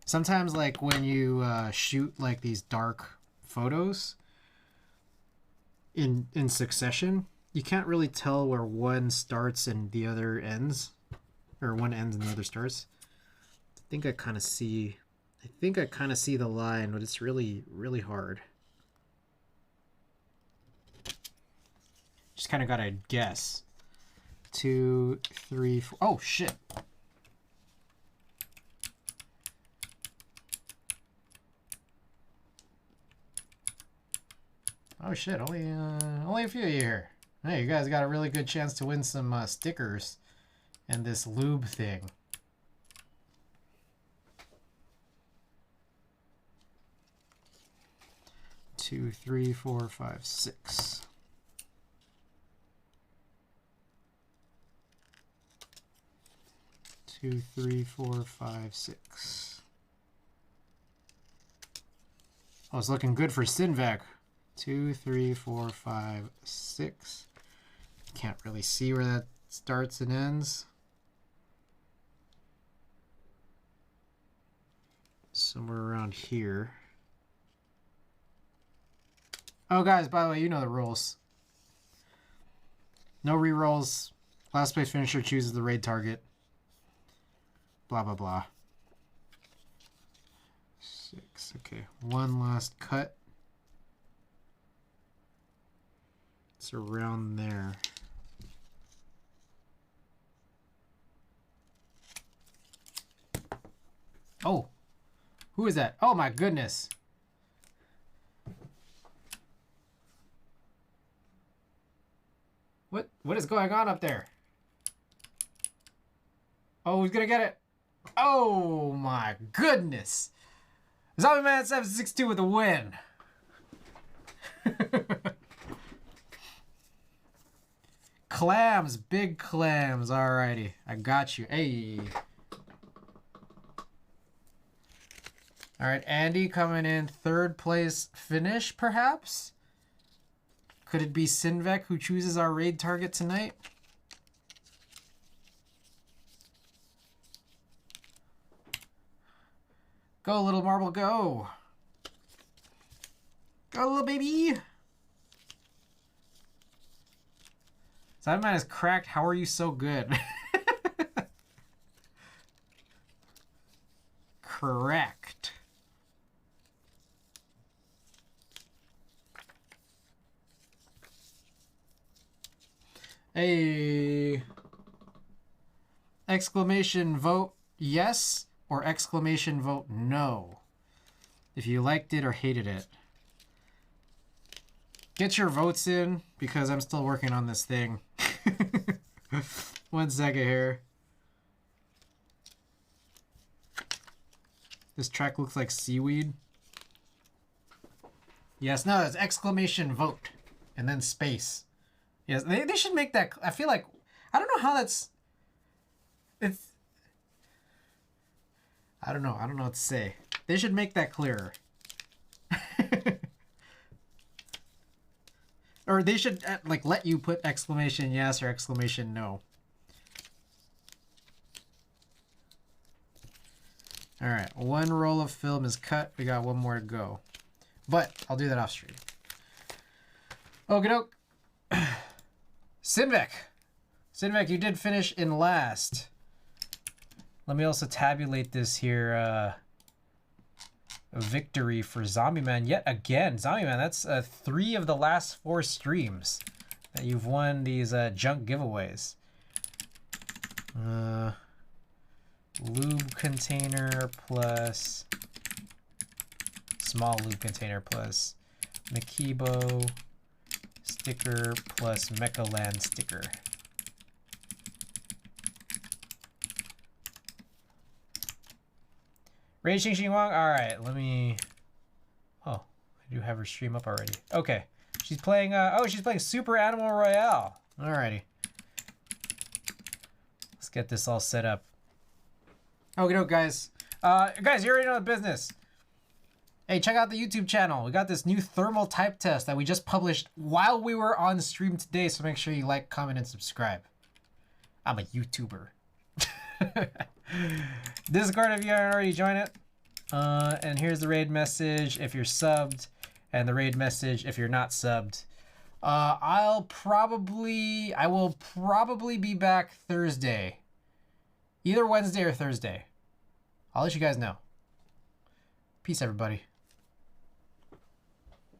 Sometimes, like when you shoot like these dark photos in succession, you can't really tell where one starts and the other ends, or one ends and the other starts. I think I kind of see the line, but it's really, really hard. Just kind of gotta guess. Two, three, four. Oh shit! Oh shit! Only a few of you here. Hey, you guys got a really good chance to win some stickers and this lube thing. Two, three, four, five, six. Two, three, four, five, six. Oh, it's looking good for Sinvac. Two, three, four, five, six. Can't really see where that starts and ends. Somewhere around here. Oh, guys, by the way, you know the rules. No rerolls. Last place finisher chooses the raid target. Blah, blah, blah. Six. Okay, one last cut. It's around there. Oh, who is that? Oh my goodness. What is going on up there? Oh, who's gonna get it? Oh my goodness. Zombie Man 762 with a win. Clams, big clams. Alrighty, I got you. Hey. All right, Andy coming in third place finish, perhaps? Could it be Sinvec who chooses our raid target tonight? Go, little marble, go. Go, little baby. Sideman is cracked. How are you so good? Correct. Hey. Exclamation vote yes or exclamation vote no if you liked it or hated it. Get your votes in because I'm still working on this thing. 1 second here. This track looks like seaweed. Yes, no, it's exclamation vote and then space. Yes, they should make that. I feel like, I don't know how that's, it's, I don't know what to say. They should make that clearer. Or they should like let you put exclamation yes or exclamation no. All right, one roll of film is cut. We got one more to go, but I'll do that off stream. Okie doke. Sinvec, you did finish in last. Let me also tabulate this here. victory for Zombie Man yet again. Zombie Man, that's 3 of the last 4 streams that you've won these junk giveaways. Lube container plus small lube container plus Makibo sticker plus Mechaland sticker. Ray Xing Xing Wang. All right, let me. Oh, I do have her stream up already. Okay, she's playing. Oh, she's playing Super Animal Royale. Alrighty, let's get this all set up. Okay, guys. Guys, you already know the business. Hey, check out the YouTube channel. We got this new thermal type test that we just published while we were on stream today. So make sure you like, comment, and subscribe. I'm a YouTuber. Discord if you haven't already joined it. And here's the raid message if you're subbed, and the raid message if you're not subbed. I will probably be back Thursday. Either Wednesday or Thursday. I'll let you guys know. Peace, everybody.